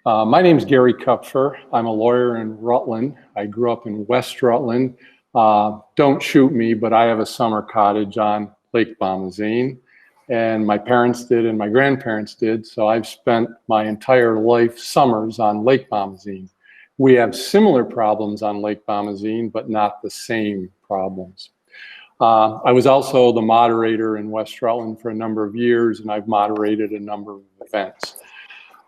My name is Gary Kupfer. I'm a lawyer in Rutland. I grew up in West Rutland. Don't shoot me, but I have a summer cottage on Lake Bomazene, and my parents did and my grandparents did, so I've spent my entire life summers on Lake Bomazene. We have similar problems on Lake Bomazene, but not the same problems. I was also the moderator in West Rutland for a number of years, and I've moderated a number of events.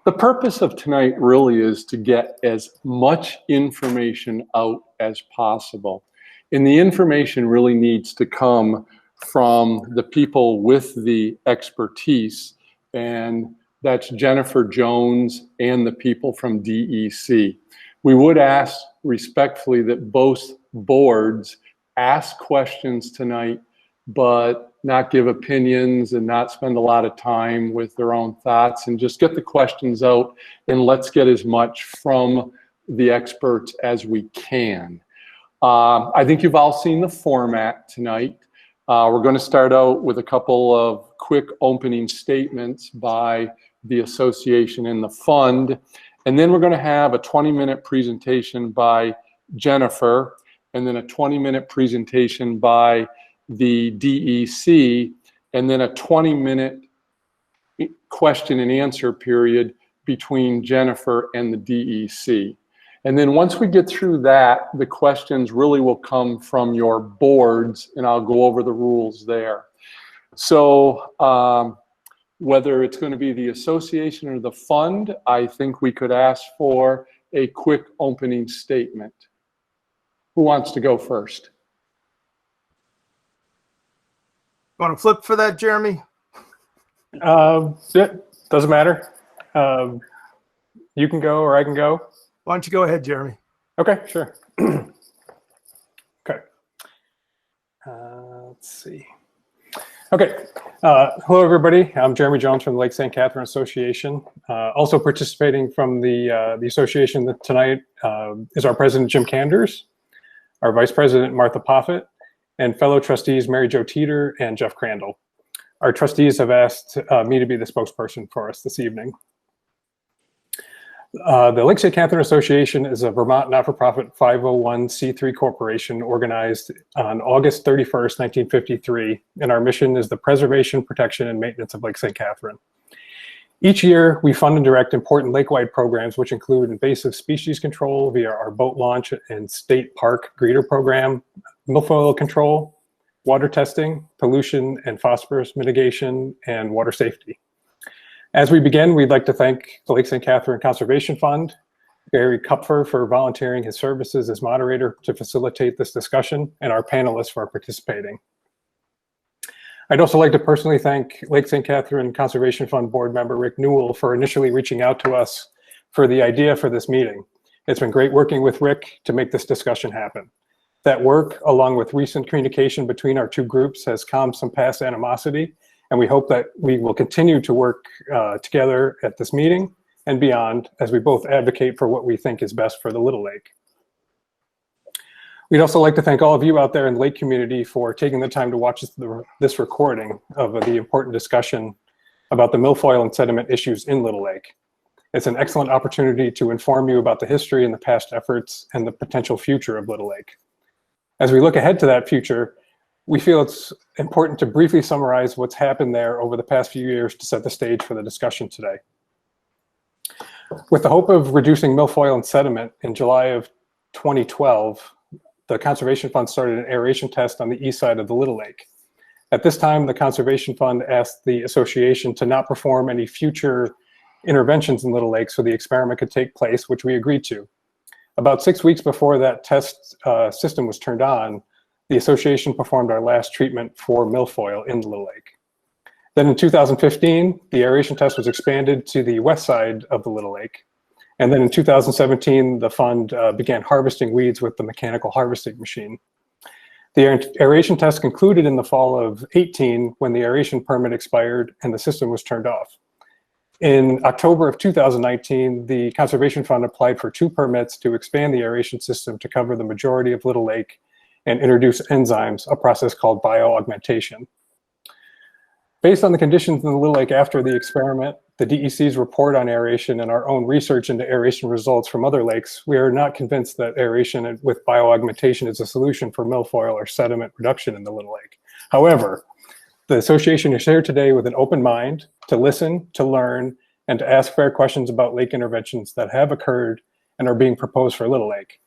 The purpose of tonight really is to get as much information out as possible. And the information really needs to come from the people with the expertise, and that's Jennifer Jones and the people from DEC. We would ask respectfully that both boards ask questions tonight, but not give opinions and not spend a lot of time with their own thoughts, and just get the questions out and let's get as much from the experts as we can. I think you've all seen the format tonight. We're going to start out with a couple of quick opening statements by the association and the fund, and then we're going to have a 20-minute presentation by Jennifer, and then a 20-minute presentation by the DEC, and then a 20-minute question and answer period between Jennifer and the DEC. And then once we get through that, the questions really will come from your boards, and I'll go over the rules there. So whether it's going to be the association or the fund, I think we could ask for a quick opening statement. Who wants to go first? Want to flip for that, Jeremy? Yeah, doesn't matter. You can go or I can go. Why don't you go ahead, Jeremy? Okay, sure. Okay. Let's see. Okay. Hello, everybody. I'm Jeremy Jones from the Lake St. Catherine Association. Also participating from the association tonight is our president, Jim Kanders, our vice president, Martha Poffett, and fellow trustees, Mary Jo Teeter and Jeff Crandall. Our trustees have asked me to be the spokesperson for us this evening. The Lake St. Catherine Association is a Vermont not-for-profit 501c3 corporation organized on August 31st, 1953, and our mission is the preservation, protection, and maintenance of Lake St. Catherine. Each year, we fund and direct important lake-wide programs, which include invasive species control via our boat launch and state park greeter program, milfoil control, water testing, pollution and phosphorus mitigation, and water safety. As we begin, we'd like to thank the Lake St. Catherine Conservation Fund, Gary Kupfer for volunteering his services as moderator to facilitate this discussion, and our panelists for participating. I'd also like to personally thank Lake St. Catherine Conservation Fund board member Rick Newell for initially reaching out to us for the idea for this meeting. It's been great working with Rick to make this discussion happen. That work, along with recent communication between our two groups, has calmed some past animosity, and we hope that we will continue to work together at this meeting and beyond as we both advocate for what we think is best for the Little Lake. We'd also like to thank all of you out there in the lake community for taking the time to watch this recording of the important discussion about the milfoil and sediment issues in Little Lake. It's an excellent opportunity to inform you about the history and the past efforts and the potential future of Little Lake. As we look ahead to that future, we feel it's important to briefly summarize what's happened there over the past few years to set the stage for the discussion today. With the hope of reducing milfoil and sediment, in July of 2012, the Conservation Fund started an aeration test on the east side of the Little Lake. At this time, the Conservation Fund asked the association to not perform any future interventions in Little Lake so the experiment could take place, which we agreed to. About 6 weeks before that test system was turned on, the association performed our last treatment for milfoil in the Little Lake. Then in 2015, the aeration test was expanded to the west side of the Little Lake. And then in 2017, the fund began harvesting weeds with the mechanical harvesting machine. The aeration test concluded in the fall of 18 when the aeration permit expired and the system was turned off. In October of 2019, the Conservation Fund applied for 2 permits to expand the aeration system to cover the majority of Little Lake and introduce enzymes, a process called bioaugmentation. Based on the conditions in the Little Lake after the experiment, the DEC's report on aeration, and our own research into aeration results from other lakes, we are not convinced that aeration with bioaugmentation is a solution for milfoil or sediment reduction in the Little Lake. However, the association is here today with an open mind to listen, to learn, and to ask fair questions about lake interventions that have occurred and are being proposed for Little Lake.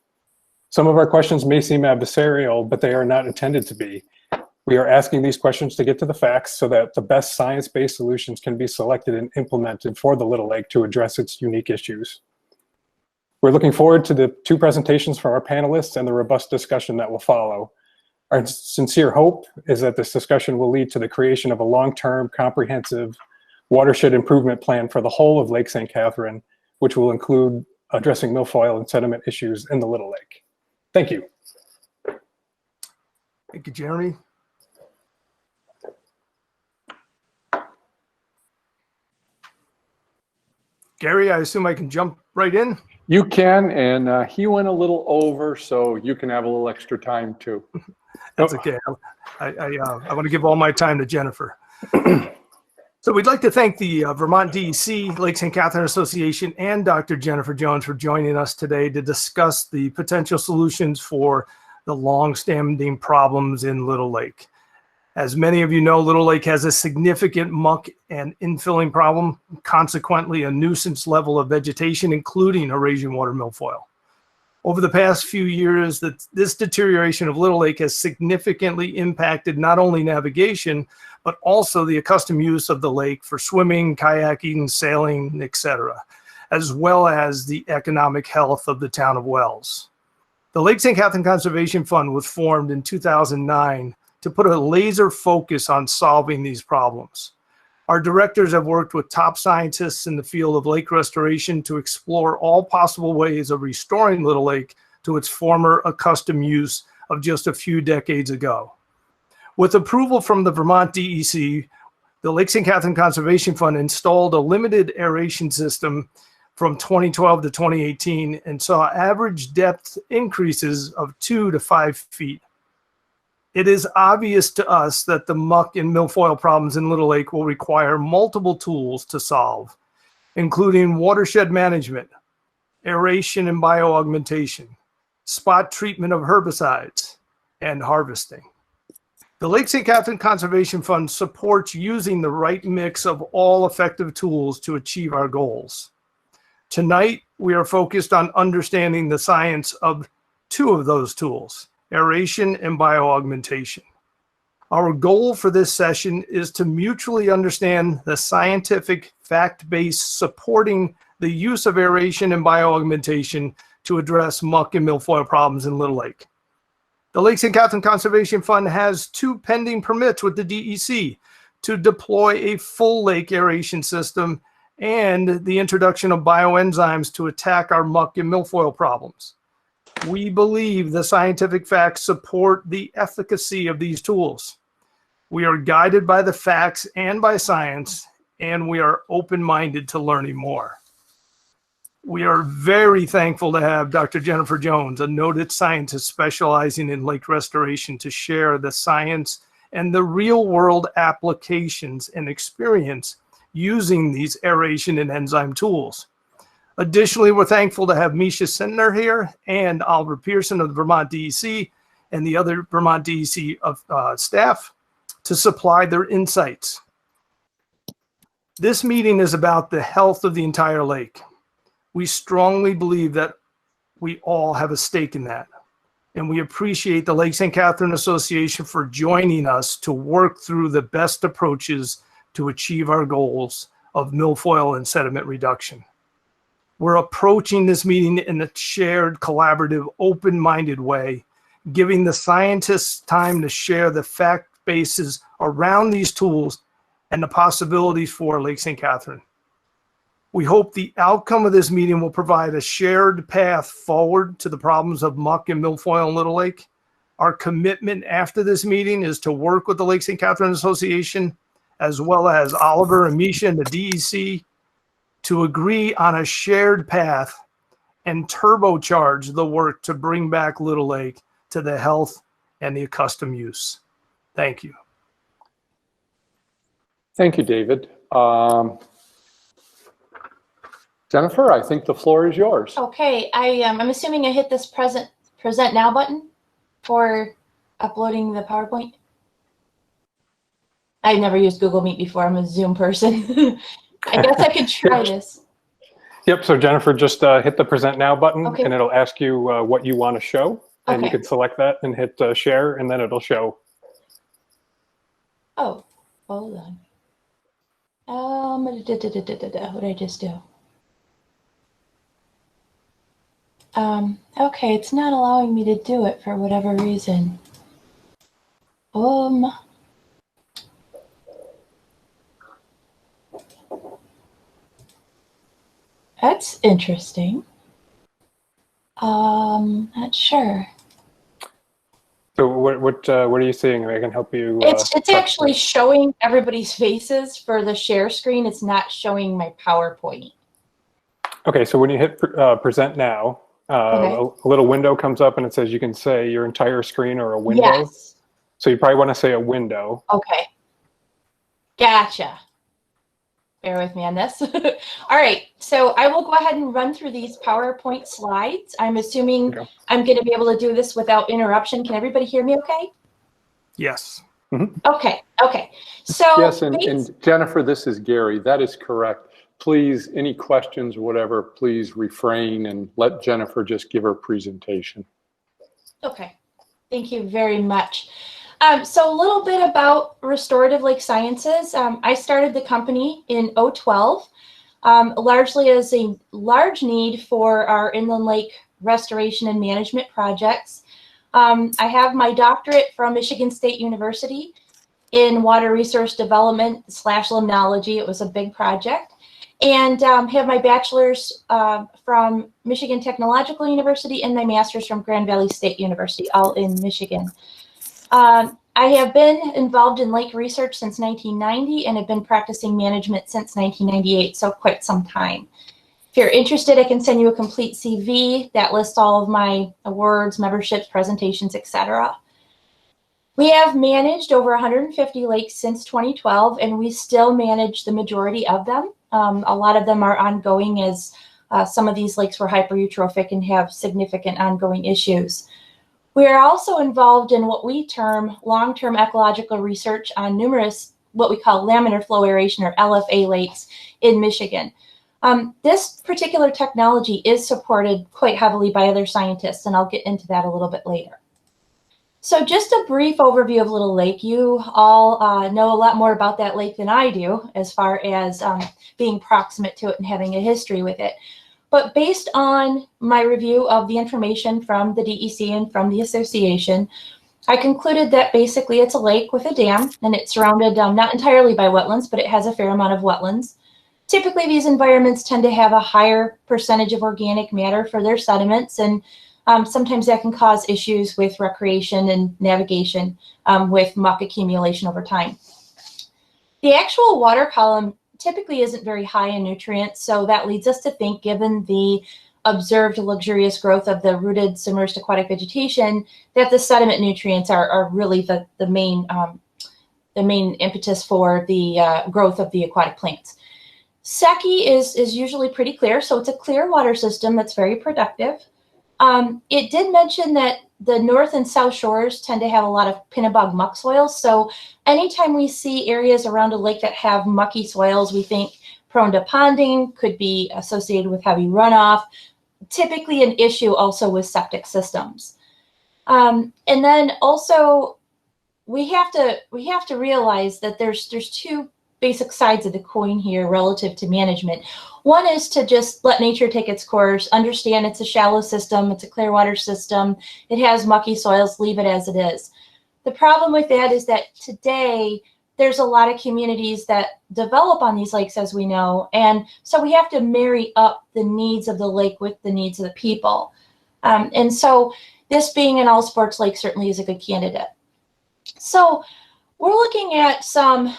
Some of our questions may seem adversarial, but they are not intended to be. We are asking these questions to get to the facts so that the best science-based solutions can be selected and implemented for the Little Lake to address its unique issues. We're looking forward to the 2 presentations from our panelists and the robust discussion that will follow. Our sincere hope is that this discussion will lead to the creation of a long-term, comprehensive watershed improvement plan for the whole of Lake St. Catherine, which will include addressing milfoil and sediment issues in the Little Lake. Thank you. Thank you, Jeremy. Gary, I assume I can jump right in? You can, and he went a little over, so you can have a little extra time too. That's okay. I want to give all my time to Jennifer. So we'd like to thank the Vermont DEC, Lake St. Catherine Association, and Dr. Jennifer Jones for joining us today to discuss the potential solutions for the long-standing problems in Little Lake. As many of you know, Little Lake has a significant muck and infilling problem, consequently a nuisance level of vegetation, including Eurasian water milfoil. Over the past few years, this deterioration of Little Lake has significantly impacted not only navigation, but also the accustomed use of the lake for swimming, kayaking, sailing, etc., as well as the economic health of the town of Wells. The Lake St. Catherine Conservation Fund was formed in 2009 to put a laser focus on solving these problems. Our directors have worked with top scientists in the field of lake restoration to explore all possible ways of restoring Little Lake to its former accustomed use of just a few decades ago. With approval from the Vermont DEC, the Lake St. Catherine Conservation Fund installed a limited aeration system from 2012 to 2018 and saw average depth increases of 2 to 5 feet. It is obvious to us that the muck and milfoil problems in Little Lake will require multiple tools to solve, including watershed management, aeration and bioaugmentation, spot treatment of herbicides, and harvesting. The Lake St. Catherine Conservation Fund supports using the right mix of all effective tools to achieve our goals. Tonight, we are focused on understanding the science of 2 of those tools, aeration and bioaugmentation. Our goal for this session is to mutually understand the scientific fact base supporting the use of aeration and bioaugmentation to address muck and milfoil problems in Little Lake. The Lake St. Catherine Conservation Fund has 2 pending permits with the DEC to deploy a full lake aeration system and the introduction of bioenzymes to attack our muck and milfoil problems. We believe the scientific facts support the efficacy of these tools. We are guided by the facts and by science, and we are open-minded to learning more. We are very thankful to have Dr. Jennifer Jones, a noted scientist specializing in lake restoration, to share the science and the real-world applications and experience using these aeration and enzyme tools. Additionally, we're thankful to have Misha Sentner here and Oliver Pearson of the Vermont DEC and the other Vermont DEC staff to supply their insights. This meeting is about the health of the entire lake. We strongly believe that we all have a stake in that. And we appreciate the Lake St. Catherine Association for joining us to work through the best approaches to achieve our goals of milfoil and sediment reduction. We're approaching this meeting in a shared, collaborative, open-minded way, giving the scientists time to share the fact bases around these tools and the possibilities for Lake St. Catherine. We hope the outcome of this meeting will provide a shared path forward to the problems of muck and milfoil in Little Lake. Our commitment after this meeting is to work with the Lake St. Catherine Association, as well as Oliver and Misha and the DEC, to agree on a shared path and turbocharge the work to bring back Little Lake to the health and the accustomed use. Thank you. Thank you, David. Jennifer, I think the floor is yours. Okay, I'm assuming I hit this present now button for uploading the PowerPoint. I've never used Google Meet before. I'm a Zoom person. I guess I could try this. Yep, so Jennifer, just hit the present now button, Okay. and it'll ask you what you want to show. And you Okay. can select that and hit share, and then it'll show. Oh, hold on. What did I just do? Okay, it's not allowing me to do it for whatever reason. That's interesting. Not sure. So what are you seeing? I can help you. It's actually showing everybody's faces for the share screen. It's not showing my PowerPoint. Okay, so when you hit present now, Okay. a little window comes up and it says you can say your entire screen or a window. Yes. So you probably want to say a window. Okay. Gotcha. Bear with me on this. All right, so I will go ahead and run through these PowerPoint slides. I'm assuming I'm going to be able to do this without interruption. Can everybody hear me okay? Yes. Okay, okay. So Yes, and Jennifer, this is Gary. That is correct. Please, any questions or whatever, please refrain and let Jennifer just give her presentation. Okay, thank you very much. So a little bit about Restorative Lake Sciences. I started the company in 2012, largely as a large need for our inland lake restoration and management projects. I have my doctorate from Michigan State University in water resource development / limnology. It was a big project. And have my bachelor's from Michigan Technological University and my master's from Grand Valley State University, all in Michigan. I have been involved in lake research since 1990 and have been practicing management since 1998, so quite some time. If you're interested, I can send you a complete CV that lists all of my awards, memberships, presentations, etc. We have managed over 150 lakes since 2012, and we still manage the majority of them. A lot of them are ongoing as some of these lakes were hypereutrophic and have significant ongoing issues. We are also involved in what we term long-term ecological research on numerous what we call laminar flow aeration or LFA lakes in Michigan. This particular technology is supported quite heavily by other scientists, and I'll get into that a little bit later. So just a brief overview of Little Lake. You all know a lot more about that lake than I do as far as being proximate to it and having a history with it. But based on my review of the information from the DEC and from the association, I concluded that basically it's a lake with a dam, and it's surrounded not entirely by wetlands, but it has a fair amount of wetlands. Typically, these environments tend to have a higher percentage of organic matter for their sediments, and sometimes that can cause issues with recreation and navigation with muck accumulation over time. The actual water column typically isn't very high in nutrients, so that leads us to think, given the observed luxurious growth of the rooted submerged aquatic vegetation, that the sediment nutrients are really the main impetus for the growth of the aquatic plants. Seki is usually pretty clear, so it's a clear water system that's very productive. It did mention that the north and south shores tend to have a lot of pinnabog muck soils. So anytime we see areas around a lake that have mucky soils, we think prone to ponding, could be associated with heavy runoff, typically an issue also with septic systems. And then also we have to realize that there's two basic sides of the coin here relative to management. One is to just let nature take its course, understand it's a shallow system, it's a clear water system, it has mucky soils, leave it as it is. The problem with that is that today there's a lot of communities that develop on these lakes, as we know, and so we have to marry up the needs of the lake with the needs of the people. And so this being an all sports lake certainly is a good candidate. So we're looking at some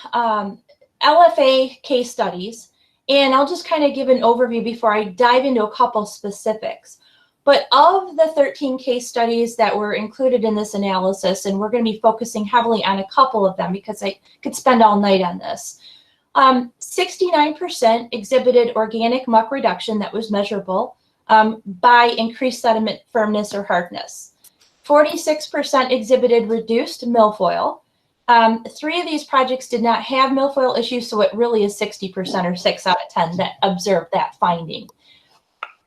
LFA case studies, and I'll just kind of give an overview before I dive into a couple specifics. But of the 13 case studies that were included in this analysis, and we're going to be focusing heavily on a couple of them because I could spend all night on this, 69% exhibited organic muck reduction that was measurable by increased sediment firmness or hardness. 46% exhibited reduced milfoil. 3 of these projects did not have milfoil issues, so it really is 60% or 6 out of 10 that observed that finding.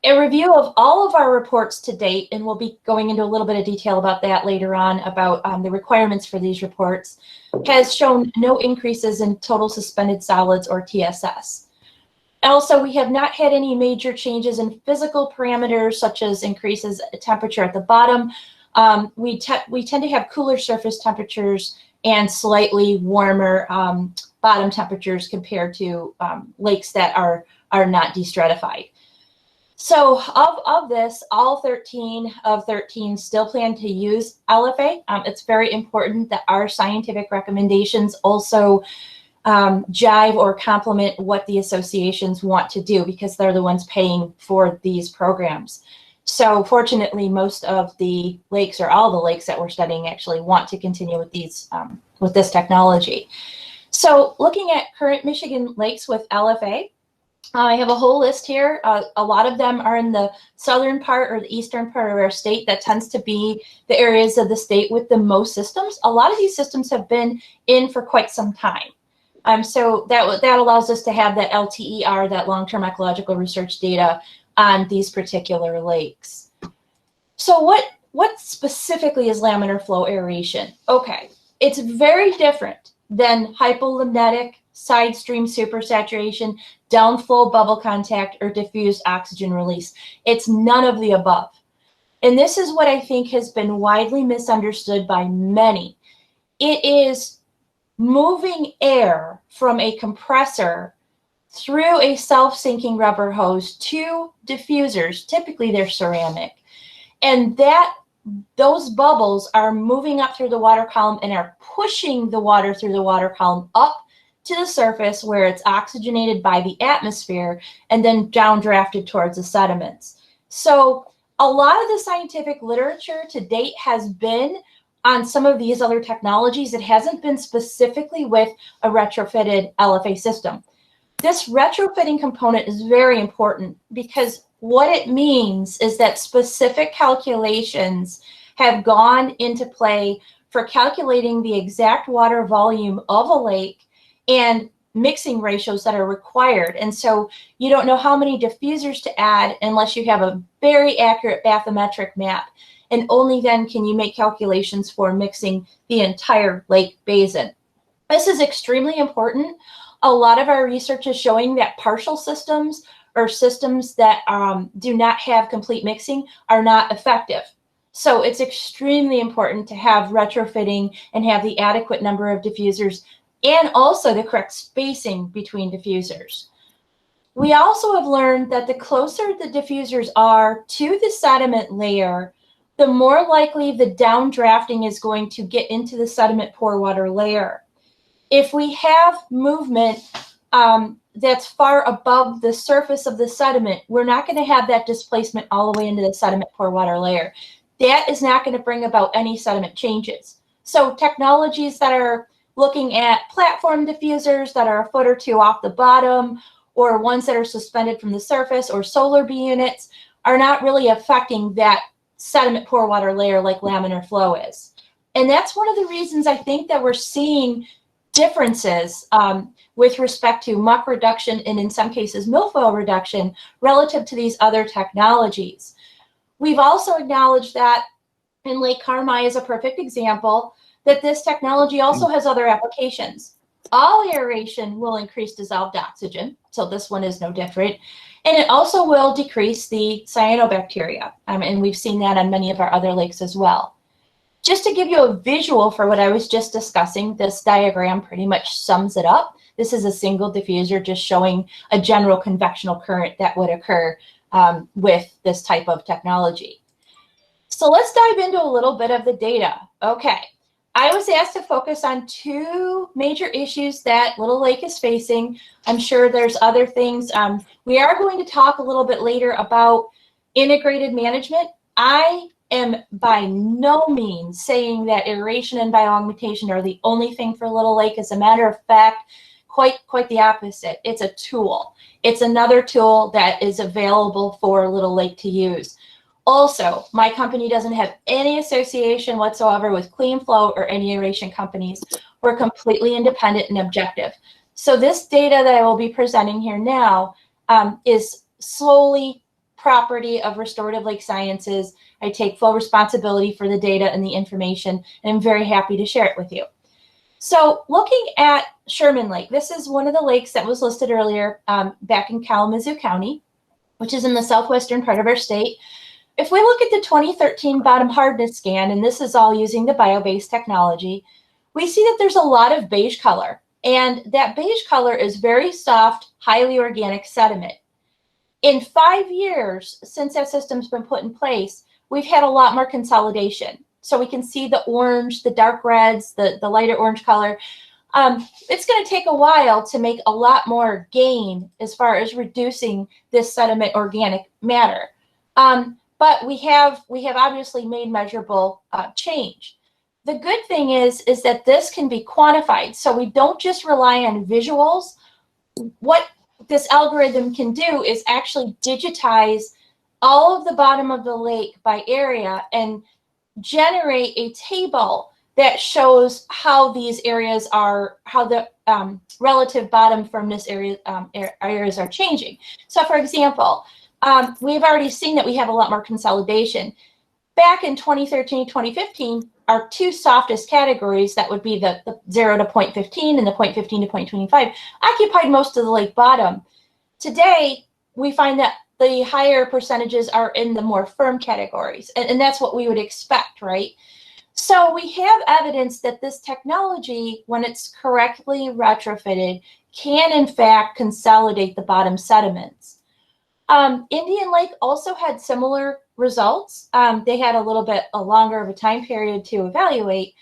A review of all of our reports to date, and we'll be going into a little bit of detail about that later on, about the requirements for these reports, has shown no increases in total suspended solids or TSS. Also, we have not had any major changes in physical parameters, such as increases in temperature at the bottom. We tend to have cooler surface temperatures and slightly warmer bottom temperatures compared to lakes that are not destratified. So of this, all 13 of 13 still plan to use LFA. It's very important that our scientific recommendations also jive or complement what the associations want to do, because they're the ones paying for these programs. So fortunately, most of the lakes, or all the lakes that we're studying, actually want to continue with these with this technology. So looking at current Michigan lakes with LFA, I have a whole list here. A lot of them are in the southern part or the eastern part of our state. That tends to be the areas of the state with the most systems. A lot of these systems have been in for quite some time. So that allows us to have that LTER, that long-term ecological research data on these particular lakes. So what specifically is laminar flow aeration? Okay, it's very different than hypolimnetic, side stream supersaturation, downflow bubble contact, or diffused oxygen release. It's none of the above. And this is what I think has been widely misunderstood by many. It is moving air from a compressor through a self-sinking rubber hose to diffusers. Typically they're ceramic. And those bubbles are moving up through the water column and are pushing the water through the water column up to the surface, where it's oxygenated by the atmosphere and then downdrafted towards the sediments. So a lot of the scientific literature to date has been on some of these other technologies. It hasn't been specifically with a retrofitted LFA system. This retrofitting component is very important, because what it means is that specific calculations have gone into play for calculating the exact water volume of a lake and mixing ratios that are required. And so you don't know how many diffusers to add unless you have a very accurate bathymetric map. And only then can you make calculations for mixing the entire lake basin. This is extremely important. A lot of our research is showing that partial systems, or systems that do not have complete mixing, are not effective. So it's extremely important to have retrofitting and have the adequate number of diffusers, and also the correct spacing between diffusers. We also have learned that the closer the diffusers are to the sediment layer, the more likely the downdrafting is going to get into the sediment pore water layer. If we have movement that's far above the surface of the sediment, we're not going to have that displacement all the way into the sediment pore water layer. That is not going to bring about any sediment changes. So technologies that are looking at platform diffusers that are a foot or two off the bottom, or ones that are suspended from the surface, or solar B units, are not really affecting that sediment pore water layer like laminar flow is. And that's one of the reasons I think that we're seeing differences with respect to muck reduction, and in some cases milfoil reduction, relative to these other technologies. We've also acknowledged that, and Lake Carmi is a perfect example, that this technology also has other applications. All aeration will increase dissolved oxygen, so this one is no different. And it also will decrease the cyanobacteria, and we've seen that on many of our other lakes as well. Just to give you a visual for what I was just discussing, this diagram pretty much sums it up. This is a single diffuser just showing a general convectional current that would occur with this type of technology. So let's dive into a little bit of the data. Okay. I was asked to focus on 2 major issues that Little Lake is facing. I'm sure there's other things. We are going to talk a little bit later about integrated management. I am by no means saying that aeration and bioaugmentation are the only thing for Little Lake. As a matter of fact, quite the opposite. It's a tool. It's another tool that is available for Little Lake to use. Also, my company doesn't have any association whatsoever with Clean Flow or any aeration companies. We're completely independent and objective. So this data that I will be presenting here now is solely property of Restorative Lake Sciences. I take full responsibility for the data and the information, and I'm very happy to share it with you. So looking at Sherman Lake, this is one of the lakes that was listed earlier back in Kalamazoo County, which is in the southwestern part of our state. If we look at the 2013 bottom hardness scan, and this is all using the bio-based technology, we see that there's a lot of beige color, and that beige color is very soft, highly organic sediment. In 5 years since that system's been put in place, we've had a lot more consolidation. So we can see the orange, the dark reds, the lighter orange color. It's going to take a while to make a lot more gain as far as reducing this sediment organic matter. But we have obviously made measurable change. The good thing is that this can be quantified. So we don't just rely on visuals. What this algorithm can do is actually digitize all of the bottom of the lake by area and generate a table that shows how these areas are, how the relative bottom firmness areas are changing. So for example, we've already seen that we have a lot more consolidation. Back in 2013, 2015, our two softest categories, that would be the 0 to 0.15 and the 0.15 to 0.25, occupied most of the lake bottom. Today, we find that the higher percentages are in the more firm categories, and that's what we would expect, right? So we have evidence that this technology, when it's correctly retrofitted, can in fact consolidate the bottom sediments. Indian Lake also had similar results. They had a little bit longer of a time period to evaluate,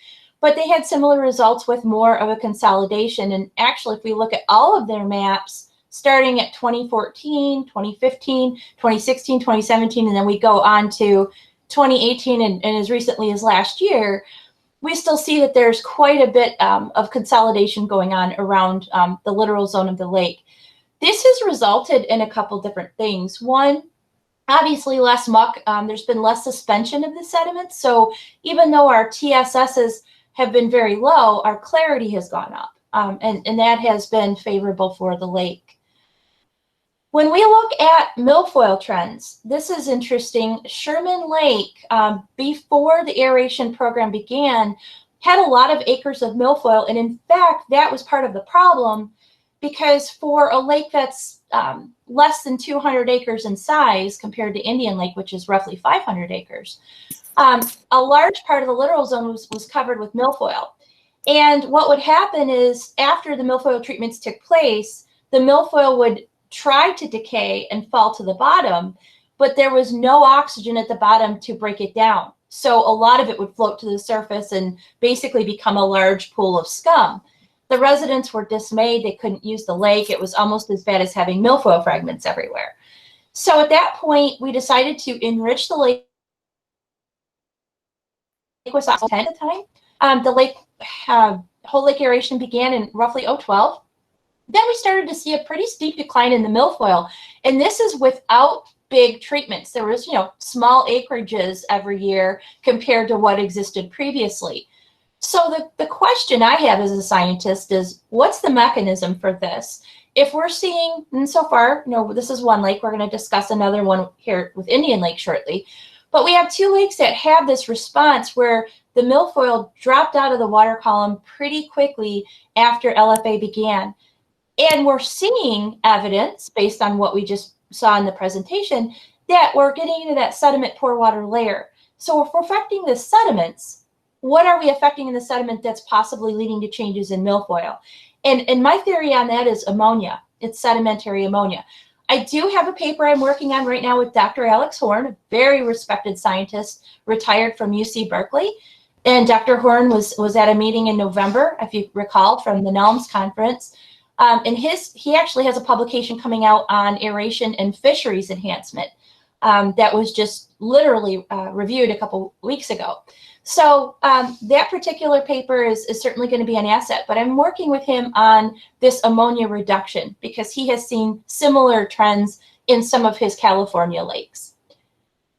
but they had similar results with more of a consolidation. And actually, if we look at all of their maps, starting at 2014, 2015, 2016, 2017, and then we go on to 2018 and as recently as last year, we still see that there's quite a bit of consolidation going on around the littoral zone of the lake. This has resulted in a couple different things. One, obviously less muck. There's been less suspension of the sediments. So even though our TSSs have been very low, our clarity has gone up. And that has been favorable for the lake. When we look at milfoil trends, this is interesting. Sherman Lake, before the aeration program began, had a lot of acres of milfoil. And in fact, that was part of the problem, because for a lake that's less than 200 acres in size compared to Indian Lake, which is roughly 500 acres, a large part of the littoral zone was covered with milfoil. And what would happen is after the milfoil treatments took place, the milfoil would try to decay and fall to the bottom, but there was no oxygen at the bottom to break it down. So a lot of it would float to the surface and basically become a large pool of scum. The residents were dismayed. They couldn't use the lake. It was almost as bad as having milfoil fragments everywhere. So at that point, we decided to enrich the lake with 10 at the time. The lake, whole lake aeration began in roughly 2012. Then we started to see a pretty steep decline in the milfoil, and this is without big treatments. There was, small acreages every year compared to what existed previously. So the question I have as a scientist is, what's the mechanism for this? If we're seeing, and so far, this is one lake, we're going to discuss another one here with Indian Lake shortly, but we have two lakes that have this response where the milfoil dropped out of the water column pretty quickly after LFA began. And we're seeing evidence, based on what we just saw in the presentation, that we're getting into that sediment pore water layer. So if we're affecting the sediments, what are we affecting in the sediment that's possibly leading to changes in milfoil? And my theory on that is ammonia. It's sedimentary ammonia. I do have a paper I'm working on right now with Dr. Alex Horn, a very respected scientist, retired from UC Berkeley. And Dr. Horn was at a meeting in November, if you recall, from the NELMS conference. And he actually has a publication coming out on aeration and fisheries enhancement. that was just literally reviewed a couple weeks ago. So that particular paper is certainly going to be an asset, but I'm working with him on this ammonia reduction because he has seen similar trends in some of his California lakes.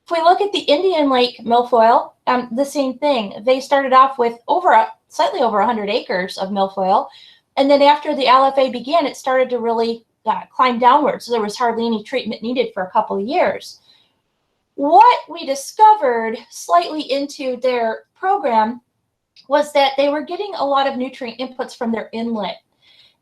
If we look at the Indian Lake milfoil, the same thing. They started off with slightly over 100 acres of milfoil, and then after the LFA began, it started to really climb downwards. So there was hardly any treatment needed for a couple of years. What we discovered slightly into their program was that they were getting a lot of nutrient inputs from their inlet.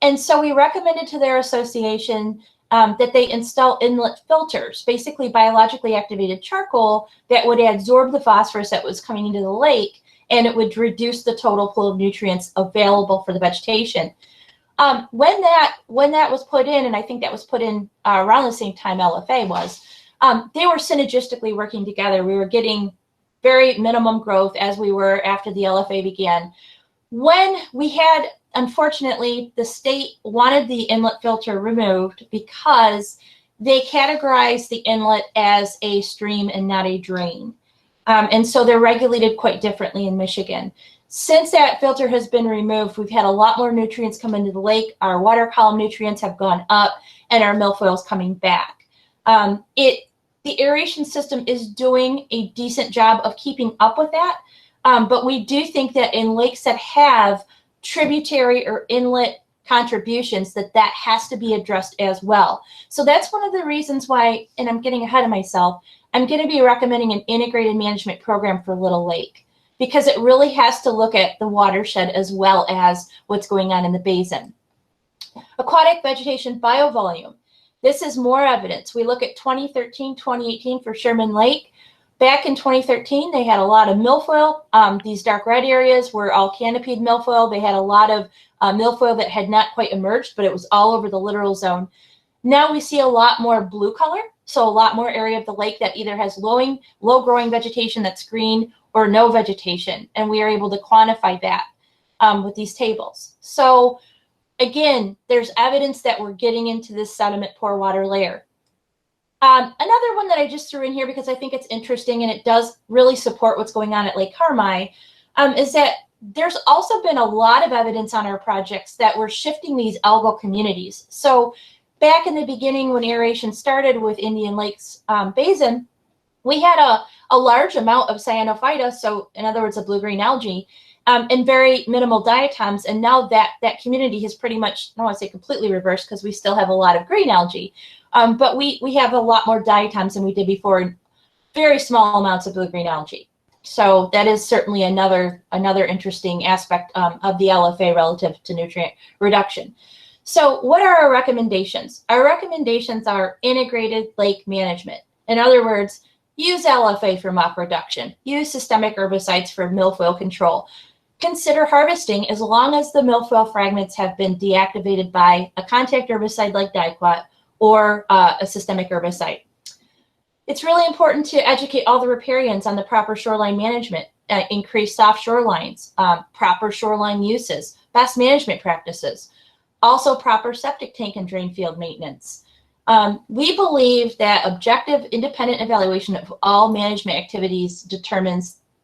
And so we recommended to their association that they install inlet filters, basically biologically activated charcoal that would absorb the phosphorus that was coming into the lake, and it would reduce the total pool of nutrients available for the vegetation. When that was put in, and I think that was put in around the same time LFA was, they were synergistically working together. We were getting very minimum growth as we were after the LFA began. When we had, unfortunately, the state wanted the inlet filter removed because they categorized the inlet as a stream and not a drain. And so they're regulated quite differently in Michigan. Since that filter has been removed, we've had a lot more nutrients come into the lake. Our water column nutrients have gone up, and our milfoil is coming back. The aeration system is doing a decent job of keeping up with that, but we do think that in lakes that have tributary or inlet contributions, that has to be addressed as well. So that's one of the reasons why, and I'm getting ahead of myself, I'm going to be recommending an integrated management program for Little Lake, because it really has to look at the watershed as well as what's going on in the basin. Aquatic vegetation biovolume. This is more evidence. We look at 2013, 2018 for Sherman Lake. Back in 2013, they had a lot of milfoil. These dark red areas were all canopied milfoil. They had a lot of milfoil that had not quite emerged, but it was all over the littoral zone. Now we see a lot more blue color, so a lot more area of the lake that either has low growing vegetation that's green or no vegetation, and we are able to quantify that with these tables. So again, there's evidence that we're getting into this sediment pore water layer. Another one that I just threw in here because I think it's interesting and it does really support what's going on at Lake Carmi is that there's also been a lot of evidence on our projects that we're shifting these algal communities. So back in the beginning when aeration started with Indian Lakes Basin, we had a large amount of cyanophyta, so in other words, a blue-green algae, and very minimal diatoms. And now that community has pretty much, I don't want to say completely reversed because we still have a lot of green algae, but we have a lot more diatoms than we did before, and very small amounts of blue-green algae. So that is certainly another interesting aspect of the LFA relative to nutrient reduction. So what are our recommendations? Our recommendations are integrated lake management. In other words, use LFA for mop reduction. Use systemic herbicides for milfoil control. Consider harvesting as long as the milfoil fragments have been deactivated by a contact herbicide like diquat or a systemic herbicide. It's really important to educate all the riparians on the proper shoreline management, increase soft shorelines, proper shoreline uses, best management practices, also proper septic tank and drain field maintenance. We believe that objective independent evaluation of all management activities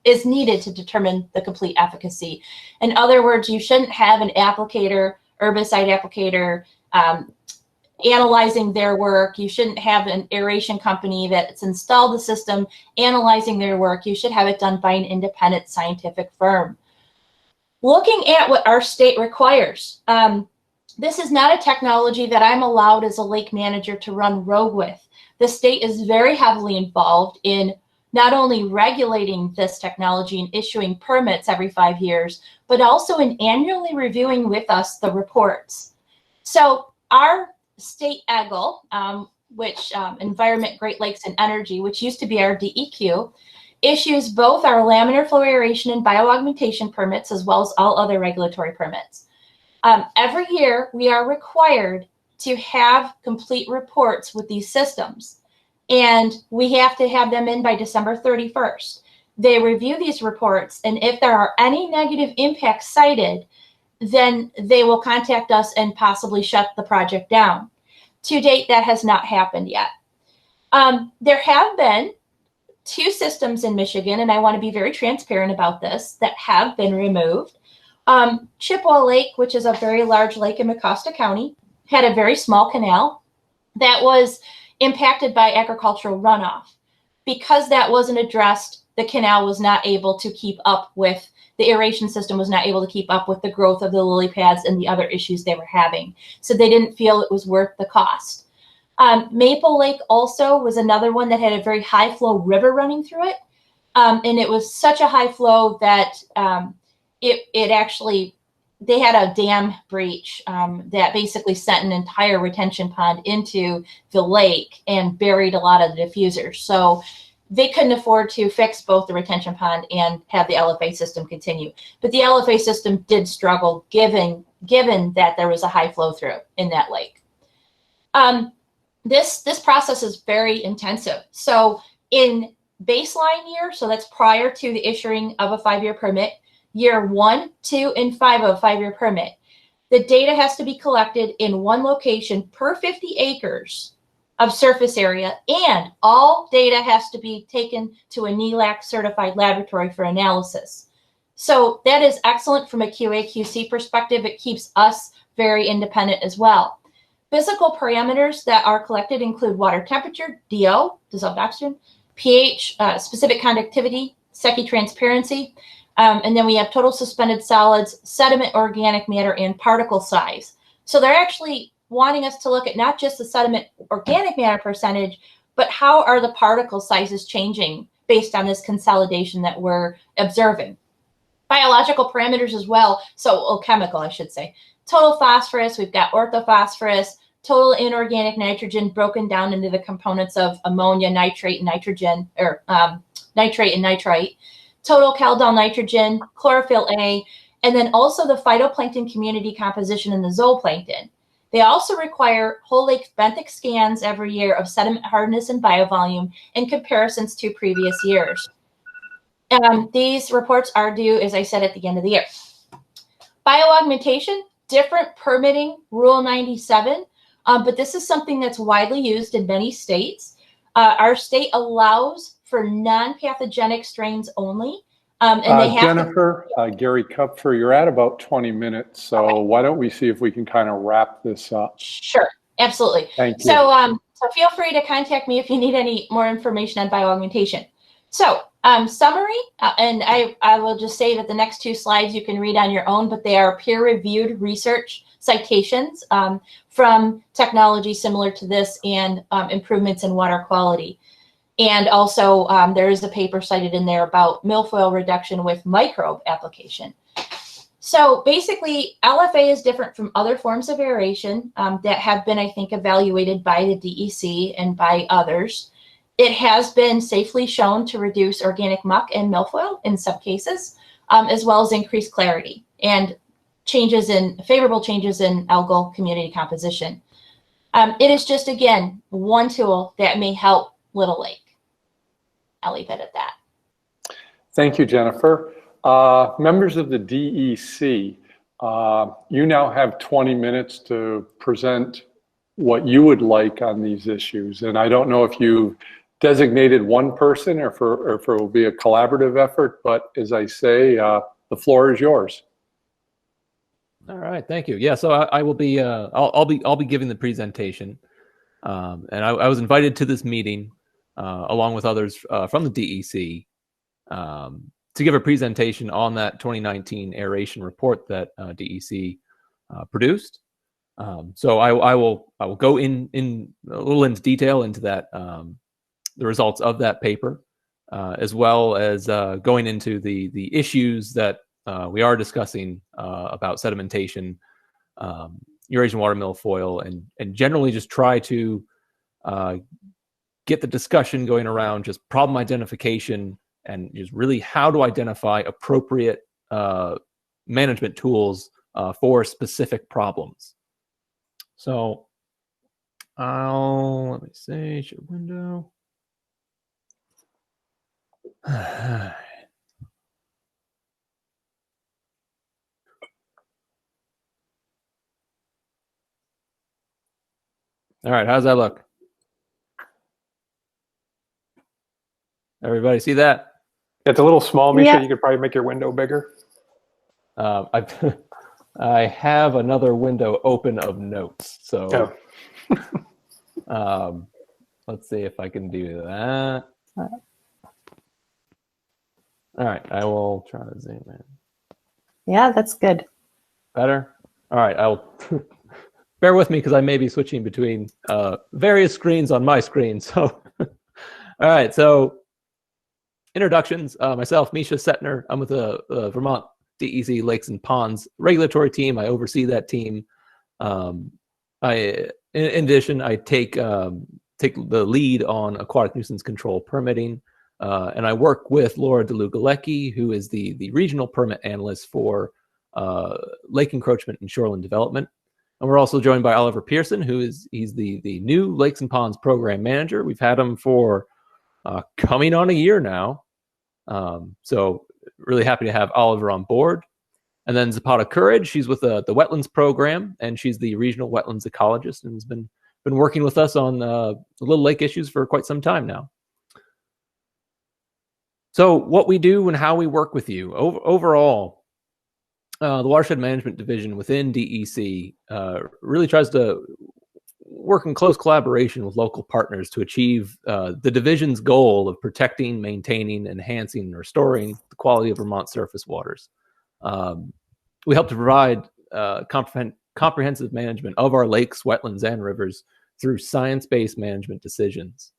is needed to determine the complete efficacy. In other words, you shouldn't have an applicator, herbicide applicator, analyzing their work. You shouldn't have an aeration company that's installed the system analyzing their work. You should have it done by an independent scientific firm. Looking at what our state requires, this is not a technology that I'm allowed as a lake manager to run rogue with. The state is very heavily involved in not only regulating this technology and issuing permits every 5 years, but also in annually reviewing with us the reports. So our state EGLE, which Environment, Great Lakes, and Energy, which used to be our DEQ, issues both our laminar flow aeration and bioaugmentation permits, as well as all other regulatory permits. Every year, we are required to have complete reports with these systems, and we have to have them in by December 31st. They review these reports, and if there are any negative impacts cited, then they will contact us and possibly shut the project down. To date, that has not happened yet. There have been 2 systems in Michigan, and I want to be very transparent about this, that have been removed. Chippewa Lake, which is a very large lake in Mecosta County, had a very small canal that was impacted by agricultural runoff. Because that wasn't addressed, the canal was not able to keep up with, the aeration system was not able to keep up with the growth of the lily pads and the other issues they were having. So they didn't feel it was worth the cost. Maple Lake also was another one that had a very high flow river running through it. And it was such a high flow that it actually, they had a dam breach that basically sent an entire retention pond into the lake and buried a lot of the diffusers. So they couldn't afford to fix both the retention pond and have the LFA system continue. But the LFA system did struggle given that there was a high flow through in that lake. This process is very intensive. So in baseline year, so that's prior to the issuing of a 5-year permit, year 1, 2, and 5 of a 5-year permit, the data has to be collected in one location per 50 acres of surface area, and all data has to be taken to a NELAC certified laboratory for analysis. So that is excellent from a QA/QC perspective. It keeps us very independent as well. Physical parameters that are collected include water temperature, DO, dissolved oxygen, pH, specific conductivity, Secchi transparency, and then we have total suspended solids, sediment, organic matter, and particle size. So they're actually wanting us to look at not just the sediment organic matter percentage, but how are the particle sizes changing based on this consolidation that we're observing. Biological parameters as well, so chemical, I should say. Total phosphorus, we've got orthophosphorus, total inorganic nitrogen broken down into the components of ammonia, nitrate, and nitrogen, or nitrate and nitrite, total Caldol nitrogen, chlorophyll A, and then also the phytoplankton community composition in the zooplankton. They also require whole lake benthic scans every year of sediment hardness and biovolume in comparisons to previous years. These reports are due, as I said, at the end of the year. Bioaugmentation, different permitting, Rule 97, but this is something that's widely used in many states. Our state allows for non-pathogenic strains only. And they have Jennifer, Gary Kupfer, you're at about 20 minutes, so okay. Why don't we see if we can kind of wrap this up? Sure, absolutely. Thank you. So feel free to contact me if you need any more information on bioaugmentation. So summary, and I will just say that the next 2 slides you can read on your own, but they are peer-reviewed research citations from technology similar to this and improvements in water quality. And also there is a paper cited in there about milfoil reduction with microbe application. So basically, LFA is different from other forms of aeration that have been, I think, evaluated by the DEC and by others. It has been safely shown to reduce organic muck and milfoil in some cases, as well as increase clarity and favorable changes in algal community composition. It is just, again, one tool that may help Little Lake. I'll leave it at that. Thank you, Jennifer. Members of the DEC, you now have 20 minutes to present what you would like on these issues. And I don't know if you designated one person or if it will be a collaborative effort, but as I say, the floor is yours. All right, thank you. Yeah, so I will be, I'll be giving the presentation. And I was invited to this meeting along with others from the DEC to give a presentation on that 2019 aeration report that DEC produced. So I will go in a little into detail into that, the results of that paper, as well as going into the issues that we are discussing about sedimentation, Eurasian water milfoil, and generally just try to get the discussion going around just problem identification and just really how to identify appropriate management tools for specific problems. So let me see, share window. All right, how's that look? Everybody see that? It's a little small, Misha. Yeah. You could probably make your window bigger. I have another window open of notes. So let's see if I can do that. All right, I will try to zoom in. Yeah, that's good. Better? All right, I'll bear with me because I may be switching between various screens on my screen. So, all right, so introductions. Myself, Misha Setner. I'm with the Vermont DEC Lakes and Ponds regulatory team. I oversee that team. In addition, I take the lead on aquatic nuisance control permitting. And I work with Laura DeLugalecki, who is the regional permit analyst for lake encroachment and shoreline development. And we're also joined by Oliver Pearson, he's the new Lakes and Ponds program manager. We've had him for coming on a year now. So really happy to have Oliver on board. And then Zapata Courage, she's with the wetlands program, and she's the regional wetlands ecologist and has been working with us on the Little Lake issues for quite some time now. So what we do and how we work with you overall, the Watershed Management Division within DEC really tries to work in close collaboration with local partners to achieve the division's goal of protecting, maintaining, enhancing, and restoring the quality of Vermont surface waters. We help to provide comprehensive management of our lakes, wetlands, and rivers through science-based management decisions.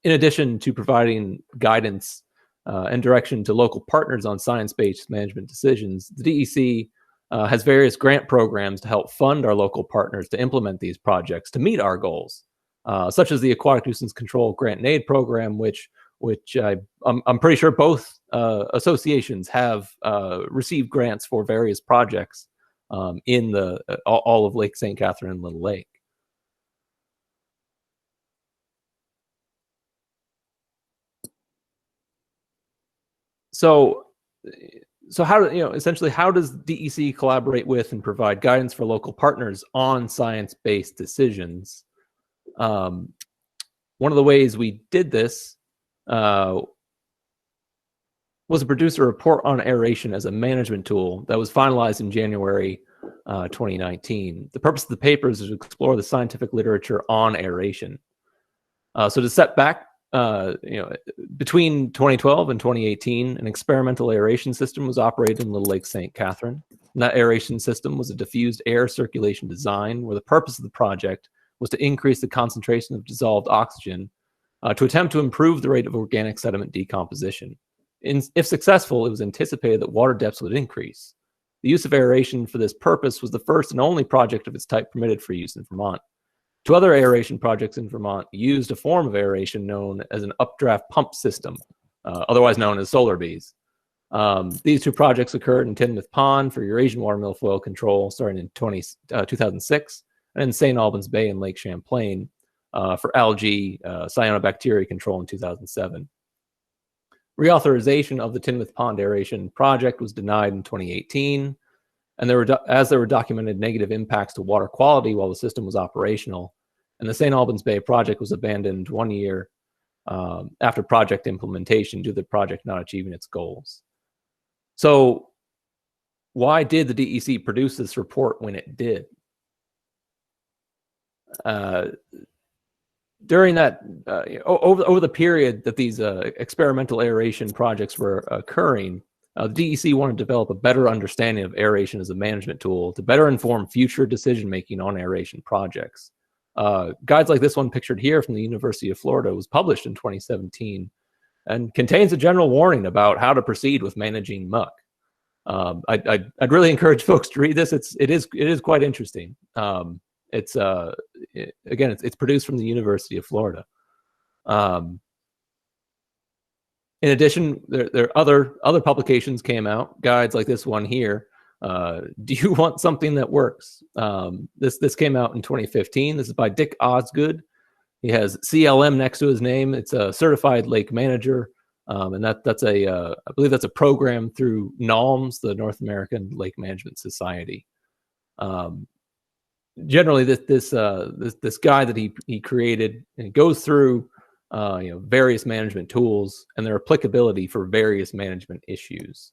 In addition to providing guidance and direction to local partners on science-based management decisions, the DEC has various grant programs to help fund our local partners to implement these projects to meet our goals, such as the Aquatic Nuisance Control Grant and Aid Program, which I'm pretty sure both associations have received grants for various projects in all of Lake St. Catherine and Little Lake. So how essentially how does DEC collaborate with and provide guidance for local partners on science-based decisions? One of the ways we did this was to produce a report on aeration as a management tool that was finalized in January 2019. The purpose of the paper is to explore the scientific literature on aeration. So to step back, between 2012 and 2018, an experimental aeration system was operated in Little Lake St. Catherine. And that aeration system was a diffused air circulation design where the purpose of the project was to increase the concentration of dissolved oxygen to attempt to improve the rate of organic sediment decomposition. If successful, it was anticipated that water depths would increase. The use of aeration for this purpose was the first and only project of its type permitted for use in Vermont. Two other aeration projects in Vermont used a form of aeration known as an updraft pump system, otherwise known as solar bees. These two projects occurred in Tinmouth Pond for Eurasian water milfoil control starting in 2006, and in St. Albans Bay and Lake Champlain for algae cyanobacteria control in 2007. Reauthorization of the Tinmouth Pond aeration project was denied in 2018, and there were documented negative impacts to water quality while the system was operational, and the St. Albans Bay project was abandoned 1 year after project implementation due to the project not achieving its goals. So why did the DEC produce this report when it did? During that, over the period that these experimental aeration projects were occurring, the DEC wanted to develop a better understanding of aeration as a management tool to better inform future decision-making on aeration projects. Guides like this one pictured here from the University of Florida was published in 2017 and contains a general warning about how to proceed with managing muck. I'd really encourage folks to read this. It is quite interesting. It's produced from the University of Florida. In addition, there are other publications came out, guides like this one here. Do you want something that works? This came out in 2015. This is by Dick Osgood. He has CLM next to his name. It's a certified lake manager, and that's I believe that's a program through NALMS, the North American Lake Management Society. Generally, this guide that he created, and it goes through various management tools and their applicability for various management issues.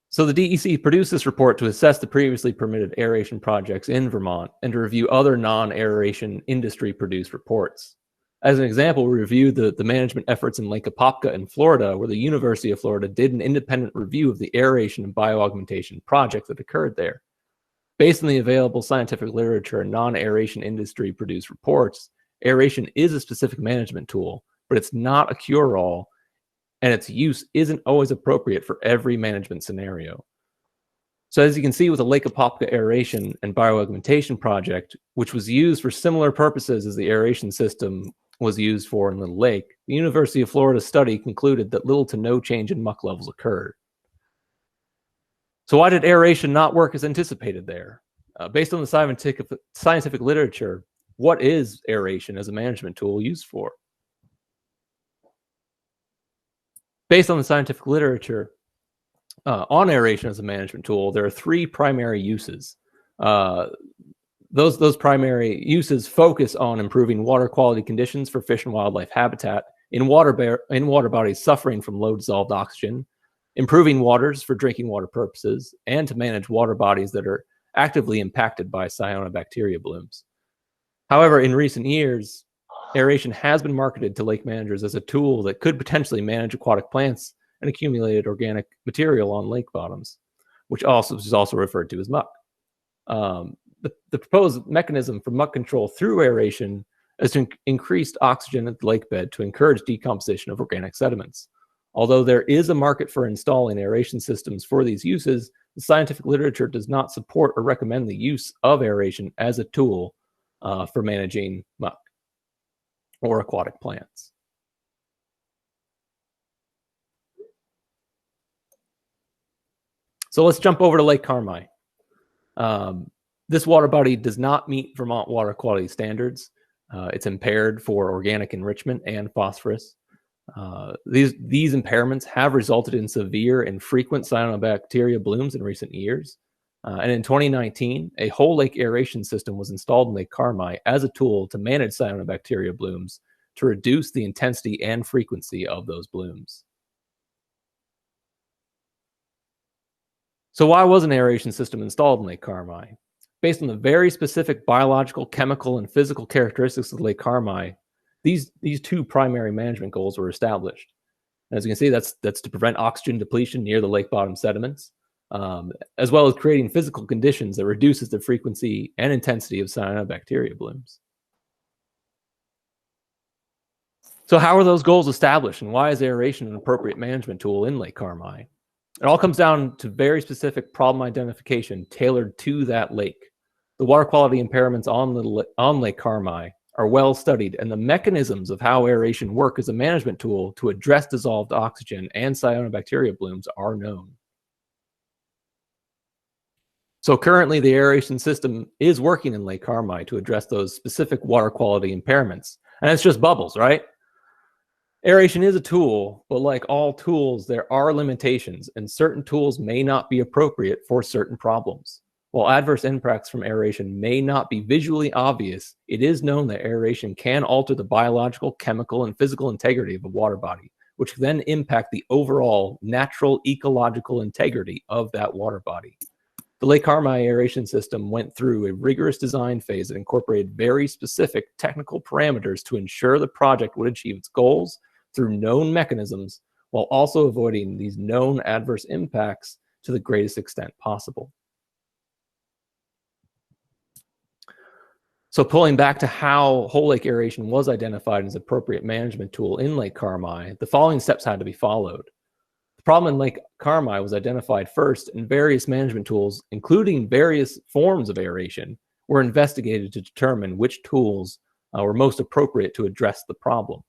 So the DEC produced this report to assess the previously permitted aeration projects in Vermont and to review other non-aeration industry-produced reports. As an example, we reviewed the management efforts in Lake Apopka in Florida, where the University of Florida did an independent review of the aeration and bioaugmentation project that occurred there. Based on the available scientific literature and non-aeration industry-produced reports, aeration is a specific management tool, but it's not a cure-all, and its use isn't always appropriate for every management scenario. So as you can see with the Lake Apopka aeration and bioaugmentation project, which was used for similar purposes as the aeration system was used for in Little Lake, the University of Florida study concluded that little to no change in muck levels occurred. So why did aeration not work as anticipated there? Based on the scientific literature, what is aeration as a management tool used for? Based on the scientific literature on aeration as a management tool, there are three primary uses. Those primary uses focus on improving water quality conditions for fish and wildlife habitat in water bodies suffering from low dissolved oxygen, improving waters for drinking water purposes, and to manage water bodies that are actively impacted by cyanobacteria blooms. However, in recent years, aeration has been marketed to lake managers as a tool that could potentially manage aquatic plants and accumulated organic material on lake bottoms, which is also referred to as muck. The proposed mechanism for muck control through aeration is to increase oxygen at the lake bed to encourage decomposition of organic sediments. Although there is a market for installing aeration systems for these uses, the scientific literature does not support or recommend the use of aeration as a tool for managing muck or aquatic plants. So let's jump over to Lake Carmi. This water body does not meet Vermont water quality standards. It's impaired for organic enrichment and phosphorus. These impairments have resulted in severe and frequent cyanobacteria blooms in recent years. And in 2019, a whole lake aeration system was installed in Lake Carmi as a tool to manage cyanobacteria blooms to reduce the intensity and frequency of those blooms. So why was an aeration system installed in Lake Carmi? Based on the very specific biological, chemical, and physical characteristics of Lake Carmi, these two primary management goals were established. As you can see, that's to prevent oxygen depletion near the lake bottom sediments, as well as creating physical conditions that reduces the frequency and intensity of cyanobacteria blooms. So how are those goals established, and why is aeration an appropriate management tool in Lake Carmi? It all comes down to very specific problem identification tailored to that lake. The water quality impairments on Lake Carmi are well studied, and the mechanisms of how aeration work as a management tool to address dissolved oxygen and cyanobacteria blooms are known. So currently, the aeration system is working in Lake Carmi to address those specific water quality impairments. And it's just bubbles, right? Aeration is a tool, but like all tools, there are limitations, and certain tools may not be appropriate for certain problems. While adverse impacts from aeration may not be visually obvious, it is known that aeration can alter the biological, chemical, and physical integrity of a water body, which then impact the overall natural ecological integrity of that water body. The Lake Carmi aeration system went through a rigorous design phase that incorporated very specific technical parameters to ensure the project would achieve its goals through known mechanisms, while also avoiding these known adverse impacts to the greatest extent possible. So pulling back to how whole lake aeration was identified as an appropriate management tool in Lake Carmi, the following steps had to be followed. The problem in Lake Carmi was identified first, and various management tools, including various forms of aeration, were investigated to determine which tools were most appropriate to address the problem.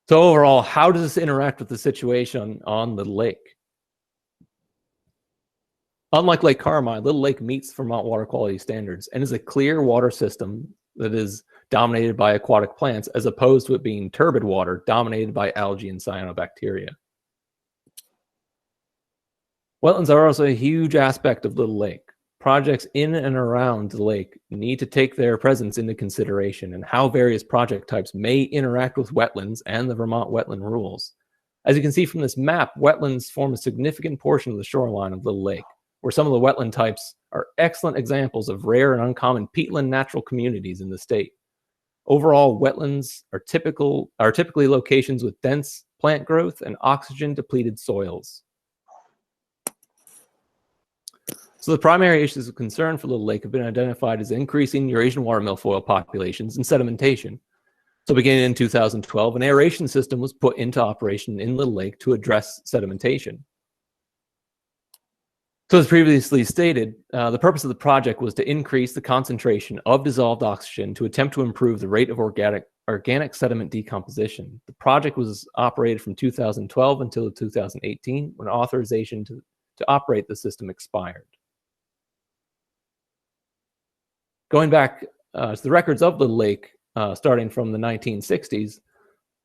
So overall, how does this interact with the situation on the lake? Unlike Lake Carmi, Little Lake meets Vermont water quality standards and is a clear water system that is dominated by aquatic plants, as opposed to it being turbid water dominated by algae and cyanobacteria. Wetlands are also a huge aspect of Little Lake. projects in and around the lake need to take their presence into consideration and how various project types may interact with wetlands and the Vermont wetland rules. As you can see from this map, wetlands form a significant portion of the shoreline of Little Lake, where some of the wetland types are excellent examples of rare and uncommon peatland natural communities in the state. Overall, wetlands are typically locations with dense plant growth and oxygen-depleted soils. So the primary issues of concern for Little Lake have been identified as increasing Eurasian water milfoil populations and sedimentation. So beginning in 2012, an aeration system was put into operation in Little Lake to address sedimentation. So as previously stated, the purpose of the project was to increase the concentration of dissolved oxygen to attempt to improve the rate of organic sediment decomposition. The project was operated from 2012 until 2018, when authorization to operate the system expired. Going back to the records of Little Lake, starting from the 1960s,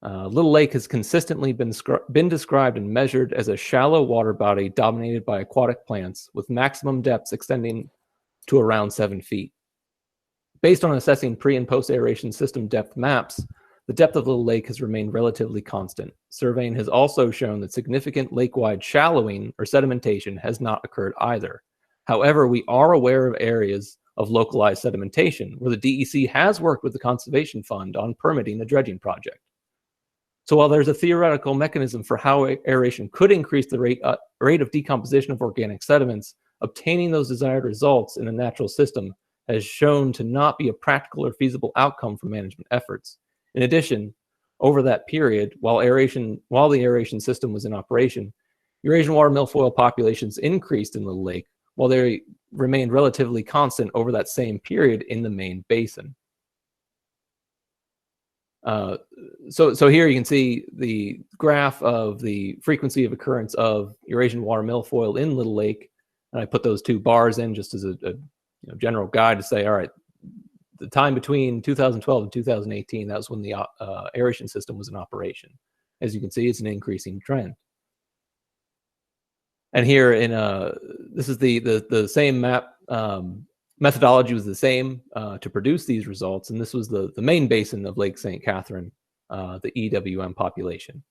Little Lake has consistently been described and measured as a shallow water body dominated by aquatic plants with maximum depths extending to around 7 feet. Based on assessing pre- and post-aeration system depth maps, the depth of Little Lake has remained relatively constant. Surveying has also shown that significant lake-wide shallowing or sedimentation has not occurred either. However, we are aware of areas of localized sedimentation where the DEC has worked with the Conservation Fund on permitting a dredging project. So while there's a theoretical mechanism for how aeration could increase the rate of decomposition of organic sediments, obtaining those desired results in a natural system has shown to not be a practical or feasible outcome for management efforts. In addition, over that period, while the aeration system was in operation, Eurasian water milfoil populations increased in Little Lake, while they remained relatively constant over that same period in the main basin. So here you can see the graph of the frequency of occurrence of Eurasian water milfoil in Little Lake, and I put those two bars in just as a general guide to say, all right, the time between 2012 and 2018, that was when the aeration system was in operation. As you can see, it's an increasing trend. And here in this is the same map. Methodology was the same to produce these results, and this was the main basin of Lake St. Catherine, the EWM population.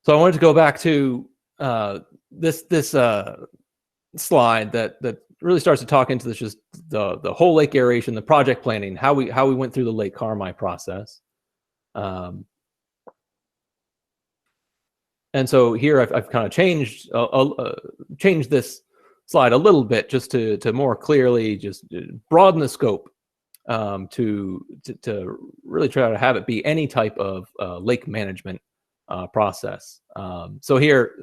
So I wanted to go back to this slide that really starts to talk into this, just the whole lake aeration, the project planning, how we went through the Lake Carmi process. And so here I've kind of changed this slide a little bit just to more clearly just broaden the scope to really try to have it be any type of lake management process. So here,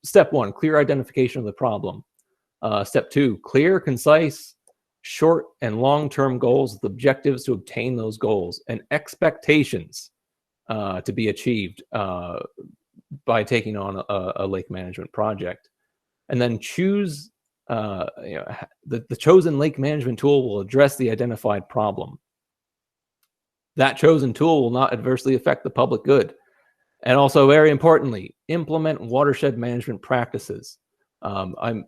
step one, clear identification of the problem. Step two, clear, concise, short and long-term goals with objectives to obtain those goals and expectations to be achieved by taking on a lake management project. And then choose, the chosen lake management tool will address the identified problem. That chosen tool will not adversely affect the public good. And also, very importantly, implement watershed management practices. I'm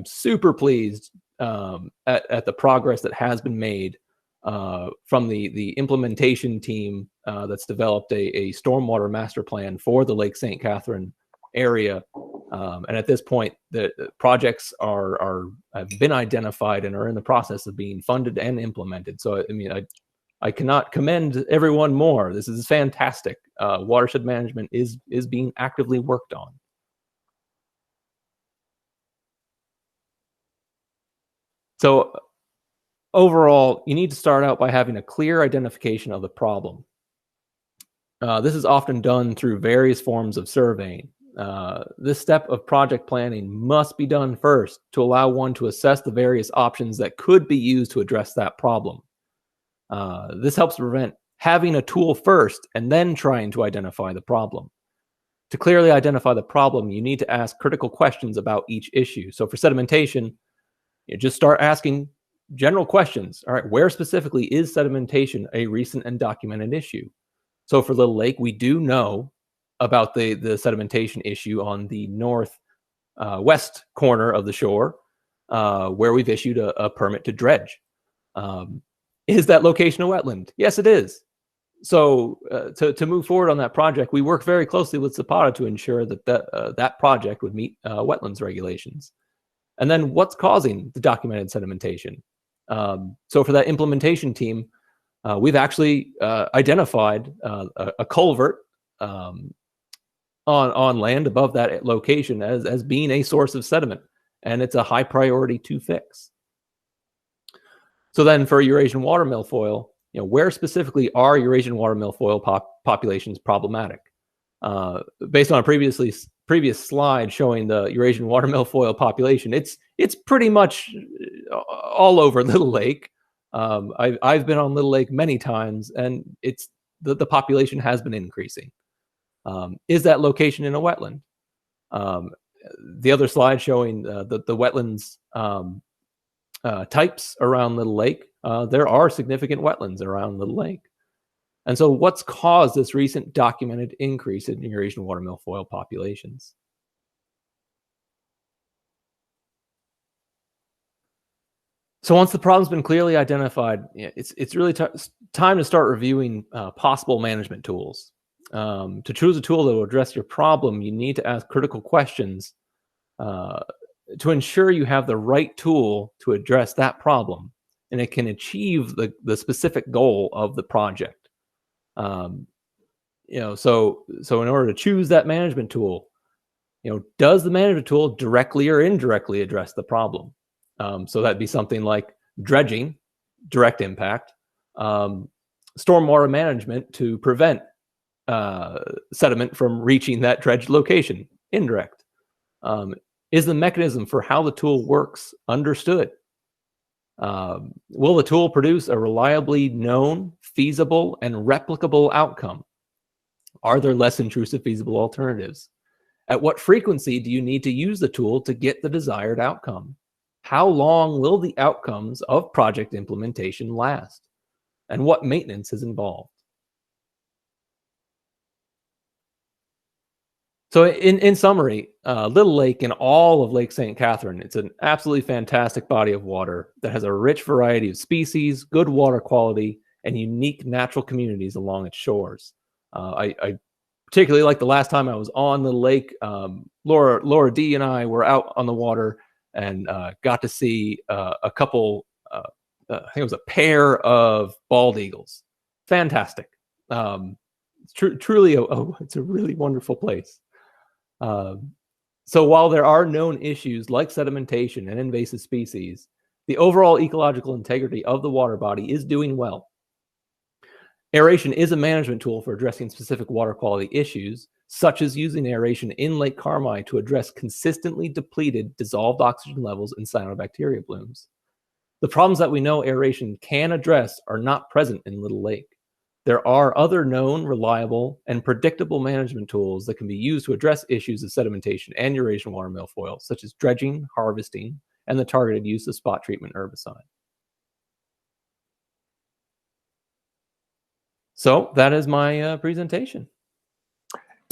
super pleased at the progress that has been made from the implementation team that's developed a stormwater master plan for the Lake St. Catherine area. And at this point, the projects have been identified and are in the process of being funded and implemented. So, I mean, I cannot commend everyone more. This is fantastic. Watershed management is being actively worked on. So overall, you need to start out by having a clear identification of the problem. This is often done through various forms of surveying. This step of project planning must be done first to allow one to assess the various options that could be used to address that problem. This helps prevent having a tool first and then trying to identify the problem. To clearly identify the problem, you need to ask critical questions about each issue. So for sedimentation, you just start asking general questions. All right, where specifically is sedimentation a recent and documented issue? So for Little Lake, we do know about the sedimentation issue on the north west corner of the shore, where we've issued a permit to dredge. Is that location a wetland? Yes, it is. So to move forward on that project, we work very closely with Zapata to ensure that that project would meet wetlands regulations. And then what's causing the documented sedimentation? So for that implementation team, we've actually identified a culvert on land above that location as being a source of sediment, and it's a high priority to fix. So then for Eurasian water milfoil, where specifically are Eurasian water milfoil populations problematic? Based on a previous slide showing the Eurasian water milfoil population, it's pretty much all over Little Lake. I've been on Little Lake many times, and it's the population has been increasing. Is that location in a wetland? The other slide showing the wetlands types around Little Lake, there are significant wetlands around Little Lake. And so what's caused this recent documented increase in Eurasian water milfoil populations? So once the problem's been clearly identified, it's really time to start reviewing possible management tools. To choose a tool that will address your problem, you need to ask critical questions to ensure you have the right tool to address that problem, and it can achieve the specific goal of the project. So in order to choose that management tool, does the management tool directly or indirectly address the problem? So that'd be something like dredging, direct impact, stormwater management to prevent sediment from reaching that dredged location, indirect. Is the mechanism for how the tool works understood? Will the tool produce a reliably known, feasible, and replicable outcome? Are there less intrusive feasible alternatives? At what frequency do you need to use the tool to get the desired outcome? How long will the outcomes of project implementation last? And what maintenance is involved? So in summary, Little Lake and all of Lake St. Catherine, it's an absolutely fantastic body of water that has a rich variety of species, good water quality, and unique natural communities along its shores. I particularly like the last time I was on Little Lake, Laura D and I were out on the water and got to see a couple, I think it was a pair of bald eagles. Fantastic. It's truly, it's a really wonderful place. So while there are known issues like sedimentation and invasive species, the overall ecological integrity of the water body is doing well. Aeration is a management tool for addressing specific water quality issues, such as using aeration in Lake Carmi to address consistently depleted dissolved oxygen levels in cyanobacteria blooms. The problems that we know aeration can address are not present in Little Lake. There are other known, reliable, and predictable management tools that can be used to address issues of sedimentation and Eurasian water milfoil, such as dredging, harvesting, and the targeted use of spot treatment herbicide. So that is my presentation.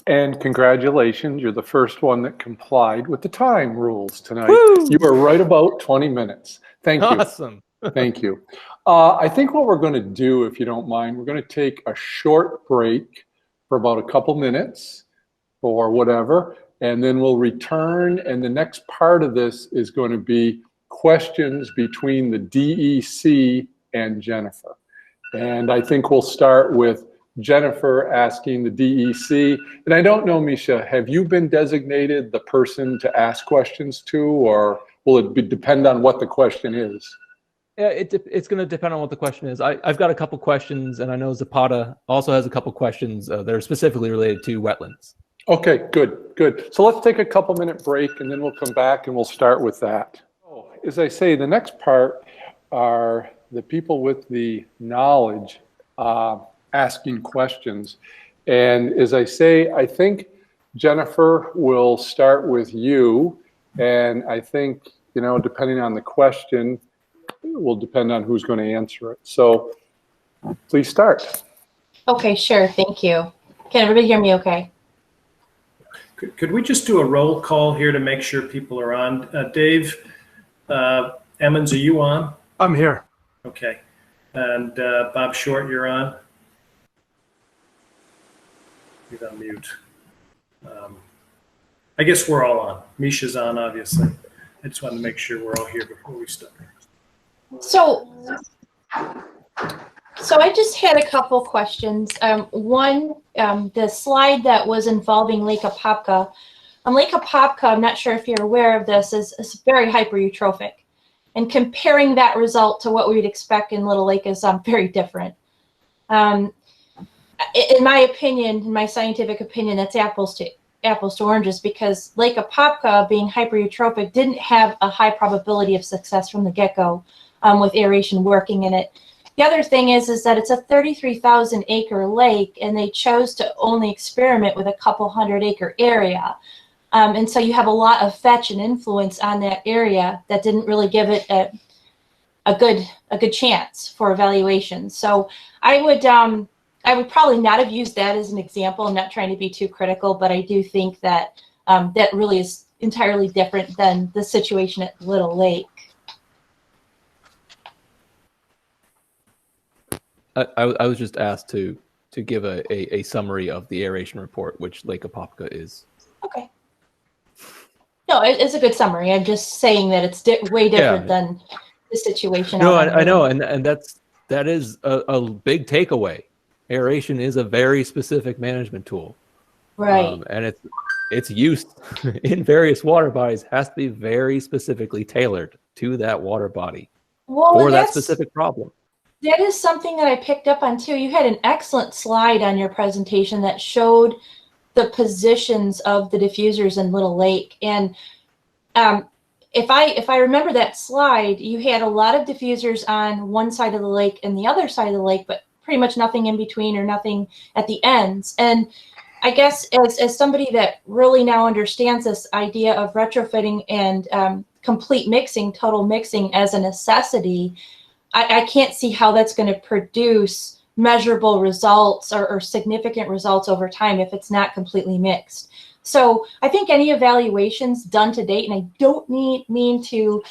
And congratulations, you're the first one that complied with the time rules tonight. Woo! You were right about 20 minutes. Thank you. Awesome. Thank you. I think what we're going to do, if you don't mind, we're going to take a short break for about a couple minutes or whatever, and then we'll return. And the next part of this is going to be questions between the DEC and Jennifer. And I think we'll start with Jennifer asking the DEC. And I don't know, Misha, have you been designated the person to ask questions to, or will it depend on what the question is? Yeah, it's going to depend on what the question is. I've got a couple questions, and I know Zapata also has a couple questions that are specifically related to wetlands. Okay, good. So let's take a couple minute break, and then we'll come back and we'll start with that. Oh, as I say, the next part are the people with the knowledge asking questions. And as I say, I think Jennifer will start with you. And I think, depending on the question, it will depend on who's going to answer it. So please start. Okay, sure. Thank you. Can everybody hear me okay? Could we just do a roll call here to make sure people are on? Dave Emmons, are you on? I'm here. Okay. And Bob Short, you're on? You're on mute. I guess we're all on. Misha's on, obviously. I just wanted to make sure we're all here before we start. So I just had a couple questions. One, the slide that was involving Lake Apopka. Lake Apopka, I'm not sure if you're aware of this, is very hypereutrophic. And comparing that result to what we would expect in Little Lake is very different. In my opinion, in my scientific opinion, that's apples to oranges, because Lake Apopka, being hypereutrophic, didn't have a high probability of success from the get-go with aeration working in it. The other thing is that it's a 33,000 acre lake, and they chose to only experiment with a couple 100-acre area. And so you have a lot of fetch and influence on that area that didn't really give it a good chance for evaluation. So I would probably not have used that as an example. I'm not trying to be too critical, but I do think that that really is entirely different than the situation at Little Lake. I was just asked to give a summary of the aeration report, which Lake Apopka is. Okay. No, it's a good summary. I'm just saying that it's way different than the situation. No, I know, and that is a big takeaway. Aeration is a very specific management tool, right? And its use in various water bodies has to be very specifically tailored to that water body for that specific problem. That is something that I picked up on too. You had an excellent slide on your presentation that showed the positions of the diffusers in Little Lake. And if I remember that slide, you had a lot of diffusers on one side of the lake and the other side of the lake, but pretty much nothing in between or nothing at the ends. And I guess as somebody that really now understands this idea of retrofitting and complete mixing, total mixing as a necessity, I can't see how that's going to produce measurable results or significant results over time if it's not completely mixed. So I think any evaluations done to date, and I don't mean to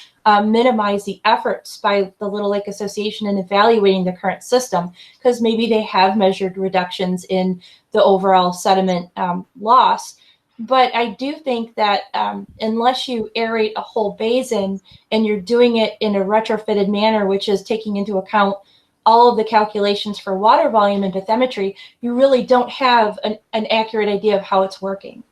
minimize the efforts by the Little Lake Association in evaluating the current system, because maybe they have measured reductions in the overall sediment loss. But I do think that unless you aerate a whole basin and you're doing it in a retrofitted manner, which is taking into account all of the calculations for water volume and bathymetry, you really don't have an accurate idea of how it's working.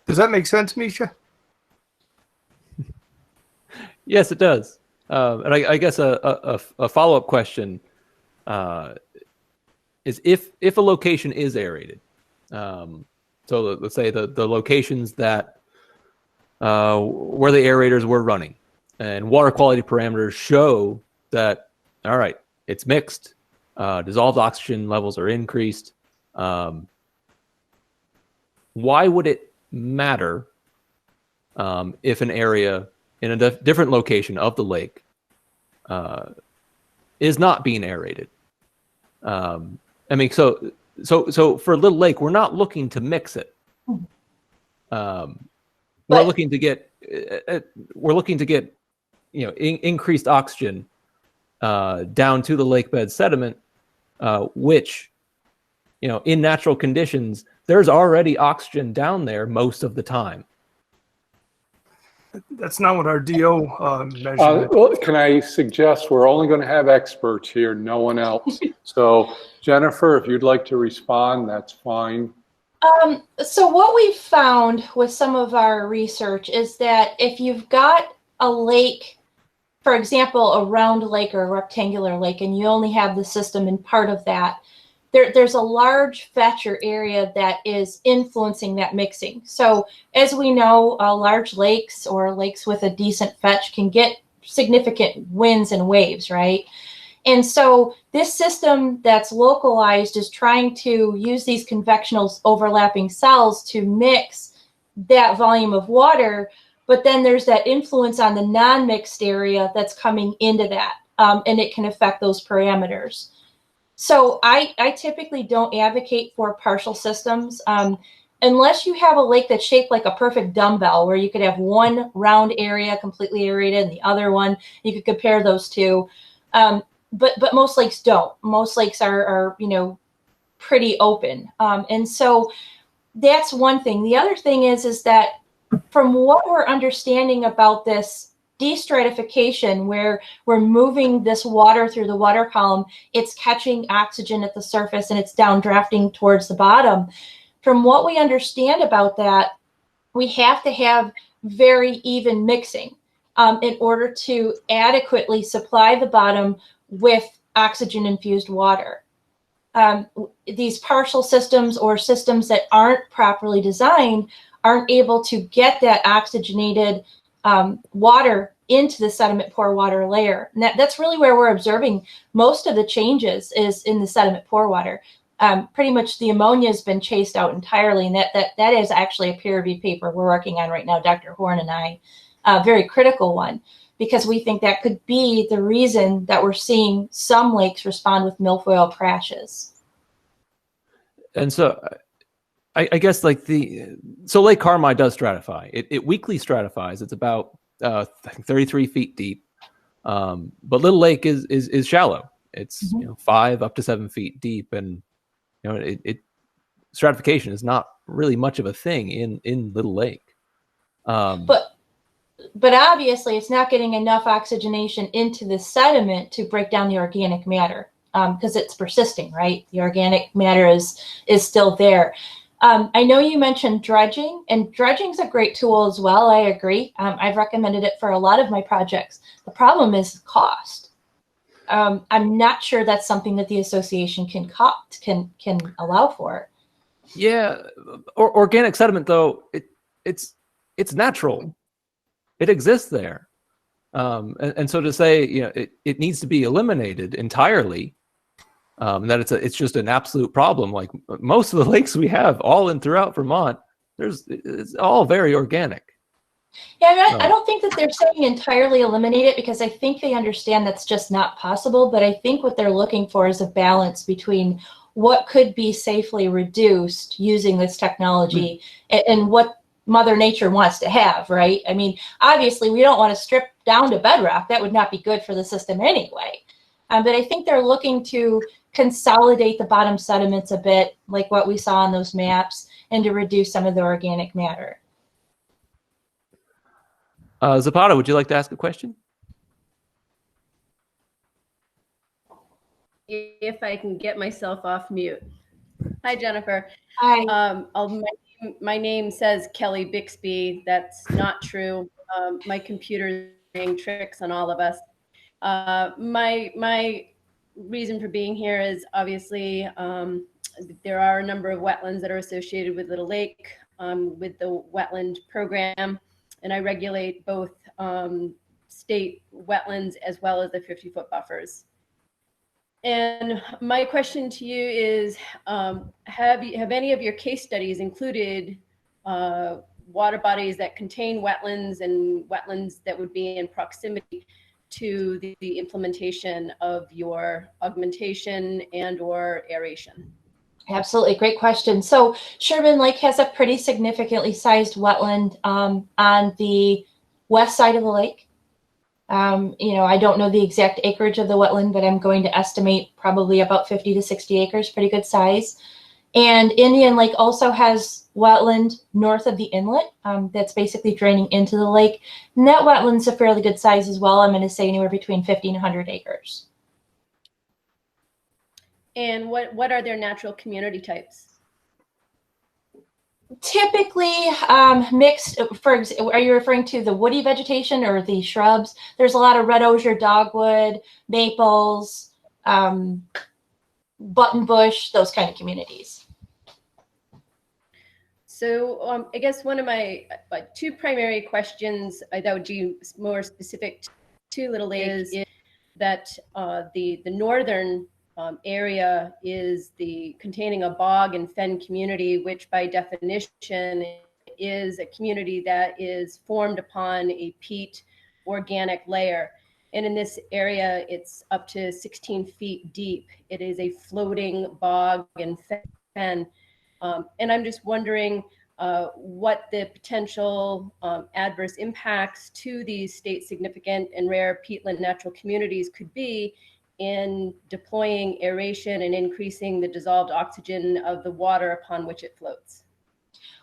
Does that make sense, Misha? Yes, it does. And I guess a follow-up question is if a location is aerated, so let's say the locations that where the aerators were running and water quality parameters show that, all right, it's mixed, dissolved oxygen levels are increased. Why would it matter if an area in a different location of the lake is not being aerated? I mean, so for Little Lake, we're not looking to mix it. We're looking to get increased oxygen down to the lake bed sediment, which in natural conditions there's already oxygen down there most of the time. That's not what our DO measured. Well, can I suggest we're only going to have experts here, no one else. So Jennifer, if you'd like to respond, that's fine. So what we've found with some of our research is that if you've got a lake, for example, a round lake or a rectangular lake, and you only have the system in part of that, there's a large fetcher area that is influencing that mixing. So as we know, large lakes or lakes with a decent fetch can get significant winds and waves, right? And so this system that's localized is trying to use these convectional overlapping cells to mix that volume of water, but then there's that influence on the non-mixed area that's coming into that, and it can affect those parameters. So I typically don't advocate for partial systems unless you have a lake that's shaped like a perfect dumbbell where you could have one round area completely aerated and the other one, you could compare those two. But most lakes don't. Most lakes are you know, pretty open. And so that's one thing. The other thing is that from what we're understanding about this destratification, where we're moving this water through the water column, it's catching oxygen at the surface and it's downdrafting towards the bottom. From what we understand about that, we have to have very even mixing in order to adequately supply the bottom with oxygen infused water. These partial systems or systems that aren't properly designed aren't able to get that oxygenated water into the sediment pore water layer. And that's really where we're observing most of the changes is in the sediment pore water. Pretty much the ammonia has been chased out entirely, and that is actually a peer-reviewed paper we're working on right now, Dr. Horn and I, a very critical one, because we think that could be the reason that we're seeing some lakes respond with milfoil crashes. And so I guess like so Lake Carmi does stratify. It weakly stratifies. It's about 33 feet deep. But Little Lake is shallow. It's you know, 5 up to 7 feet deep, and you know stratification is not really much of a thing in Little Lake. But obviously it's not getting enough oxygenation into the sediment to break down the organic matter because it's persisting, right? The organic matter is still there. I know you mentioned dredging, and dredging is a great tool as well. I agree. I've recommended it for a lot of my projects. The problem is cost. I'm not sure that's something that the association can allow for. Yeah, organic sediment though it's natural. It exists there, and so to say, you know, it needs to be eliminated entirely. That it's just an absolute problem. Like most of the lakes we have, all in throughout Vermont, it's all very organic. Yeah, I mean, I don't think that they're saying entirely eliminate it, because I think they understand that's just not possible. But I think what they're looking for is a balance between what could be safely reduced using this technology and what Mother Nature wants to have, right? I mean, obviously, we don't want to strip down to bedrock. That would not be good for the system anyway. But I think they're looking to consolidate the bottom sediments a bit, like what we saw on those maps, and to reduce some of the organic matter. Zapata, would you like to ask a question? If I can get myself off mute. Hi, Jennifer. Hi. My name says Kelly Bixby. That's not true. My computer is playing tricks on all of us. My reason for being here is obviously there are a number of wetlands that are associated with Little Lake with the wetland program, and I regulate both state wetlands as well as the 50-foot buffers. And my question to you is, have any of your case studies included water bodies that contain wetlands and wetlands that would be in proximity to the implementation of your augmentation and or aeration? Absolutely, great question. So Sherman Lake has a pretty significantly sized wetland on the west side of the lake. You know, I don't know the exact acreage of the wetland, but I'm going to estimate probably about 50 to 60 acres, pretty good size. And Indian Lake also has wetland north of the inlet that's basically draining into the lake. And that wetland's a fairly good size as well. I'm going to say anywhere between 50 and 100 acres. And what are their natural community types? Typically mixed. Are you referring to the woody vegetation or the shrubs? There's a lot of red osier, dogwood, maples, buttonbush, those kind of communities. So I guess one of my two primary questions that would be more specific to Little Lake is that the northern area is containing a bog and fen community, which by definition is a community that is formed upon a peat organic layer. And in this area, it's up to 16 feet deep. It is a floating bog and fen. And I'm just wondering what the potential adverse impacts to these state significant and rare peatland natural communities could be in deploying aeration and increasing the dissolved oxygen of the water upon which it floats.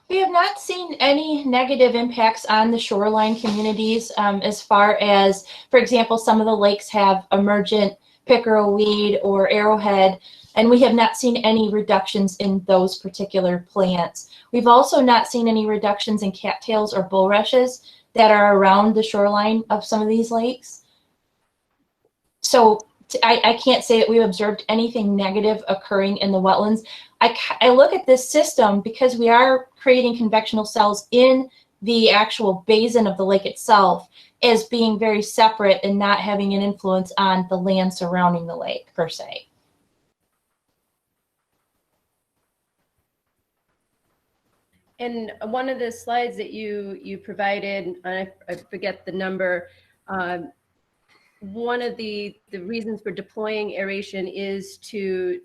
We have not seen any negative impacts on the shoreline communities as far as, for example, some of the lakes have emergent pickerel weed or arrowhead, and we have not seen any reductions in those particular plants. We've also not seen any reductions in cattails or bulrushes that are around the shoreline of some of these lakes. So I can't say that we've observed anything negative occurring in the wetlands. I look at this system because we are creating convectional cells in the actual basin of the lake itself as being very separate and not having an influence on the land surrounding the lake per se. And one of the slides that you provided, I forget the number, one of the reasons for deploying aeration is to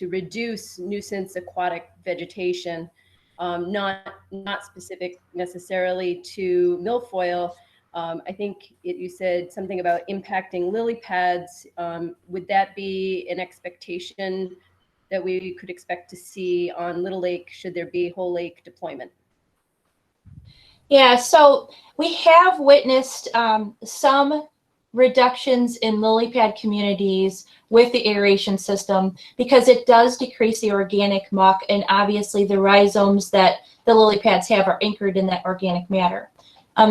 reduce nuisance aquatic vegetation, not specific necessarily to milfoil. I think you said something about impacting lily pads. Would that be an expectation that we could expect to see on Little Lake should there be whole lake deployment? Yeah, so we have witnessed some reductions in lily pad communities with the aeration system because it does decrease the organic muck, and obviously the rhizomes that the lily pads have are anchored in that organic matter.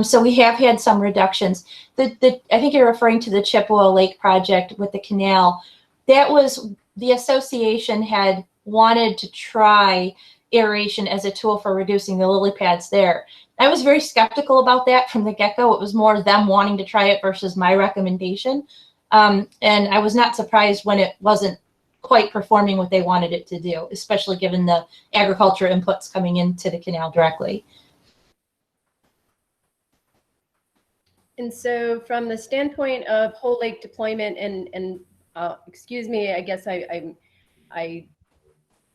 So we have had some reductions. I think you're referring to the Chippewa Lake project with the canal. That was, the association had wanted to try aeration as a tool for reducing the lily pads there. I was very skeptical about that from the get-go. It was more them wanting to try it versus my recommendation. And I was not surprised when it wasn't quite performing what they wanted it to do, especially given the agriculture inputs coming into the canal directly. And so from the standpoint of whole lake deployment, and excuse me, I guess I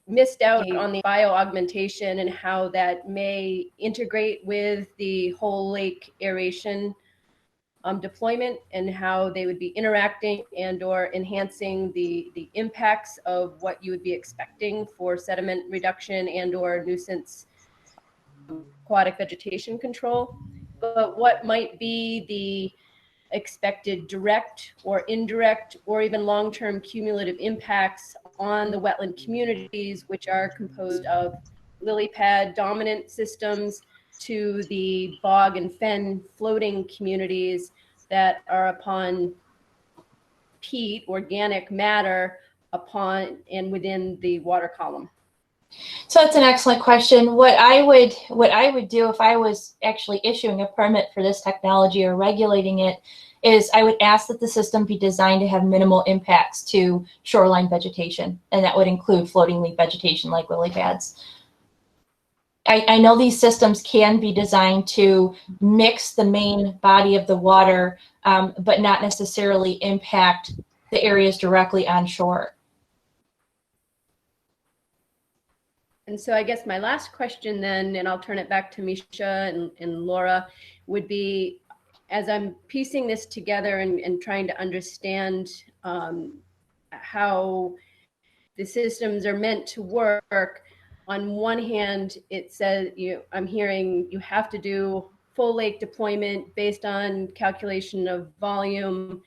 missed out on the bioaugmentation and how that may integrate with the whole lake aeration deployment, and how they would be interacting and or enhancing the impacts of what you would be expecting for sediment reduction and or nuisance aquatic vegetation control. But what might be the expected direct or indirect or even long-term cumulative impacts on the wetland communities, which are composed of lily pad dominant systems to the bog and fen floating communities that are upon peat, organic matter, upon and within the water column? So that's an excellent question. What I would do if I was actually issuing a permit for this technology or regulating it is I would ask that the system be designed to have minimal impacts to shoreline vegetation, and that would include floating leaf vegetation like lily pads. I know these systems can be designed to mix the main body of the water, but not necessarily impact the areas directly on shore. And so I guess my last question then, and I'll turn it back to Misha and Laura, would be, as I'm piecing this together and trying to understand how the systems are meant to work, on one hand, it says, I'm hearing you have to do full lake deployment based on calculation of volume,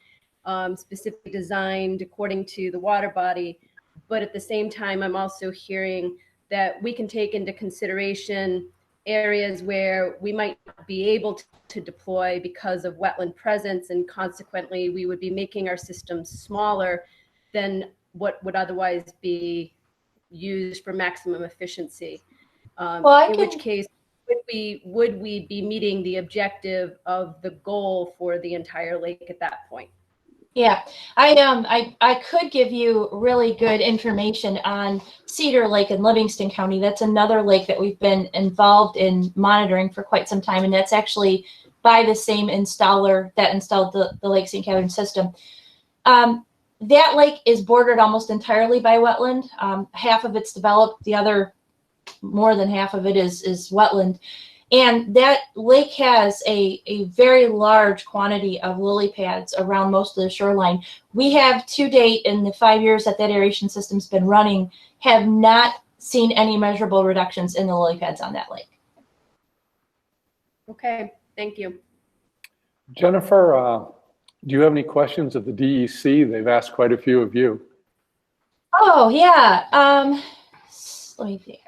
specifically designed according to the water body. But at the same time, I'm also hearing that we can take into consideration areas where we might not be able to deploy because of wetland presence, and consequently we would be making our systems smaller than what would otherwise be used for maximum efficiency. In which case, would we be meeting the objective of the goal for the entire lake at that point? Yeah, I could give you really good information on Cedar Lake in Livingston County. That's another lake that we've been involved in monitoring for quite some time, and that's actually by the same installer that installed the Lake St. Catherine system. That lake is bordered almost entirely by wetland. Half of it's developed, the other more than half of it is wetland. And that lake has a very large quantity of lily pads around most of the shoreline. We have to date, in the 5 years that aeration system's been running, have not seen any measurable reductions in the lily pads on that lake. Okay, thank you. Jennifer, do you have any questions of the DEC? They've asked quite a few of you. Oh, yeah. Let me think.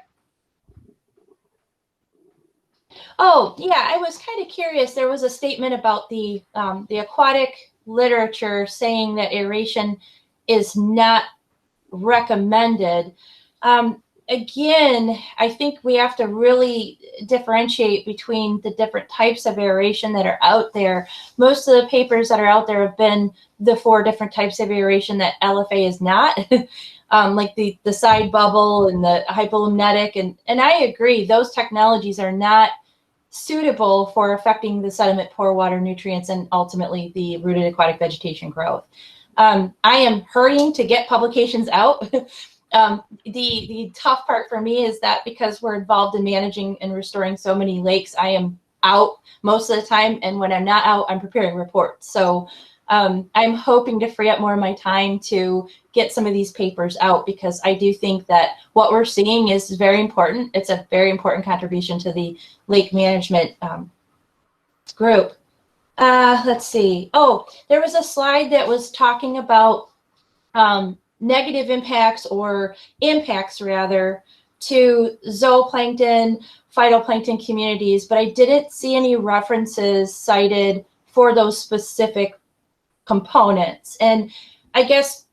Oh, yeah, I was kind of curious. There was a statement about the aquatic literature saying that aeration is not recommended. Again, I think we have to really differentiate between the different types of aeration that are out there. Most of the papers that are out there have been the 4 different types of aeration that LFA is not, like the side bubble and the hypoluminetic. And I agree, those technologies are not suitable for affecting the sediment, pore water, nutrients, and ultimately the rooted aquatic vegetation growth. I am hurrying to get publications out. The tough part for me is that because we're involved in managing and restoring so many lakes, I am out most of the time, and when I'm not out, I'm preparing reports. So I'm hoping to free up more of my time to get some of these papers out, because I do think that what we're seeing is very important. It's a very important contribution to the lake management group. Let's see. Oh, there was a slide that was talking about negative impacts, or impacts rather, to zooplankton, phytoplankton communities, but I didn't see any references cited for those specific components. And I guess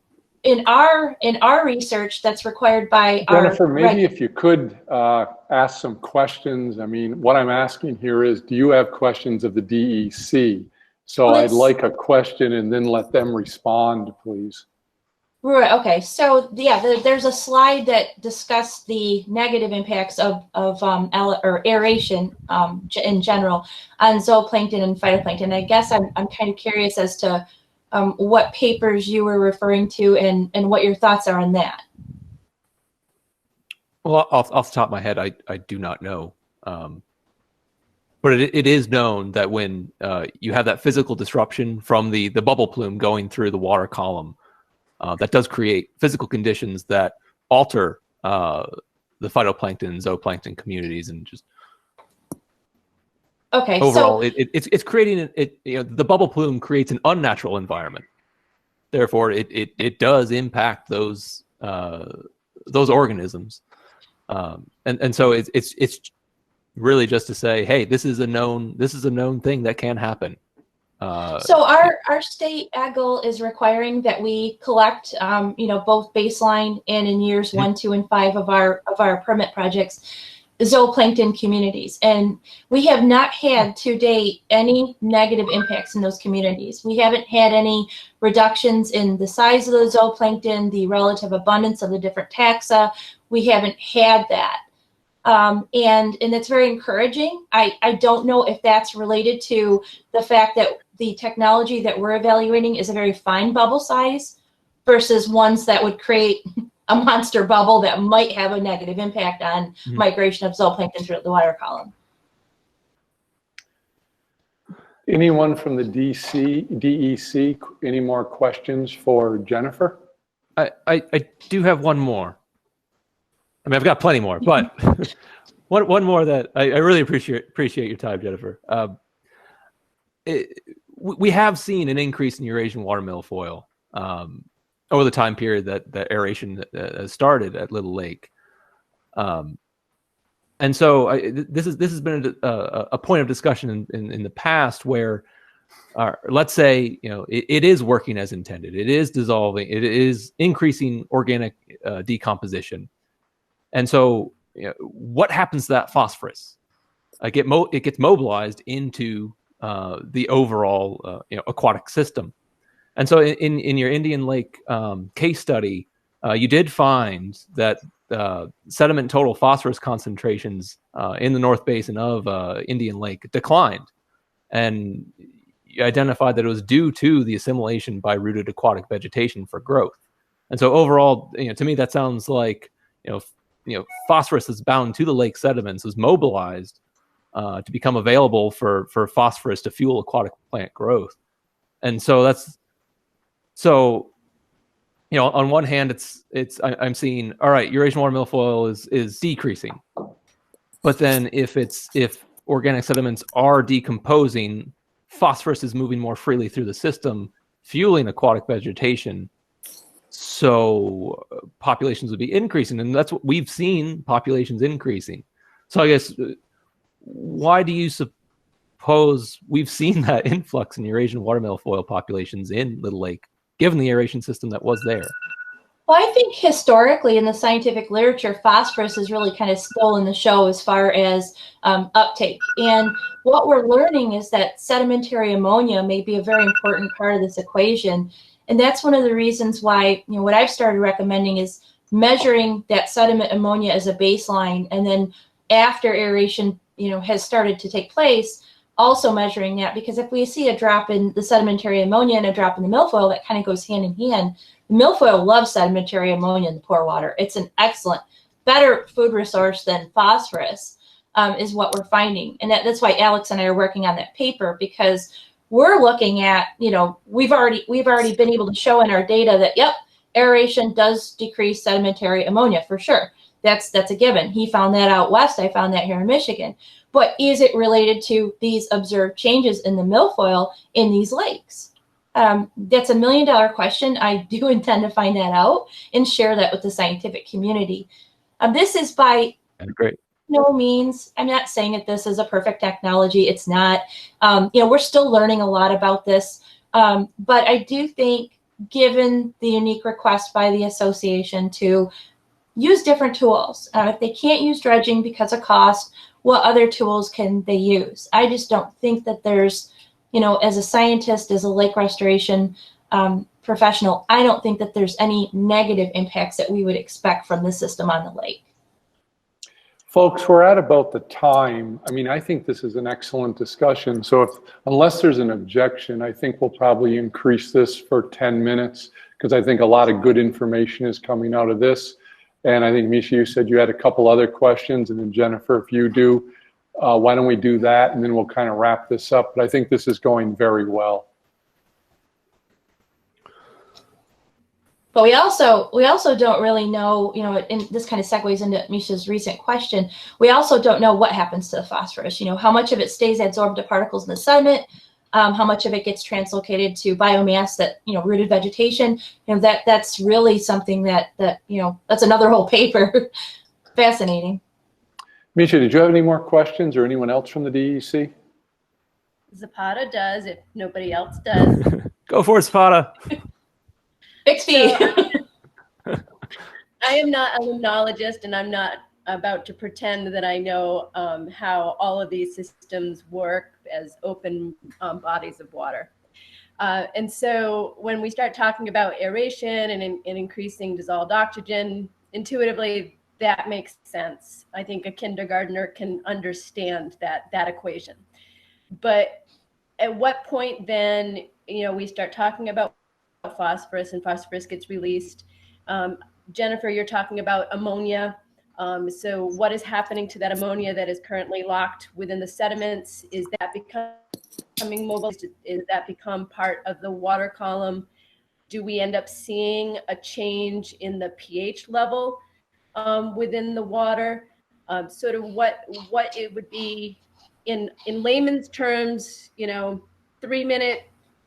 in our research that's required by Jennifer, maybe if you could ask some questions. I mean, what I'm asking here is, do you have questions of the DEC? So I'd like a question and then let them respond, please. Right. Okay. So yeah, there's a slide that discussed the negative impacts of aeration in general on zooplankton and phytoplankton. I guess I'm kind of curious as to what papers you were referring to and what your thoughts are on that. Well, off the top of my head, I do not know. But it is known that when you have that physical disruption from the bubble plume going through the water column, that does create physical conditions that alter the phytoplankton, zooplankton communities, and just overall, so it's creating the bubble plume creates an unnatural environment. Therefore, it does impact those organisms, and so it's really just to say, hey, this is a known thing that can happen. So our state ag goal is requiring that we collect, both baseline and in years 1, 2, and 5 of our permit projects, zooplankton communities, and we have not had to date any negative impacts in those communities. We haven't had any reductions in the size of the zooplankton, the relative abundance of the different taxa. We haven't had that. And it's very encouraging. I don't know if that's related to the fact that the technology that we're evaluating is a very fine bubble size versus ones that would create a monster bubble that might have a negative impact on migration of zooplankton through the water column. Anyone from the DEC, any more questions for Jennifer? I do have one more. I mean, I've got plenty more, but one more that I really appreciate your time, Jennifer. We have seen an increase in Eurasian water milfoil over the time period that aeration started at Little Lake, and so this has been a point of discussion in the past where, let's say, it is working as intended. It is dissolving. It is increasing organic decomposition. And so, what happens to that phosphorus? It gets mobilized into the overall aquatic system. And so, in your Indian Lake case study, you did find that sediment total phosphorus concentrations in the North Basin of Indian Lake declined, and you identified that it was due to the assimilation by rooted aquatic vegetation for growth. And so overall, to me, that sounds like, phosphorus that's bound to the lake sediments was mobilized to become available for phosphorus to fuel aquatic plant growth. And so on one hand, I'm seeing, all right, Eurasian water milfoil is decreasing, but then if organic sediments are decomposing, phosphorus is moving more freely through the system, fueling aquatic vegetation. So populations would be increasing, and that's what we've seen, populations increasing. So I guess, why do you suppose we've seen that influx in Eurasian water milfoil populations in Little Lake, given the aeration system that was there? Well, I think historically in the scientific literature, phosphorus is really kind of stolen the show as far as uptake. And what we're learning is that sedimentary ammonia may be a very important part of this equation. And that's one of the reasons why, what I've started recommending is measuring that sediment ammonia as a baseline. And then after aeration, has started to take place, also measuring that, because if we see a drop in the sedimentary ammonia and a drop in the milfoil, that kind of goes hand in hand. The milfoil loves sedimentary ammonia in the pore water. It's an excellent, better food resource than phosphorus, is what we're finding. And that's why Alex and I are working on that paper, because we're looking at, we've already been able to show in our data that, yep, aeration does decrease sedimentary ammonia for sure. That's a given. He found that out west. I found that here in Michigan. But is it related to these observed changes in the milfoil in these lakes? That's $1 million question. I do intend to find that out and share that with the scientific community. This is by no means, I'm not saying that this is a perfect technology. It's not. We're still learning a lot about this. But I do think, given the unique request by the association to use different tools, if they can't use dredging because of cost, what other tools can they use? I just don't think that there's, as a scientist, as a lake restoration professional, I don't think that there's any negative impacts that we would expect from the system on the lake. Folks, we're at about the time. I think this is an excellent discussion. So unless there's an objection, I think we'll probably increase this for 10 minutes, because I think a lot of good information is coming out of this. And I think, Misha, you said you had a couple other questions, and then Jennifer, if you do, why don't we do that, and then we'll kind of wrap this up. But I think this is going very well. But we also don't really know, and this kind of segues into Misha's recent question. We also don't know what happens to the phosphorus. How much of it stays adsorbed to particles in the sediment, how much of it gets translocated to biomass that, rooted vegetation. That's really something that that's another whole paper. Fascinating. Misha, did you have any more questions, or anyone else from the DEC? Zapata does, if nobody else does. Go for it, Zapata. Big fee. I am not a limnologist, and I'm not about to pretend that I know how all of these systems work as open bodies of water. And so when we start talking about aeration and increasing dissolved oxygen, intuitively that makes sense. I think a kindergartner can understand that equation. But at what point then, we start talking about phosphorus, and phosphorus gets released. Jennifer, you're talking about ammonia. So what is happening to that ammonia that is currently locked within the sediments? Is that becoming mobile? Is that become part of the water column? Do we end up seeing a change in the pH level within the water? Sort of what it would be in layman's terms, 3-minute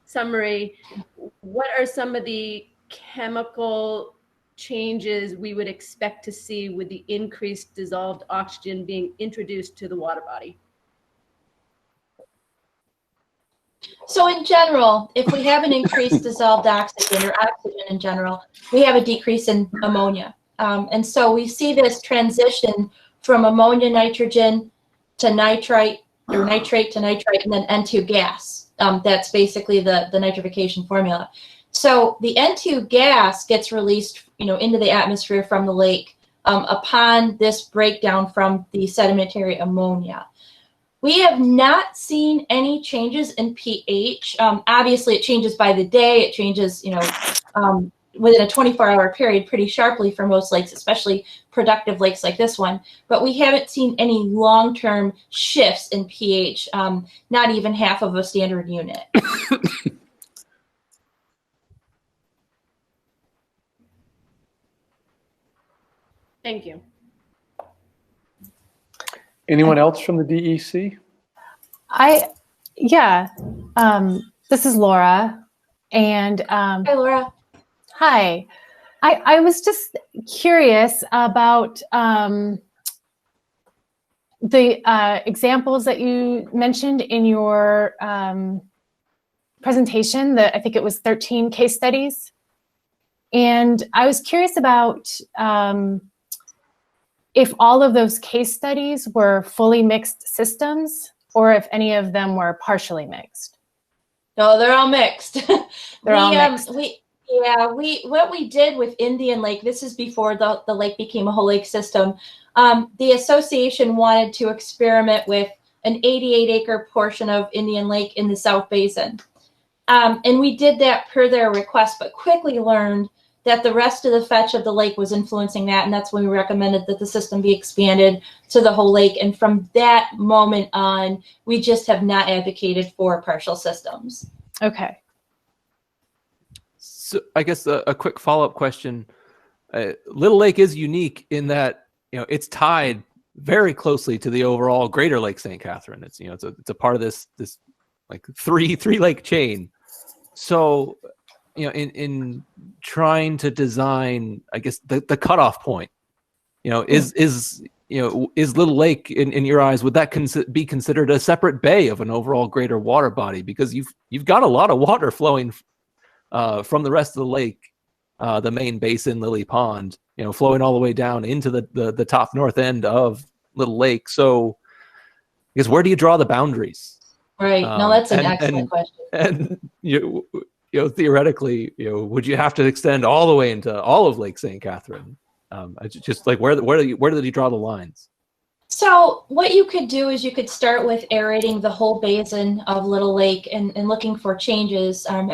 summary. What are some of the chemical changes we would expect to see with the increased dissolved oxygen being introduced to the water body? So in general, if we have an increased dissolved oxygen, or oxygen in general, we have a decrease in ammonia. And so we see this transition from ammonia nitrogen to nitrite, or nitrate to nitrite, and then N2 gas. That's basically the nitrification formula. So the N2 gas gets released, into the atmosphere from the lake upon this breakdown from the sedimentary ammonia. We have not seen any changes in pH. Obviously, it changes by the day. It changes, within a 24-hour period pretty sharply for most lakes, especially productive lakes like this one. But we haven't seen any long-term shifts in pH, not even half of a standard unit. Thank you. Anyone else from the DEC? This is Laura. And Hi, Laura. hi. I was just curious about the examples that you mentioned in your presentation, I think it was 13 case studies. And I was curious about if all of those case studies were fully mixed systems or if any of them were partially mixed. No, they're all mixed. They're all mixed. What we did with Indian Lake, this is before the lake became a whole lake system. The association wanted to experiment with an 88-acre portion of Indian Lake in the South Basin. And we did that per their request, but quickly learned that the rest of the fetch of the lake was influencing that. And that's when we recommended that the system be expanded to the whole lake. And from that moment on, we just have not advocated for partial systems. Okay. So I guess a quick follow-up question. Little Lake is unique in that, it's tied very closely to the overall Greater Lake St. Catherine. It's, it's a part of this like three lake chain. So, in trying to design, I guess the cutoff point, is Little Lake in your eyes, would that be considered a separate bay of an overall greater water body? Because you've got a lot of water flowing from the rest of the lake, the main basin, Lily Pond, flowing all the way down into the top north end of Little Lake. So I guess where do you draw the boundaries? Right. No, that's an excellent question. And theoretically, would you have to extend all the way into all of Lake St. Catherine? Just like where did you draw the lines? So what you could do is you could start with aerating the whole basin of Little Lake and looking for changes. And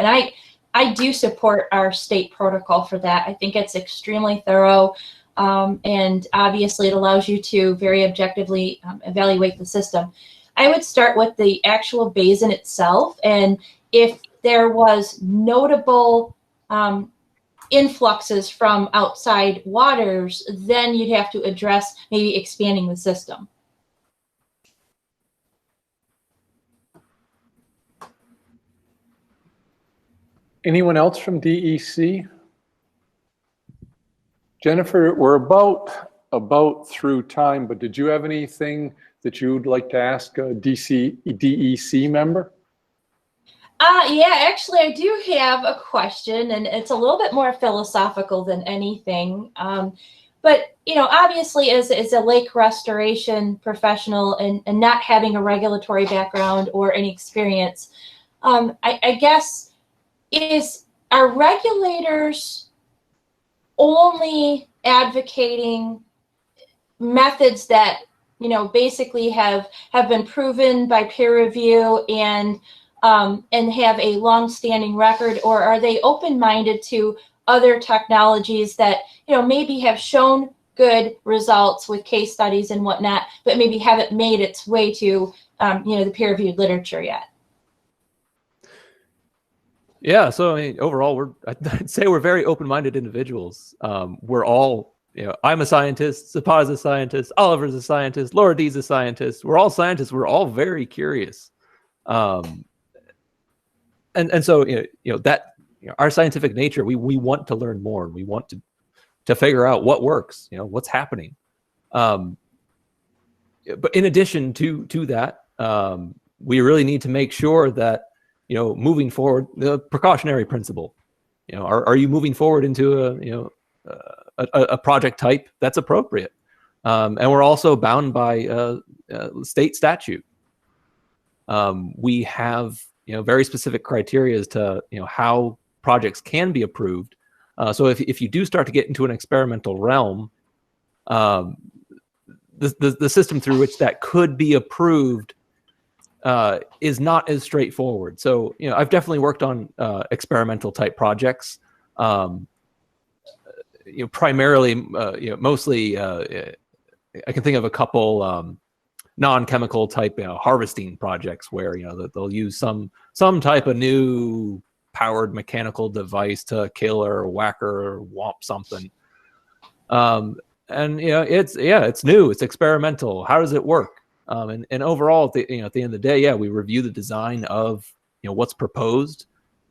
I do support our state protocol for that. I think it's extremely thorough. And obviously it allows you to very objectively evaluate the system. I would start with the actual basin itself. And if there was notable influxes from outside waters, then you'd have to address maybe expanding the system. Anyone else from DEC? Jennifer, we're about through time, but did you have anything that you'd like to ask a DEC member? Yeah, actually, I do have a question, and it's a little bit more philosophical than anything. But, obviously, as a lake restoration professional and not having a regulatory background or any experience, I guess, are regulators only advocating methods that, basically have been proven by peer review and have a long-standing record, or are they open-minded to other technologies that maybe have shown good results with case studies and whatnot, but maybe haven't made its way to the peer-reviewed literature yet? Yeah, so overall, I'd say we're very open-minded individuals. We're all, I'm a scientist, Zapata's a scientist, Oliver's a scientist, Laura D's a scientist. We're all scientists. We're all very curious. And so our scientific nature, we want to learn more. We want to figure out what works, what's happening. But in addition to that, we really need to make sure that moving forward, the precautionary principle. Are you moving forward into a project type that's appropriate? And we're also bound by state statute. We have very specific criteria as to how projects can be approved. So if you do start to get into an experimental realm, the system through which that could be approved is not as straightforward. So, you know, I've definitely worked on experimental type projects. You know, primarily, you know, mostly, I can think of a couple non-chemical type, you know, harvesting projects where, you know, they'll use some type of new powered mechanical device to kill or whack or whomp something. And you know, it's new, it's experimental. How does it work? And overall, at the end of the day, yeah, we review the design of, you know, what's proposed,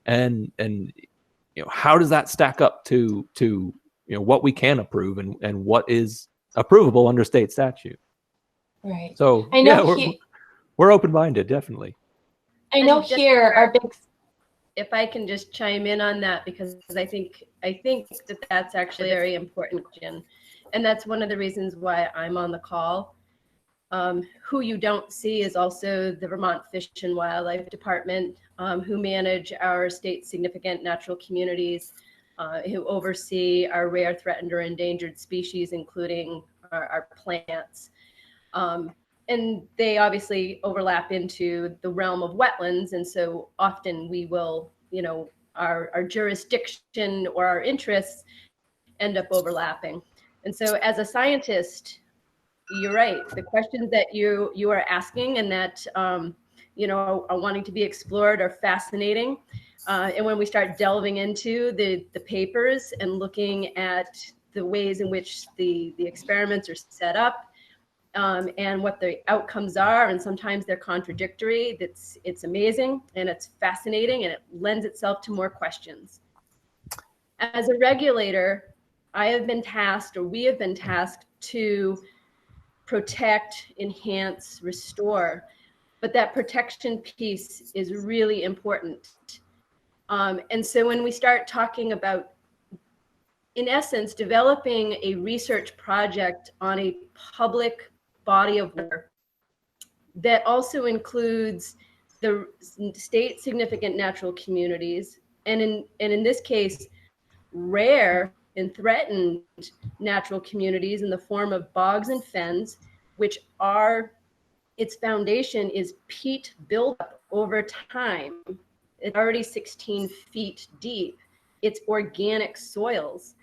and you know, how does that stack up to you know, what we can approve and what is approvable under state statute. Right. So I know yeah, we're open-minded, definitely. I know And just here our big. If I can just chime in on that, because I think that that's actually a very important question. And that's one of the reasons why I'm on the call. Who you don't see is also the Vermont Fish and Wildlife Department, who manage our state significant natural communities, who oversee our rare, threatened, or endangered species, including our plants. And they obviously overlap into the realm of wetlands. And so often we will, you know, our jurisdiction or our interests end up overlapping. And so as a scientist, you're right. The questions that you are asking and that, you know, are wanting to be explored are fascinating. And when we start delving into the papers and looking at the ways in which the experiments are set up, and what the outcomes are, and sometimes they're contradictory, it's amazing and it's fascinating, and it lends itself to more questions. As a regulator, I have been tasked, or we have been tasked, to protect, enhance, restore, but that protection piece is really important. And so when we start talking about, in essence, developing a research project on a public body of work that also includes the state significant natural communities, and in this case, rare and threatened natural communities in the form of bogs and fens, which are, its foundation is peat buildup over time. It's already 16 feet deep. It's organic soils.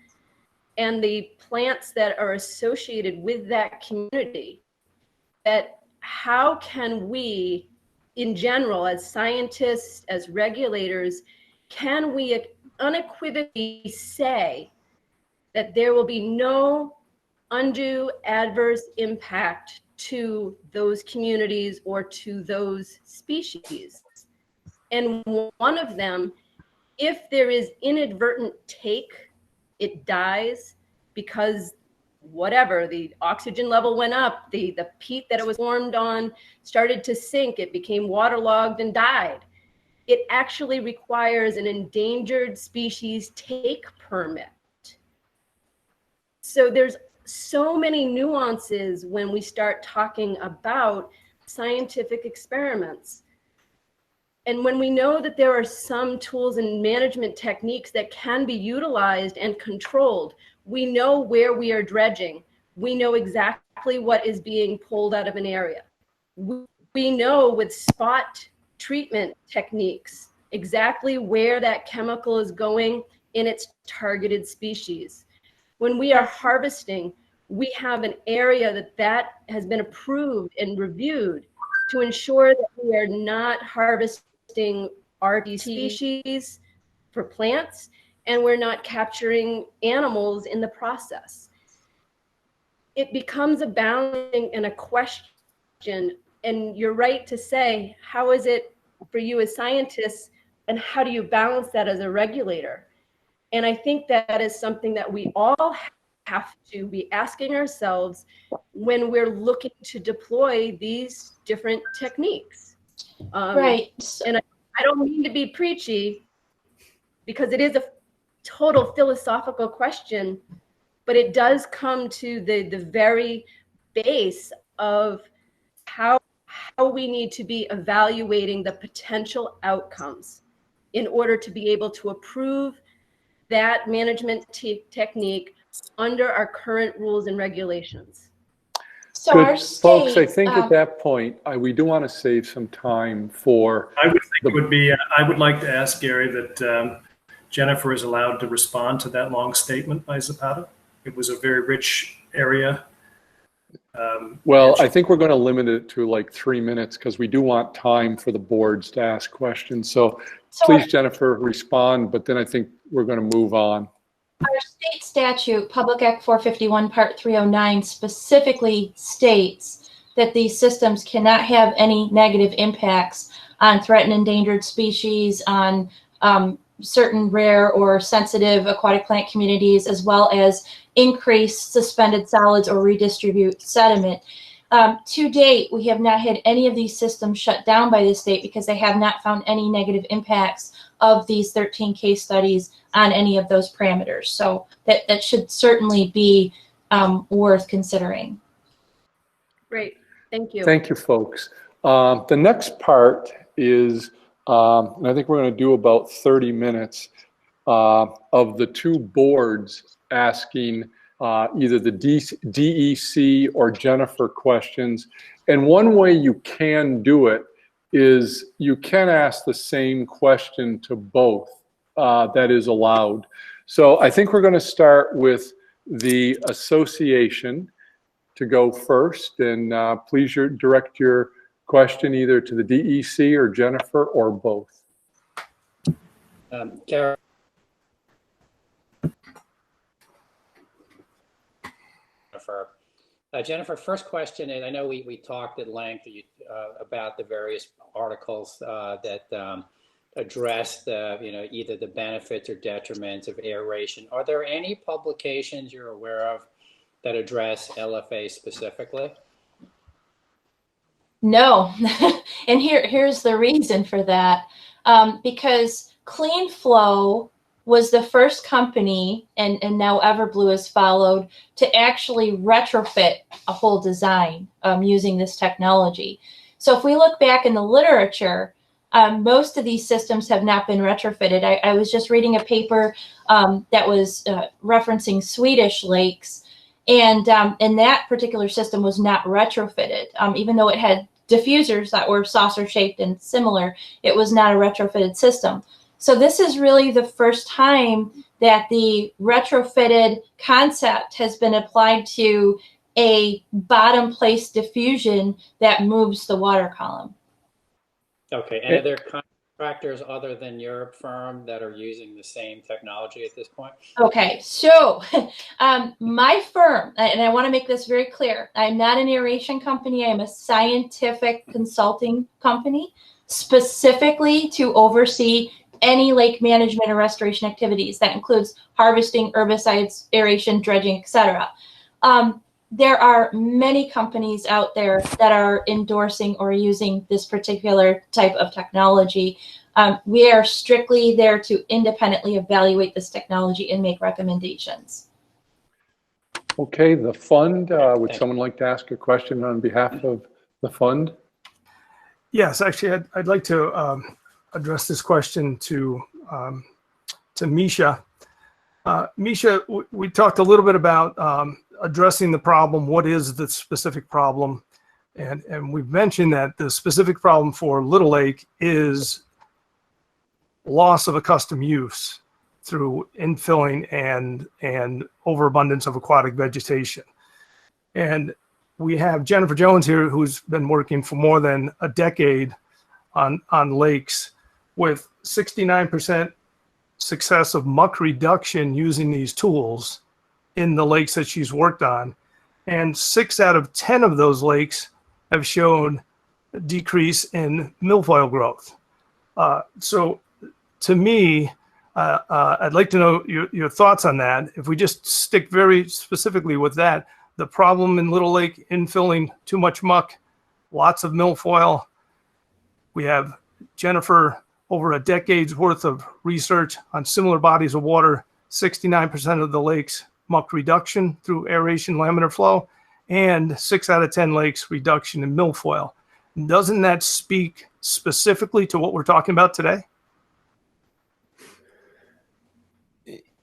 And the plants that are associated with that community, that how can we, in general, as scientists, as regulators, can we unequivocally say that there will be no undue adverse impact to those communities or to those species? And one of them, if there is inadvertent take, it dies because whatever, the oxygen level went up, the peat that it was formed on started to sink, it became waterlogged and died. It actually requires an endangered species take permit. So there's so many nuances when we start talking about scientific experiments. And when we know that there are some tools and management techniques that can be utilized and controlled, we know where we are dredging. We know exactly what is being pulled out of an area. We know with spot treatment techniques exactly where that chemical is going in its targeted species. When we are harvesting, we have an area that has been approved and reviewed to ensure that we are not harvesting RT species for plants, and we're not capturing animals in the process. It becomes a balancing and a question, and you're right to say, how is it for you as scientists, and how do you balance that as a regulator? And I think that is something that we all have to be asking ourselves when we're looking to deploy these different techniques. Right. And I don't mean to be preachy, because it is a total philosophical question, but it does come to the very base of how we need to be evaluating the potential outcomes in order to be able to approve that management technique under our current rules and regulations. So Good. our Folks, I state, think at that point, we do want to save some time for. I would think it would be, I would like to ask Gary that Jennifer is allowed to respond to that long statement by Zapata. It was a very rich area. Well, I think we're going to limit it to like 3 minutes because we do want time for the boards to ask questions. So please, Jennifer, respond, but then I think we're going to move on. Our state statute, Public Act 451, Part 309, specifically states that these systems cannot have any negative impacts on threatened endangered species, on certain rare or sensitive aquatic plant communities, as well as increase suspended solids or redistribute sediment. To date, we have not had any of these systems shut down by the state because they have not found any negative impacts of these 13 case studies on any of those parameters. So that should certainly be worth considering. Great, thank you. Thank you, folks. The next part is, and I think we're going to do about 30 minutes of the two boards asking either the DEC or Jennifer questions. And one way you can do it is you can ask the same question to both. That is allowed. So I think we're going to start with the association to go first. And please direct your question either to the DEC or Jennifer or both. Gary. Jennifer, first question, and I know we talked at length about the various articles that address the, either the benefits or detriments of aeration. Are there any publications you're aware of that address LFA specifically? No, and here's the reason for that. Because Clean Flow was the first company, and now Everblue has followed, to actually retrofit a whole design using this technology. So if we look back in the literature, most of these systems have not been retrofitted. I was just reading a paper that was referencing Swedish lakes, and that particular system was not retrofitted. Even though it had diffusers that were saucer-shaped and similar, it was not a retrofitted system. So this is really the first time that the retrofitted concept has been applied to a bottom place diffusion that moves the water column. Okay, and are there contractors other than your firm that are using the same technology at this point? Okay, so my firm, and I want to make this very clear, I'm not an aeration company. I'm a scientific consulting company specifically to oversee any lake management or restoration activities. That includes harvesting, herbicides, aeration, dredging, etc. There are many companies out there that are endorsing or using this particular type of technology. We are strictly there to independently evaluate this technology and make recommendations. Okay, the fund, would someone like to ask a question on behalf of the fund? Yes, actually, I'd like to address this question to Misha. Misha, we talked a little bit about addressing the problem. What is the specific problem? And we've mentioned that the specific problem for Little Lake is loss of accustomed use through infilling and overabundance of aquatic vegetation. And we have Jennifer Jones here, who's been working for more than a decade on lakes with 69% success of muck reduction using these tools in the lakes that she's worked on. And 6 out of 10 of those lakes have shown a decrease in milfoil growth. So to me, I'd like to know your thoughts on that. If we just stick very specifically with that, the problem in Little Lake, infilling too much muck, lots of milfoil. We have Jennifer, over a decade's worth of research on similar bodies of water, 69% of the lakes muck reduction through aeration laminar flow, and 6 out of 10 lakes reduction in milfoil. Doesn't that speak specifically to what we're talking about today?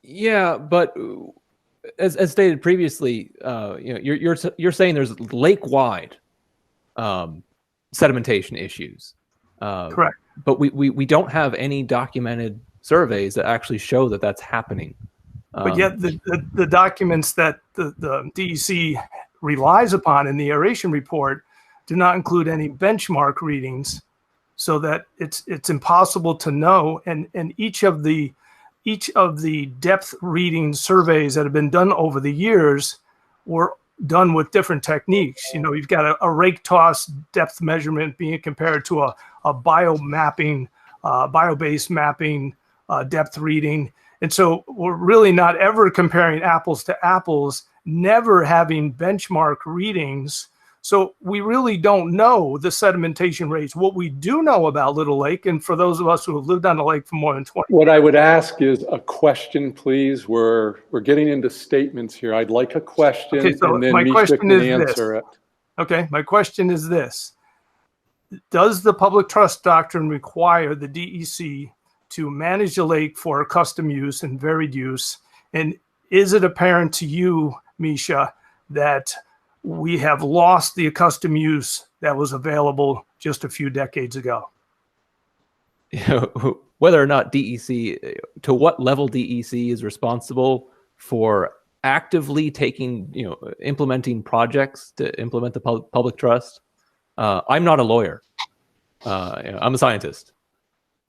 Yeah, but as stated previously, you're saying there's lake-wide sedimentation issues. Correct. But we don't have any documented surveys that actually show that that's happening. But yet the documents that the DEC relies upon in the aeration report do not include any benchmark readings, so that it's impossible to know. And each of the depth reading surveys that have been done over the years were done with different techniques. You've got a rake toss depth measurement being compared to a bio-based mapping depth reading. And so we're really not ever comparing apples to apples, never having benchmark readings. So we really don't know the sedimentation rates. What we do know about Little Lake, and for those of us who have lived on the lake for more than 20 What I would ask is a question, please. We're getting into statements here. I'd like a question, Okay, so and then my Misha question can is answer it. Okay, my question is this. Does the public trust doctrine require the DEC to manage the lake for custom use and varied use? And is it apparent to you, Misha, that we have lost the custom use that was available just a few decades ago? Whether or not DEC, to what level DEC is responsible for actively implementing projects to implement the public trust. I'm not a lawyer. I'm a scientist.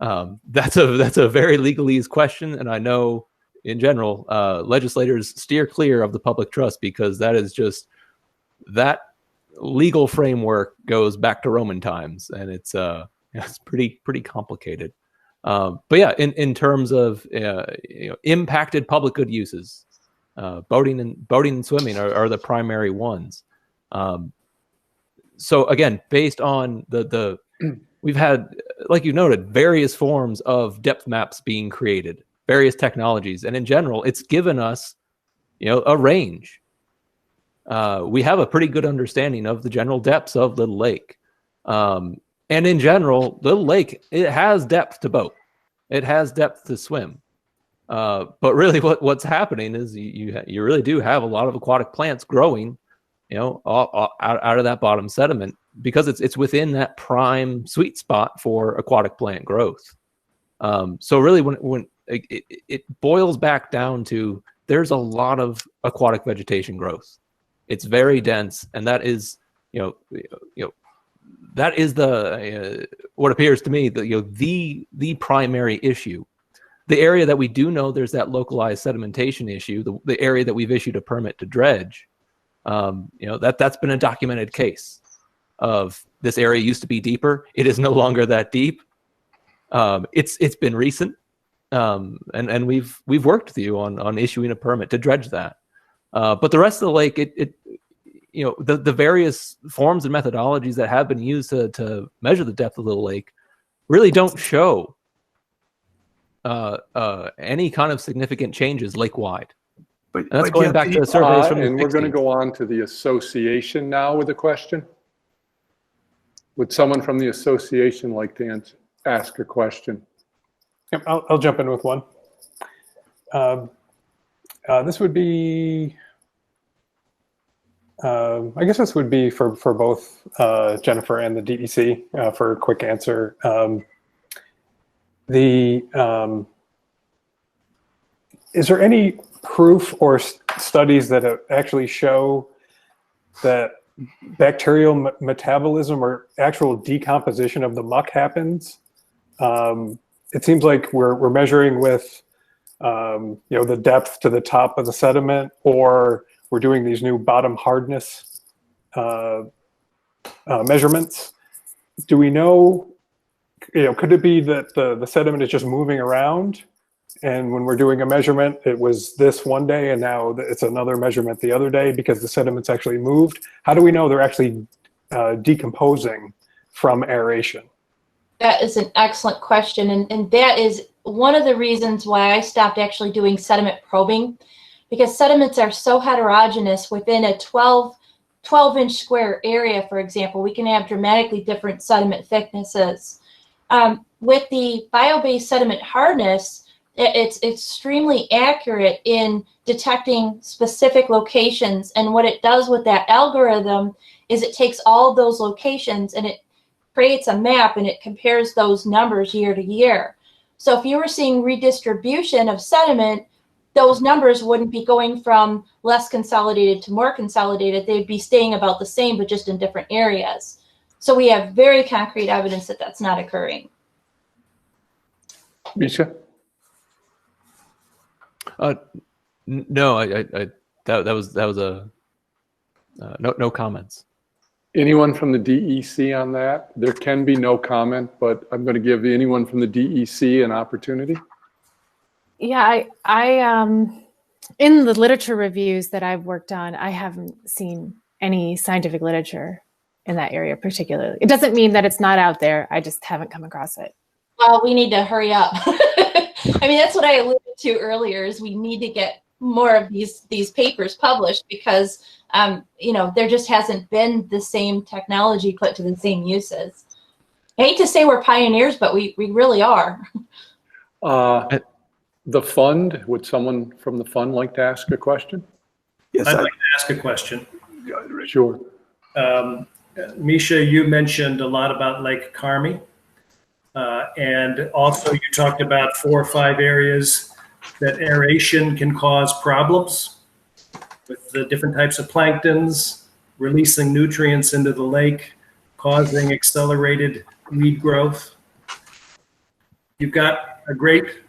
That's a very legalese question, and I know in general legislators steer clear of the public trust because that legal framework goes back to Roman times, and it's pretty complicated. But yeah, in terms of impacted public good uses, boating and swimming are the primary ones. So again, based on we've had, like you noted, various forms of depth maps being created, various technologies, and in general, it's given us a range. We have a pretty good understanding of the general depths of Little Lake. And in general, Little Lake, it has depth to boat. It has depth to swim. But really what's happening is you really do have a lot of aquatic plants growing, out of that bottom sediment because it's within that prime sweet spot for aquatic plant growth. So really when it boils back down to there's a lot of aquatic vegetation growth. It's very dense, and that is, that is the what appears to me the primary issue. The area that we do know there's that localized sedimentation issue, the area that we've issued a permit to dredge, that's been a documented case of this area used to be deeper. It is no longer that deep. It's been recent, and we've worked with you on issuing a permit to dredge that. But the rest of the lake, the various forms and methodologies that have been used to measure the depth of Little Lake really don't show any kind of significant changes lake-wide. And that's going back to the surveys from the 60s. And we're going to go on to the association now with a question. Would someone from the association like to ask a question? Yep, I'll jump in with one. This would be, I guess this would be for both Jennifer and the DEC for a quick answer. Is there any proof or studies that actually show that bacterial metabolism or actual decomposition of the muck happens? It seems like we're measuring with the depth to the top of the sediment, or we're doing these new bottom hardness measurements. Do we know, could it be that the sediment is just moving around, and when we're doing a measurement, it was this one day and now it's another measurement the other day because the sediment's actually moved? How do we know they're actually decomposing from aeration? That is an excellent question. And that is one of the reasons why I stopped actually doing sediment probing, because sediments are so heterogeneous within a 12-inch square area, for example. We can have dramatically different sediment thicknesses. With the bio-based sediment hardness, It's extremely accurate in detecting specific locations. And what it does with that algorithm is it takes all of those locations and it creates a map and it compares those numbers year to year. So if you were seeing redistribution of sediment, those numbers wouldn't be going from less consolidated to more consolidated. They'd be staying about the same, but just in different areas. So we have very concrete evidence that that's not occurring. Misha? No, that was a no comments. Anyone from the DEC on that? There can be no comment, but I'm going to give anyone from the DEC an opportunity. Yeah, I in the literature reviews that I've worked on, I haven't seen any scientific literature in that area particularly. It doesn't mean that it's not out there. I just haven't come across it. Well, we need to hurry up. I mean, that's what I alluded to earlier, is we need to get more of these papers published because, you know, there just hasn't been the same technology put to the same uses. I hate to say we're pioneers, but we really are. The fund, would someone from the fund like to ask a question? Yes, I'd like to ask a question. Sure. Misha, you mentioned a lot about Lake Carmi. And also you talked about 4 or 5 areas that aeration can cause problems with the different types of planktons, releasing nutrients into the lake, causing accelerated weed growth. You've got a great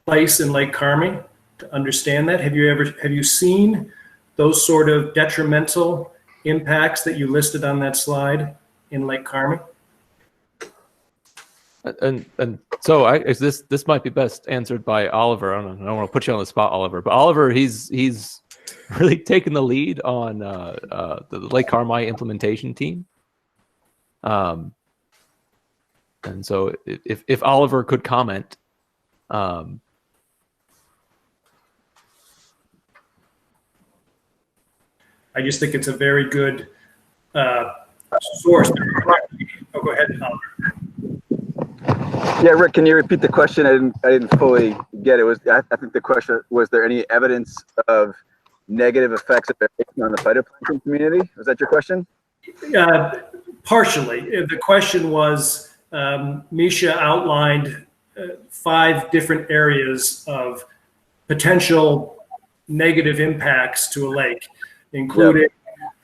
place in Lake Carmi to understand that. Have you seen those sort of detrimental impacts that you listed on that slide in Lake Carmi? And so this might be best answered by Oliver. I don't want to put you on the spot, Oliver, but Oliver, he's really taken the lead on the Lake Carmi implementation team. And so if Oliver could comment. I just think it's a very good source. Oh, go ahead, Oliver. Yeah, Rick, can you repeat the question? I didn't fully get it. I think the question was there any evidence of negative effects of aeration on the phytoplankton community? Was that your question? Partially. The question was, Misha outlined 5 different areas of potential negative impacts to a lake, including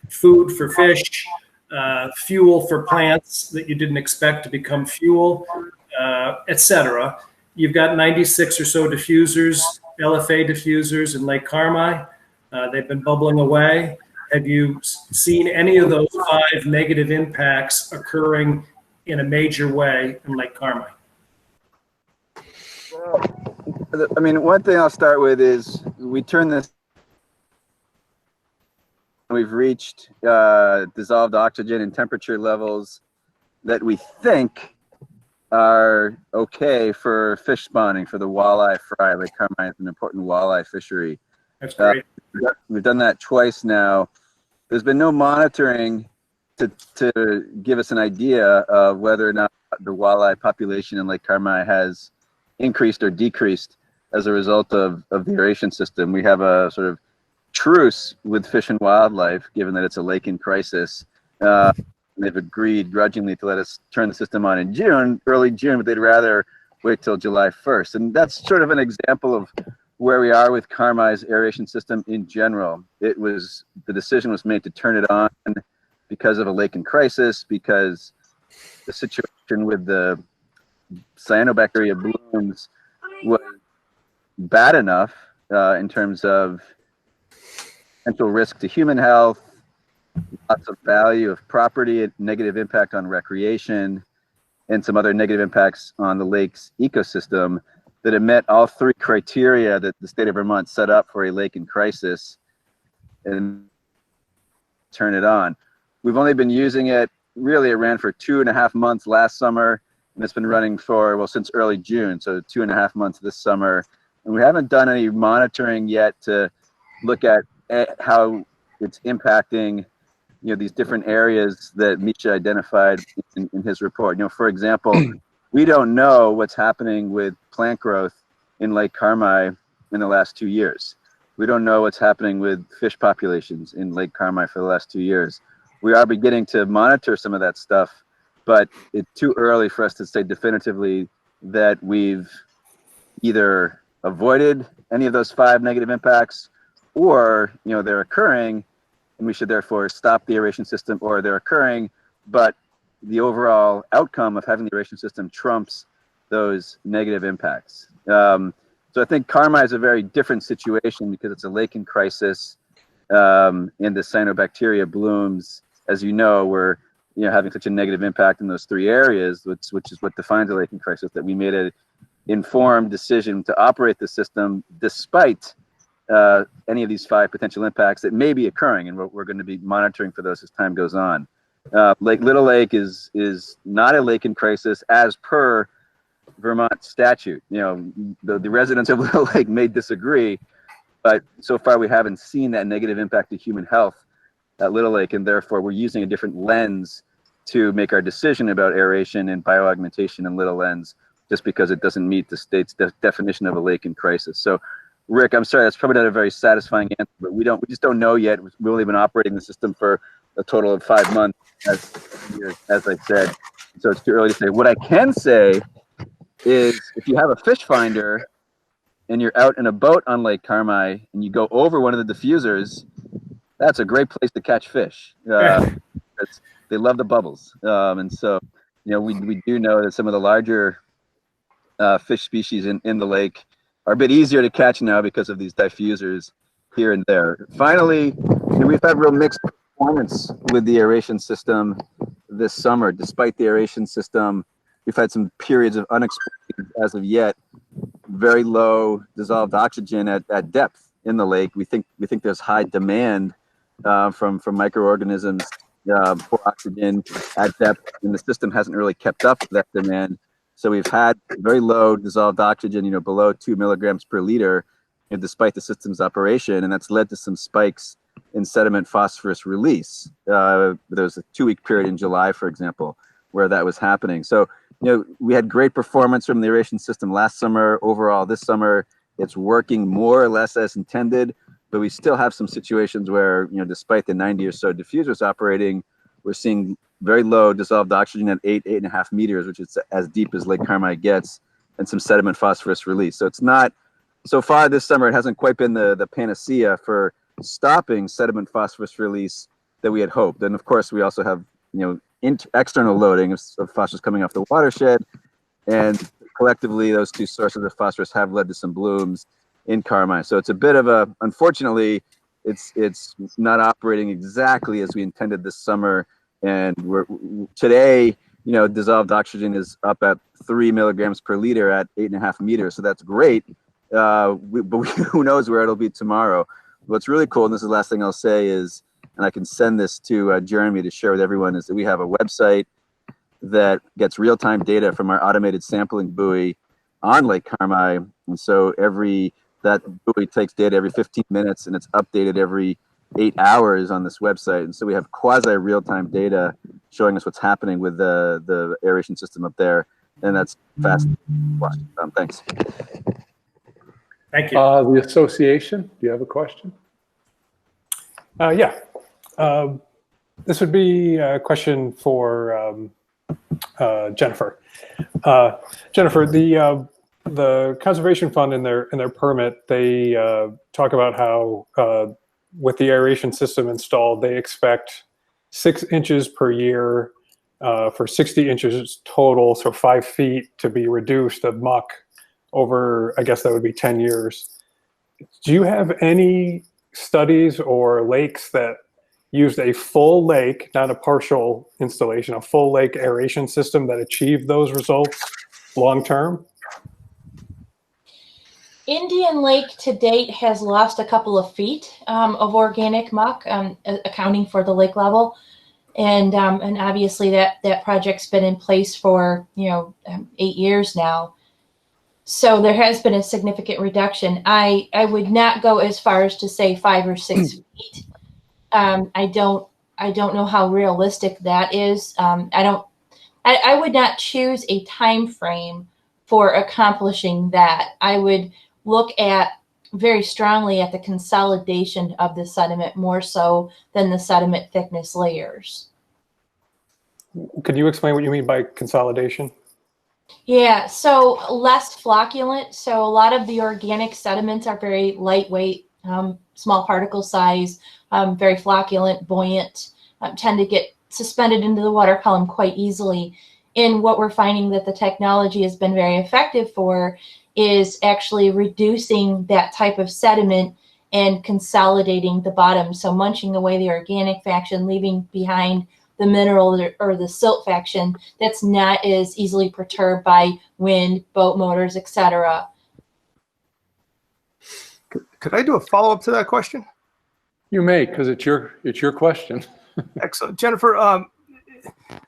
food for fish, fuel for plants that you didn't expect to become fuel, etc. You've got 96 or so diffusers, LFA diffusers in Lake Carmi. They've been bubbling away. Have you seen any of those 5 negative impacts occurring in a major way in Lake Carmi? Well, I mean, one thing I'll start with is we turn this. We've reached dissolved oxygen and temperature levels that we think are okay for fish spawning for the walleye fry. Lake Carmi is an important walleye fishery. That's great. We've done that twice now. There's been no monitoring to give us an idea of whether or not the walleye population in Lake Carmi has increased or decreased as a result of the aeration system. We have a sort of truce with Fish and Wildlife, given that it's a lake in crisis. They've agreed grudgingly to let us turn the system on in June, early June, but they'd rather wait till July 1st. And that's sort of an example of where we are with Carmi's aeration system in general. The decision was made to turn it on because of a lake in crisis, because the situation with the cyanobacteria blooms was bad enough in terms of potential risk to human health, lots of value of property, negative impact on recreation, and some other negative impacts on the lake's ecosystem, that it met all 3 criteria that the state of Vermont set up for a lake in crisis, and turn it on. We've only been using it, really it ran for 2.5 months last summer, and it's been running for, well, since early June, so 2.5 months this summer. And we haven't done any monitoring yet to look at how it's impacting, you know, these different areas that Misha identified in his report. You know, for example, we don't know what's happening with plant growth in Lake Carmi in the last 2 years. We don't know what's happening with fish populations in Lake Carmi for the last 2 years. We are beginning to monitor some of that stuff, but it's too early for us to say definitively that we've either avoided any of those 5 negative impacts, or they're occurring and we should therefore stop the aeration system, or they're occurring but the overall outcome of having the aeration system trumps those negative impacts. So I think Carmi is a very different situation because it's a lake in crisis, and the cyanobacteria blooms, as you know, were having such a negative impact in those 3 areas, which is what defines a lake in crisis, that we made an informed decision to operate the system despite any of these 5 potential impacts that may be occurring, and we're going to be monitoring for those as time goes on. Little Lake is not a lake in crisis as per Vermont statute. The residents of Little Lake may disagree, but so far we haven't seen that negative impact to human health at Little Lake, and therefore we're using a different lens to make our decision about aeration and bioaugmentation in Little Lens, just because it doesn't meet the state's definition of a lake in crisis. So, Rick, I'm sorry, that's probably not a very satisfying answer, but we just don't know yet. We've only been operating the system for a total of 5 months, as I said, so it's too early to say. What I can say is, if you have a fish finder and you're out in a boat on Lake Carmi and you go over one of the diffusers, that's a great place to catch fish. They love the bubbles, and so we do know that some of the larger fish species in the lake are a bit easier to catch now because of these diffusers here and there. Finally, we've had real mixed performance with the aeration system this summer. Despite the aeration system, we've had some periods of unexpected, as of yet, very low dissolved oxygen at depth in the lake. We think there's high demand from microorganisms for oxygen at depth, and the system hasn't really kept up with that demand. So we've had very low dissolved oxygen, below 2 milligrams per liter, despite the system's operation, and that's led to some spikes in sediment phosphorus release. There was a 2-week period in July, for example, where that was happening. So we had great performance from the aeration system last summer. Overall, this summer, it's working more or less as intended, but we still have some situations where, despite the 90 or so diffusers operating, we're seeing very low dissolved oxygen at 8.5 meters, which is as deep as Lake Carmi gets, and some sediment phosphorus release. So it's not, so far this summer, it hasn't quite been the panacea for stopping sediment phosphorus release that we had hoped. And of course, we also have, external loading of phosphorus coming off the watershed, and collectively, those 2 sources of phosphorus have led to some blooms in Carmi. So it's a bit of a, unfortunately, it's not operating exactly as we intended this summer. And today, dissolved oxygen is up at 3 milligrams per liter at 8.5 meters. So that's great. But who knows where it'll be tomorrow. What's really cool, and this is the last thing I'll say, is, and I can send this to Jeremy to share with everyone, is that we have a website that gets real-time data from our automated sampling buoy on Lake Carmi. And so that buoy takes data every 15 minutes, and it's updated every 8 hours on this website. And so we have quasi real-time data showing us what's happening with the aeration system up there. And that's fast. Thanks. Thank you. The association, do you have a question? Yeah. This would be a question for Jennifer. Jennifer, the Conservation Fund in their permit, they talk about how with the aeration system installed, they expect 6 inches per year for 60 inches total, so 5 feet to be reduced of muck over, I guess that would be 10 years. Do you have any studies or lakes that used a full lake, not a partial installation, a full lake aeration system that achieved those results long term? Indian Lake to date has lost a couple of feet of organic muck, accounting for the lake level, and obviously that project's been in place for 8 years now. So there has been a significant reduction. I would not go as far as to say 5 or 6 feet. I don't know how realistic that is. I would not choose a time frame for accomplishing that. I would look at very strongly at the consolidation of the sediment more so than the sediment thickness layers. Could you explain what you mean by consolidation? Yeah, so less flocculent. So a lot of the organic sediments are very lightweight, small particle size, very flocculent, buoyant, tend to get suspended into the water column quite easily. And what we're finding that the technology has been very effective for is actually reducing that type of sediment and consolidating the bottom. So munching away the organic fraction, leaving behind the mineral or the silt fraction that's not as easily perturbed by wind, boat motors, etc. Could I do a follow-up to that question? You may, because it's your question. Excellent. Jennifer,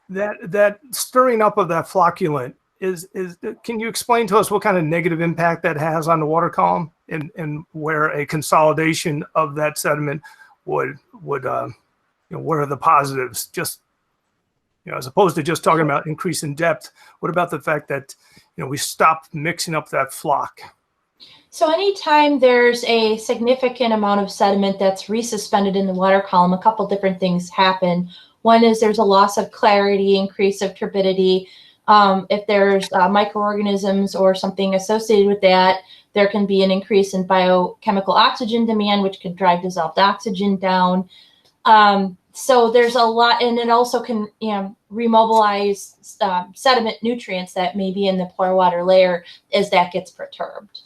that stirring up of that flocculant can you explain to us what kind of negative impact that has on the water column and where a consolidation of that sediment would what are the positives? Just, as opposed to just talking about increase in depth, what about the fact that, we stop mixing up that flock? So anytime there's a significant amount of sediment that's resuspended in the water column, a couple different things happen. One is there's a loss of clarity, increase of turbidity. If there's microorganisms or something associated with that, there can be an increase in biochemical oxygen demand, which can drive dissolved oxygen down. So there's a lot, and it also can remobilize sediment nutrients that may be in the pore water layer as that gets perturbed.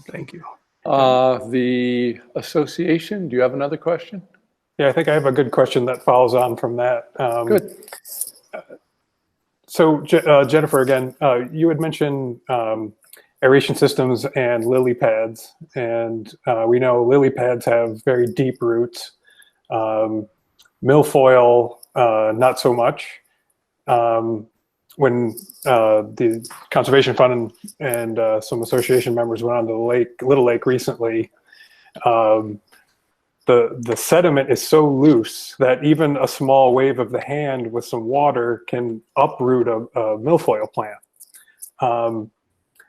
Thank you. The association, do you have another question? Yeah, I think I have a good question that follows on from that. Good. So Jennifer, again, you had mentioned aeration systems and lily pads, and we know lily pads have very deep roots. Milfoil, not so much. When the Conservation Fund and some association members went on to the Little Lake recently, the sediment is so loose that even a small wave of the hand with some water can uproot a milfoil plant.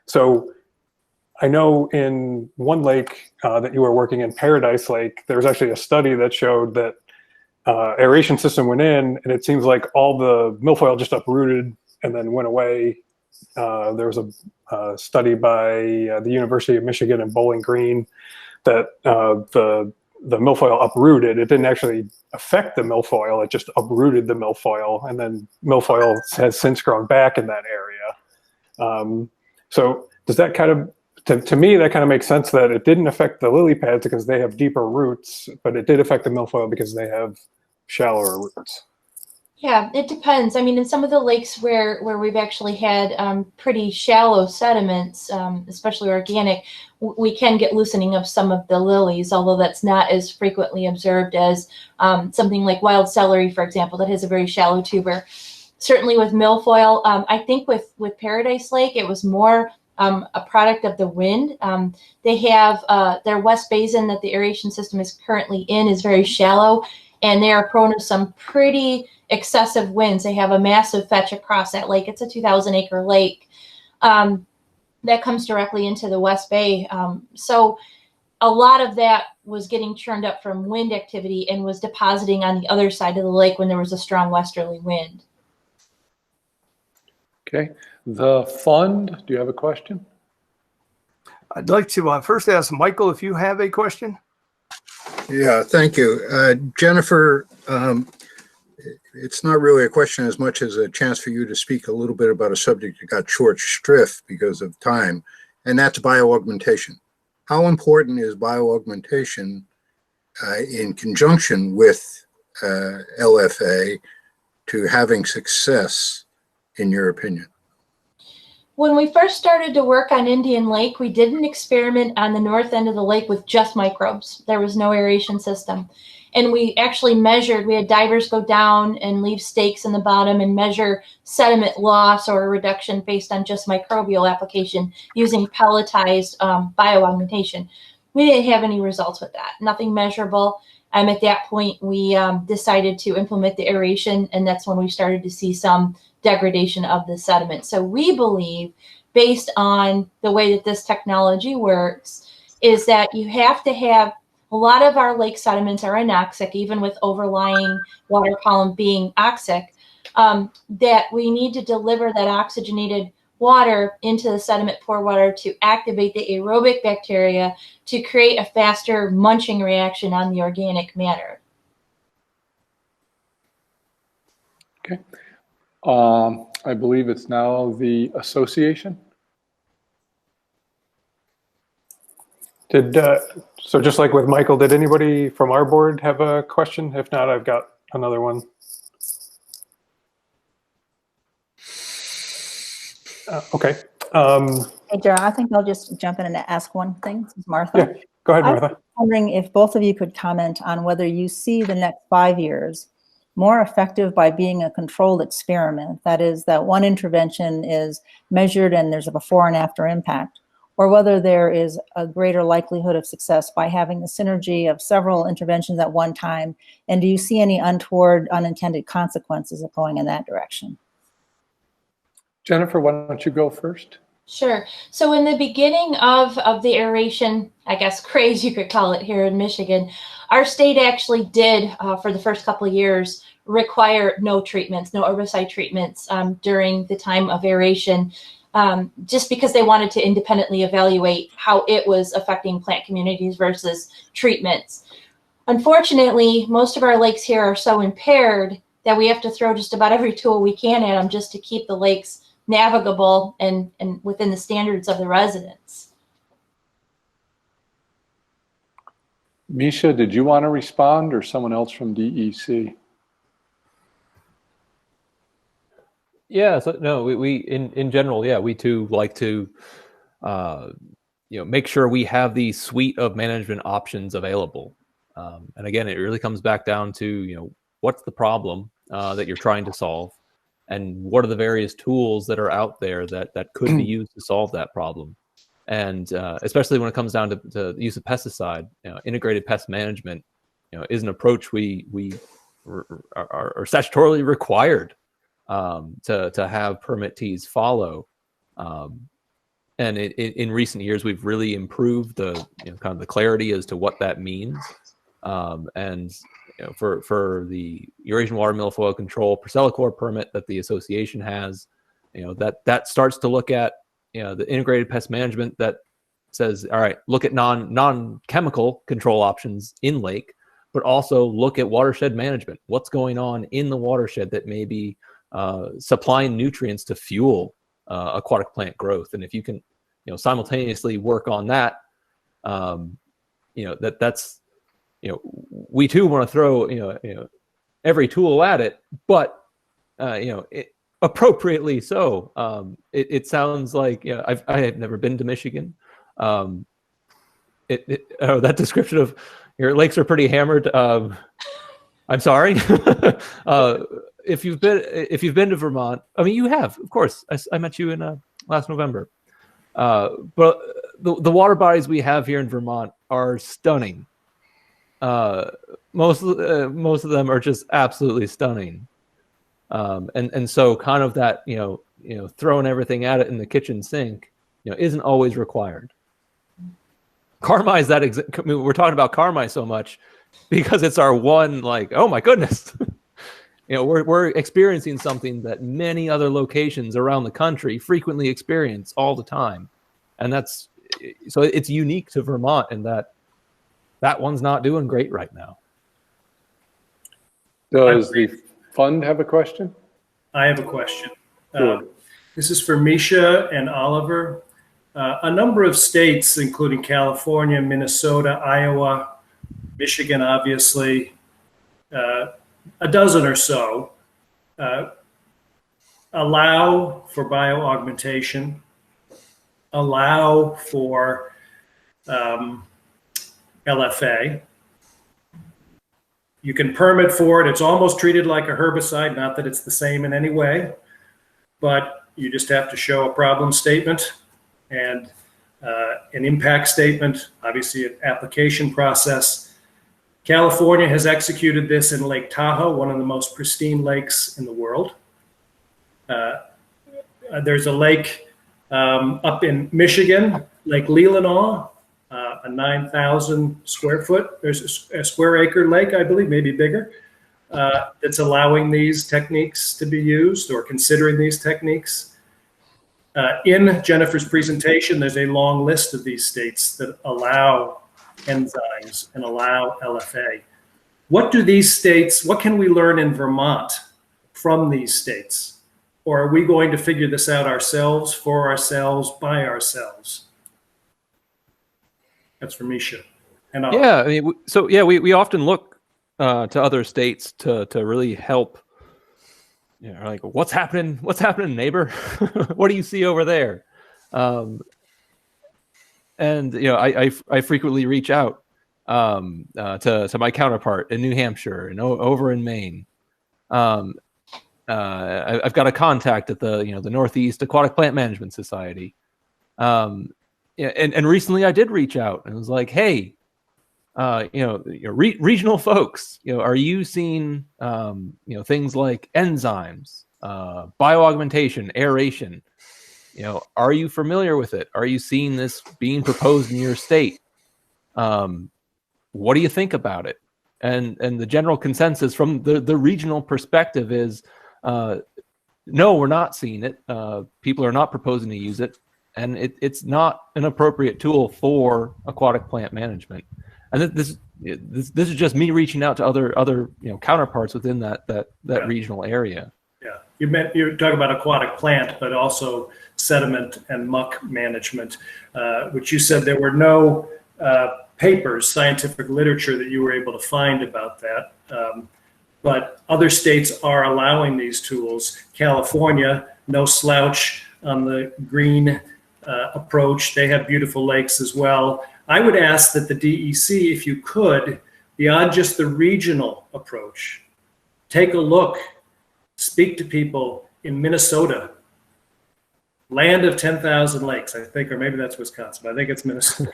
So I know in one lake that you were working in, Paradise Lake, there was actually a study that showed that aeration system went in, and it seems like all the milfoil just uprooted and then went away. There was a study by the University of Michigan in Bowling Green that the milfoil uprooted. It didn't actually affect the milfoil, it just uprooted the milfoil, and then milfoil has since grown back in that area. So does that kind of, to me, that kind of makes sense that it didn't affect the lily pads because they have deeper roots, but it did affect the milfoil because they have shallower roots. Yeah, it depends. I mean, in some of the lakes where we've actually had pretty shallow sediments, especially organic, we can get loosening of some of the lilies, although that's not as frequently observed as something like wild celery, for example, that has a very shallow tuber. Certainly with milfoil, I think with Paradise Lake, it was more a product of the wind. They have their west basin that the aeration system is currently in is very shallow, and they are prone to some pretty excessive winds. They have a massive fetch across that lake. It's a 2,000-acre lake that comes directly into the West Bay. So a lot of that was getting churned up from wind activity and was depositing on the other side of the lake when there was a strong westerly wind. Okay. The fund, do you have a question? I'd like to first ask Michael if you have a question. Yeah, thank you. Jennifer, it's not really a question as much as a chance for you to speak a little bit about a subject that got short shrift because of time, and that's bioaugmentation. How important is bioaugmentation in conjunction with LFA to having success, in your opinion? When we first started to work on Indian Lake, we did an experiment on the north end of the lake with just microbes. There was no aeration system. And we actually measured, we had divers go down and leave stakes in the bottom and measure sediment loss or reduction based on just microbial application using pelletized bioaugmentation. We didn't have any results with that, nothing measurable. At that point, we decided to implement the aeration, and that's when we started to see some degradation of the sediment. So we believe, based on the way that this technology works, is that you have to have, a lot of our lake sediments are anoxic, even with overlying water column being oxic, that we need to deliver that oxygenated water into the sediment pore water to activate the aerobic bacteria to create a faster munching reaction on the organic matter. Okay. I believe it's now the association. So just like with Michael, did anybody from our board have a question? If not, I've got another one. Okay. Hey, Gerald, I think I'll just jump in and ask one thing. This is Martha. Yeah, go ahead, I was Martha. wondering if both of you could comment on whether you see the next 5 years more effective by being a controlled experiment. That is, that one intervention is measured and there's a before and after impact, or whether there is a greater likelihood of success by having the synergy of several interventions at one time. And do you see any untoward, unintended consequences of going in that direction? Jennifer, why don't you go first? Sure. So in the beginning of the aeration, I guess craze you could call it, here in Michigan, our state actually did, for the first couple of years, require no treatments, no herbicide treatments during the time of aeration, just because they wanted to independently evaluate how it was affecting plant communities versus treatments. Unfortunately, most of our lakes here are so impaired that we have to throw just about every tool we can at them just to keep the lakes navigable and within the standards of the residents. Misha, did you want to respond, or someone else from DEC? Yeah, so no, we in general, yeah, we too like to make sure we have the suite of management options available. And again, it really comes back down to what's the problem that you're trying to solve, and what are the various tools that are out there that could be used to solve that problem. And especially when it comes down to the use of pesticide, integrated pest management, is an approach we are statutorily required to have permittees follow. And in recent years, we've really improved the kind of the clarity as to what that means. And for the Eurasian water milfoil control Percellacor permit that the association has, that starts to look at the integrated pest management that says, all right, look at non-chemical control options in lake, but also look at watershed management. What's going on in the watershed that may be supplying nutrients to fuel aquatic plant growth? And if you can simultaneously work on that, that's we too want to throw every tool at it, but appropriately so. It sounds like I have never been to Michigan. That description of your lakes are pretty hammered. I'm sorry. If you've been to Vermont, I mean, you have, of course. I met you in last November. But the water bodies we have here in Vermont are stunning. Most of them are just absolutely stunning. And so kind of that throwing everything at it in the kitchen sink isn't always required. Carmi is that we're talking about Carmi so much because it's our one, like, oh my goodness. We're experiencing something that many other locations around the country frequently experience all the time. And so it's unique to Vermont in that one's not doing great right now. Does the fund have a question? I have a question. Sure. This is for Misha and Oliver. A number of states, including California, Minnesota, Iowa, Michigan, obviously, a dozen or so, allow for bioaugmentation, allow for LFA. You can permit for it. It's almost treated like a herbicide, not that it's the same in any way, but you just have to show a problem statement and an impact statement, obviously an application process. California has executed this in Lake Tahoe, one of the most pristine lakes in the world. There's a lake up in Michigan, Lake Leelanau, a 9,000 square foot. There's a square acre lake, I believe, maybe bigger, that's allowing these techniques to be used or considering these techniques. In Jennifer's presentation, there's a long list of these states that allow enzymes and allow LFA. What do these states, what can we learn in Vermont from these states? Or are we going to figure this out ourselves, for ourselves, by ourselves? That's for Misha. And yeah, I mean, so yeah, we often look to other states to really help. You know, like what's happening, neighbor? What do you see over there? And you know, I frequently reach out to my counterpart in New Hampshire and over in Maine. I've got a contact at the Northeast Aquatic Plant Management Society. Yeah, and recently I did reach out and was like, hey, regional folks, are you seeing things like enzymes, bioaugmentation, aeration? Are you familiar with it? Are you seeing this being proposed in your state? What do you think about it? And the general consensus from the regional perspective is, no, we're not seeing it. People are not proposing to use it, and it's not an appropriate tool for aquatic plant management. And this is just me reaching out to other counterparts within that regional area. Yeah, you talk about aquatic plant, but also sediment and muck management, which you said there were no papers, scientific literature that you were able to find about that. But other states are allowing these tools. California, no slouch on the green approach. They have beautiful lakes as well. I would ask that the DEC, if you could, beyond just the regional approach, take a look, speak to people in Minnesota, land of 10,000 lakes, I think, or maybe that's Wisconsin, but I think it's Minnesota.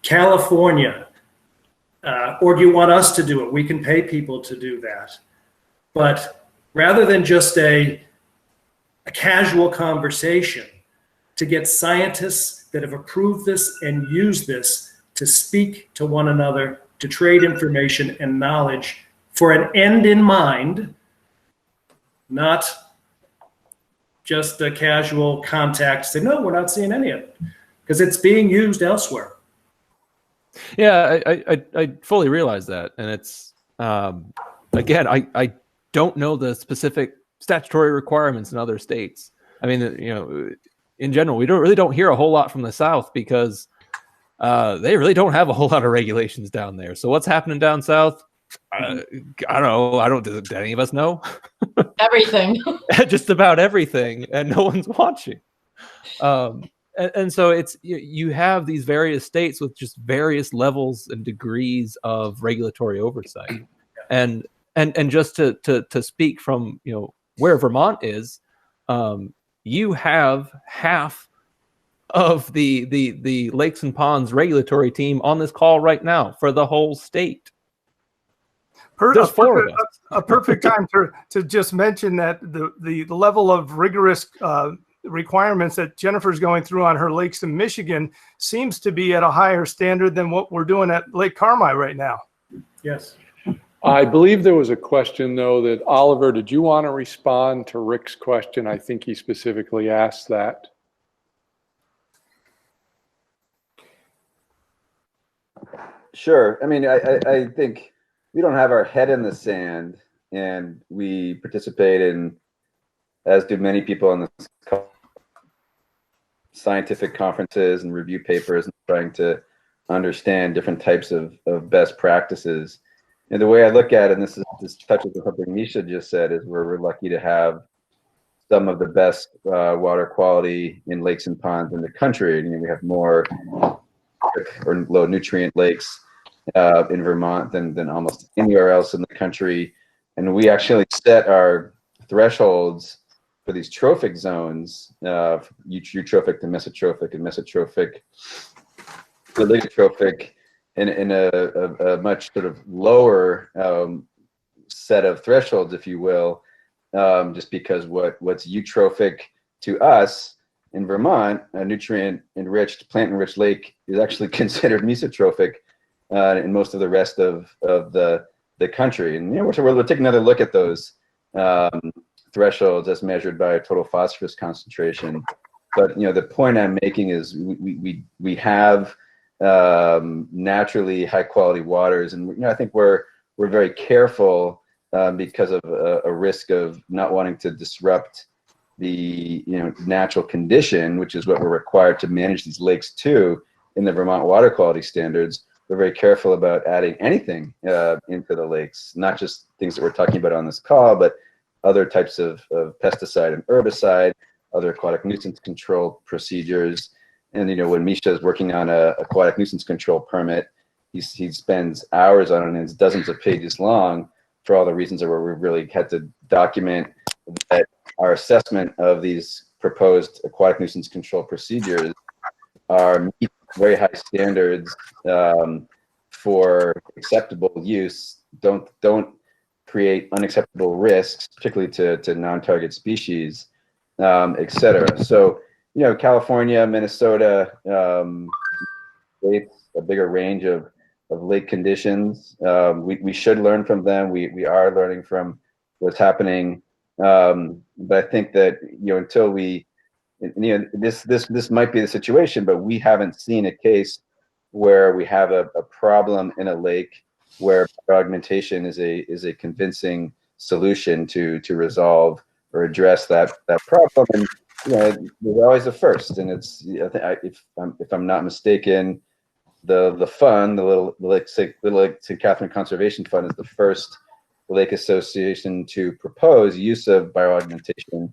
California, or do you want us to do it? We can pay people to do that. But rather than just a casual conversation, to get scientists that have approved this and used this to speak to one another, to trade information and knowledge for an end in mind, not just a casual contact, say, no, we're not seeing any of it, because it's being used elsewhere. Yeah, I fully realize that. And it's, again, I don't know the specific statutory requirements in other states. I mean, in general, we really don't hear a whole lot from the South because they really don't have a whole lot of regulations down there. So what's happening down South? I don't know. Do any of us know? Everything. Just about everything, and no one's watching. And so it's you have these various states with just various levels and degrees of regulatory oversight, and just to speak from where Vermont is. You have half of the Lakes and Ponds regulatory team on this call right now for the whole state. A perfect time to just mention that the level of rigorous requirements that Jennifer's going through on her lakes in Michigan seems to be at a higher standard than what we're doing at Lake Carmi right now. Yes. I believe there was a question, though, that Oliver, did you want to respond to Rick's question? I think he specifically asked that. Sure. I mean, I think we don't have our head in the sand, and we participate in, as do many people on this call, scientific conferences and review papers and trying to understand different types of best practices. And the way I look at it, and this touches on something Misha just said, is we're lucky to have some of the best water quality in lakes and ponds in the country. We have more or low nutrient lakes in Vermont than almost anywhere else in the country. And we actually set our thresholds for these trophic zones, eutrophic to mesotrophic and mesotrophic to lithotrophic, in a much sort of lower set of thresholds, if you will, just because what's eutrophic to us in Vermont, a nutrient-enriched, plant-enriched lake is actually considered mesotrophic in most of the rest of the country. And we're taking another look at those thresholds as measured by total phosphorus concentration. But the point I'm making is we have naturally high-quality waters, and I think we're very careful because of a risk of not wanting to disrupt the natural condition, which is what we're required to manage these lakes to in the Vermont water quality standards. We're very careful about adding anything into the lakes, not just things that we're talking about on this call, but other types of pesticide and herbicide, other aquatic nuisance control procedures. And when Misha is working on a aquatic nuisance control permit, he spends hours on it, and it's dozens of pages long for all the reasons where we really had to document that our assessment of these proposed aquatic nuisance control procedures meet very high standards for acceptable use, don't create unacceptable risks, particularly to non-target species, et cetera. So, California, Minnesota, states a bigger range of lake conditions. We should learn from them. We are learning from what's happening. But I think that, until this might be the situation, but we haven't seen a case where we have a problem in a lake where augmentation is a convincing solution to resolve or address that problem. And there's always a first, and it's if I'm not mistaken, the fund, the Little Lake St. Catherine Conservation Fund, is the first lake association to propose use of bioaugmentation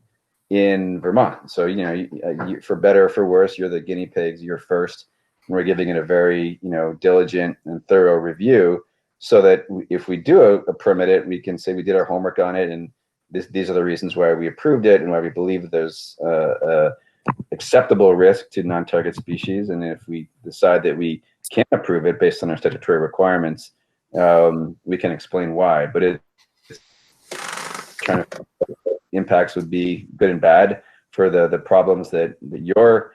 in Vermont. So you, for better or for worse, you're the guinea pigs. You're first, and we're giving it a very diligent and thorough review, so that if we do permit it, we can say we did our homework on it, and these are the reasons why we approved it and why we believe that there's acceptable risk to non-target species. And if we decide that we can't approve it based on our statutory requirements, we can explain why. But it's trying to impacts would be good and bad for the problems that you're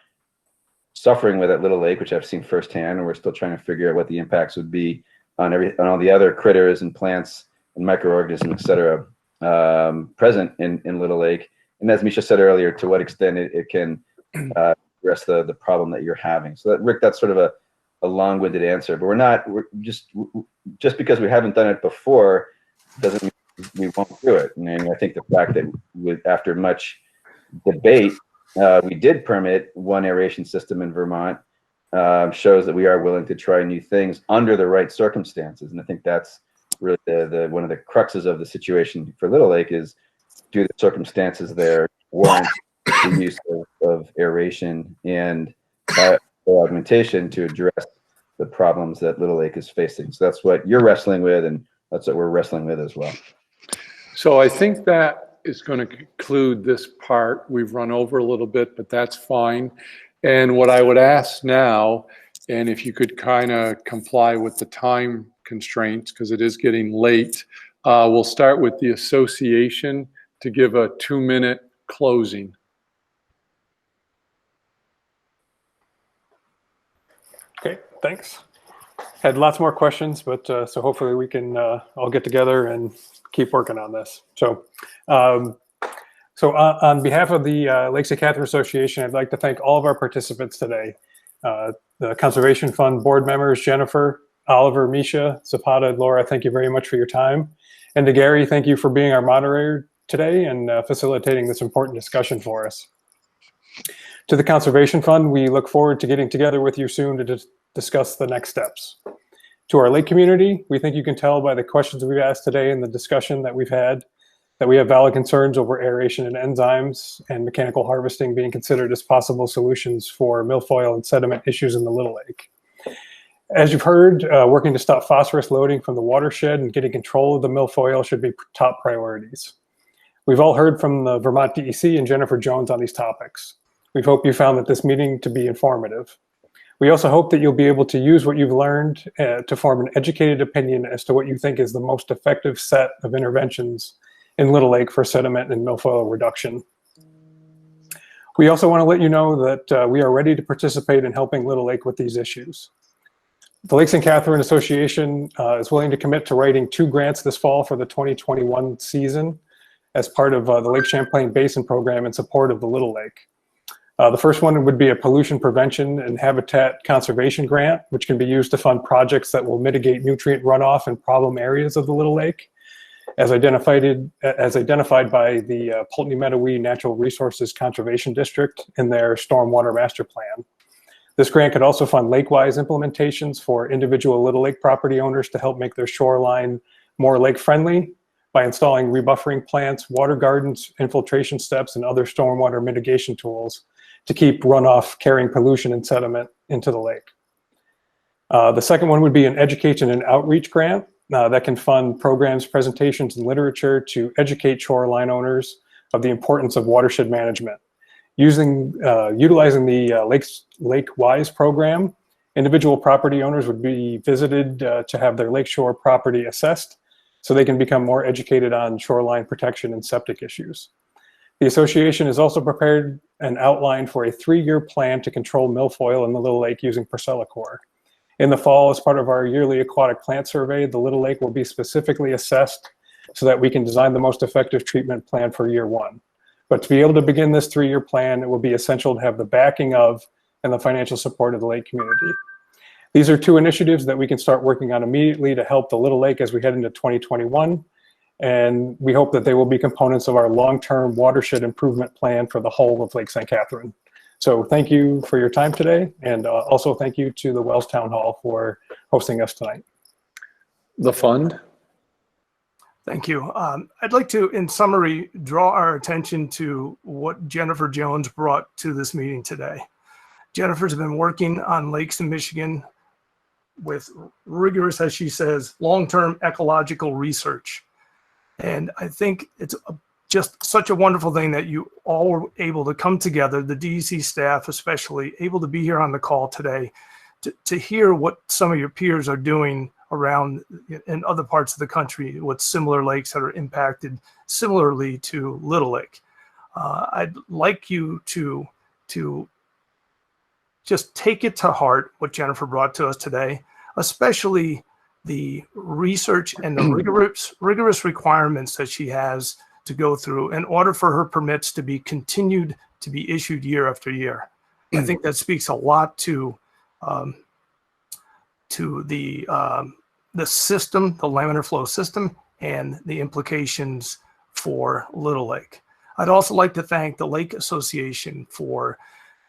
suffering with at Little Lake, which I've seen firsthand, and we're still trying to figure out what the impacts would be on all the other critters and plants and microorganisms, et cetera, present in Little Lake. And as Misha said earlier, to what extent it can address the problem that you're having. So Rick, that's sort of a long-winded answer, but we're just because we haven't done it before doesn't mean we won't do it. And I think the fact that after much debate, we did permit one aeration system in Vermont shows that we are willing to try new things under the right circumstances. And I think that's really one of the cruxes of the situation for Little Lake is, do the circumstances there warrant the use of aeration and augmentation to address the problems that Little Lake is facing. So that's what you're wrestling with, and that's what we're wrestling with as well. So I think that is going to conclude this part. We've run over a little bit, but that's fine. And what I would ask now, and if you could kind of comply with the time constraints, because it is getting late, we'll start with the association to give a 2-minute closing. Okay, thanks. Had lots more questions, but so hopefully we can all get together and keep working on this. So, on behalf of the Lake St. Catherine Association, I'd like to thank all of our participants today. The Conservation Fund board members, Jennifer, Oliver, Misha, Zapata, and Laura, thank you very much for your time. And to Gary, thank you for being our moderator today and facilitating this important discussion for us. To the Conservation Fund, we look forward to getting together with you soon to discuss the next steps. To our lake community, we think you can tell by the questions we've asked today and the discussion that we've had that we have valid concerns over aeration and enzymes and mechanical harvesting being considered as possible solutions for milfoil and sediment issues in the Little Lake. As you've heard, working to stop phosphorus loading from the watershed and getting control of the milfoil should be top priorities. We've all heard from the Vermont DEC and Jennifer Jones on these topics. We hope you found that this meeting to be informative. We also hope that you'll be able to use what you've learned to form an educated opinion as to what you think is the most effective set of interventions in Little Lake for sediment and milfoil reduction. We also want to let you know that we are ready to participate in helping Little Lake with these issues. The Lake St. Catherine Association is willing to commit to writing 2 grants this fall for the 2021 season as part of the Lake Champlain Basin program in support of the Little Lake. The first one would be a pollution prevention and habitat conservation grant, which can be used to fund projects that will mitigate nutrient runoff in problem areas of the Little Lake, as identified by the Pulteney Meadowy Natural Resources Conservation District in their Stormwater Master Plan. This grant could also fund lake-wise implementations for individual Little Lake property owners to help make their shoreline more lake-friendly by installing rebuffering plants, water gardens, infiltration steps, and other stormwater mitigation tools to keep runoff carrying pollution and sediment into the lake. The second one would be an education and outreach grant that can fund programs, presentations, and literature to educate shoreline owners of the importance of watershed management. Utilizing the Lake-Wise program, individual property owners would be visited to have their lakeshore property assessed so they can become more educated on shoreline protection and septic issues. The association has also prepared an outline for a 3-year plan to control milfoil in the Little Lake using Percellacor. In the fall, as part of our yearly aquatic plant survey, the Little Lake will be specifically assessed so that we can design the most effective treatment plan for year 1. But to be able to begin this 3-year plan, it will be essential to have the backing of and the financial support of the lake community. These are 2 initiatives that we can start working on immediately to help the Little Lake as we head into 2021. And we hope that they will be components of our long-term watershed improvement plan for the whole of Lake St. Catherine. So thank you for your time today. And also thank you to the Wells Town Hall for hosting us tonight. The fund. Thank you. I'd like to, in summary, draw our attention to what Jennifer Jones brought to this meeting today. Jennifer's been working on lakes in Michigan with rigorous, as she says, long-term ecological research. And I think it's just such a wonderful thing that you all were able to come together, the DEC staff especially, able to be here on the call today to hear what some of your peers are doing around in other parts of the country with similar lakes that are impacted similarly to Little Lake. I'd like you to just take it to heart what Jennifer brought to us today, especially the research and the rigorous requirements that she has to go through in order for her permits to be continued to be issued year after year. I think that speaks a lot to the system, the laminar flow system, and the implications for Little Lake. I'd also like to thank the Lake Association for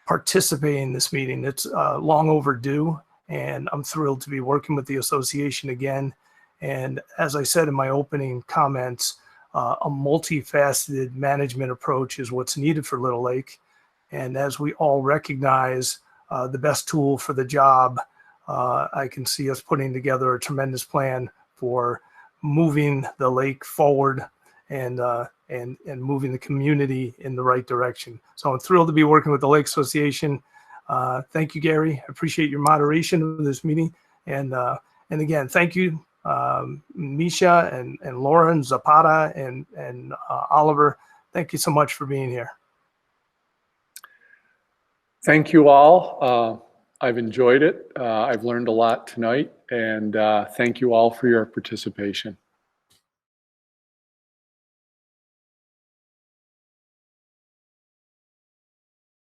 participating in this meeting. It's long overdue, and I'm thrilled to be working with the association again. And as I said in my opening comments, a multifaceted management approach is what's needed for Little Lake. And as we all recognize, the best tool for the job, I can see us putting together a tremendous plan for moving the lake forward and moving the community in the right direction. So I'm thrilled to be working with the Lake Association. Thank you, Gary. I appreciate your moderation of this meeting. And again, thank you, Misha and Lauren, Zapata, and Oliver. Thank you so much for being here. Thank you all. I've enjoyed it. I've learned a lot tonight, and thank you all for your participation.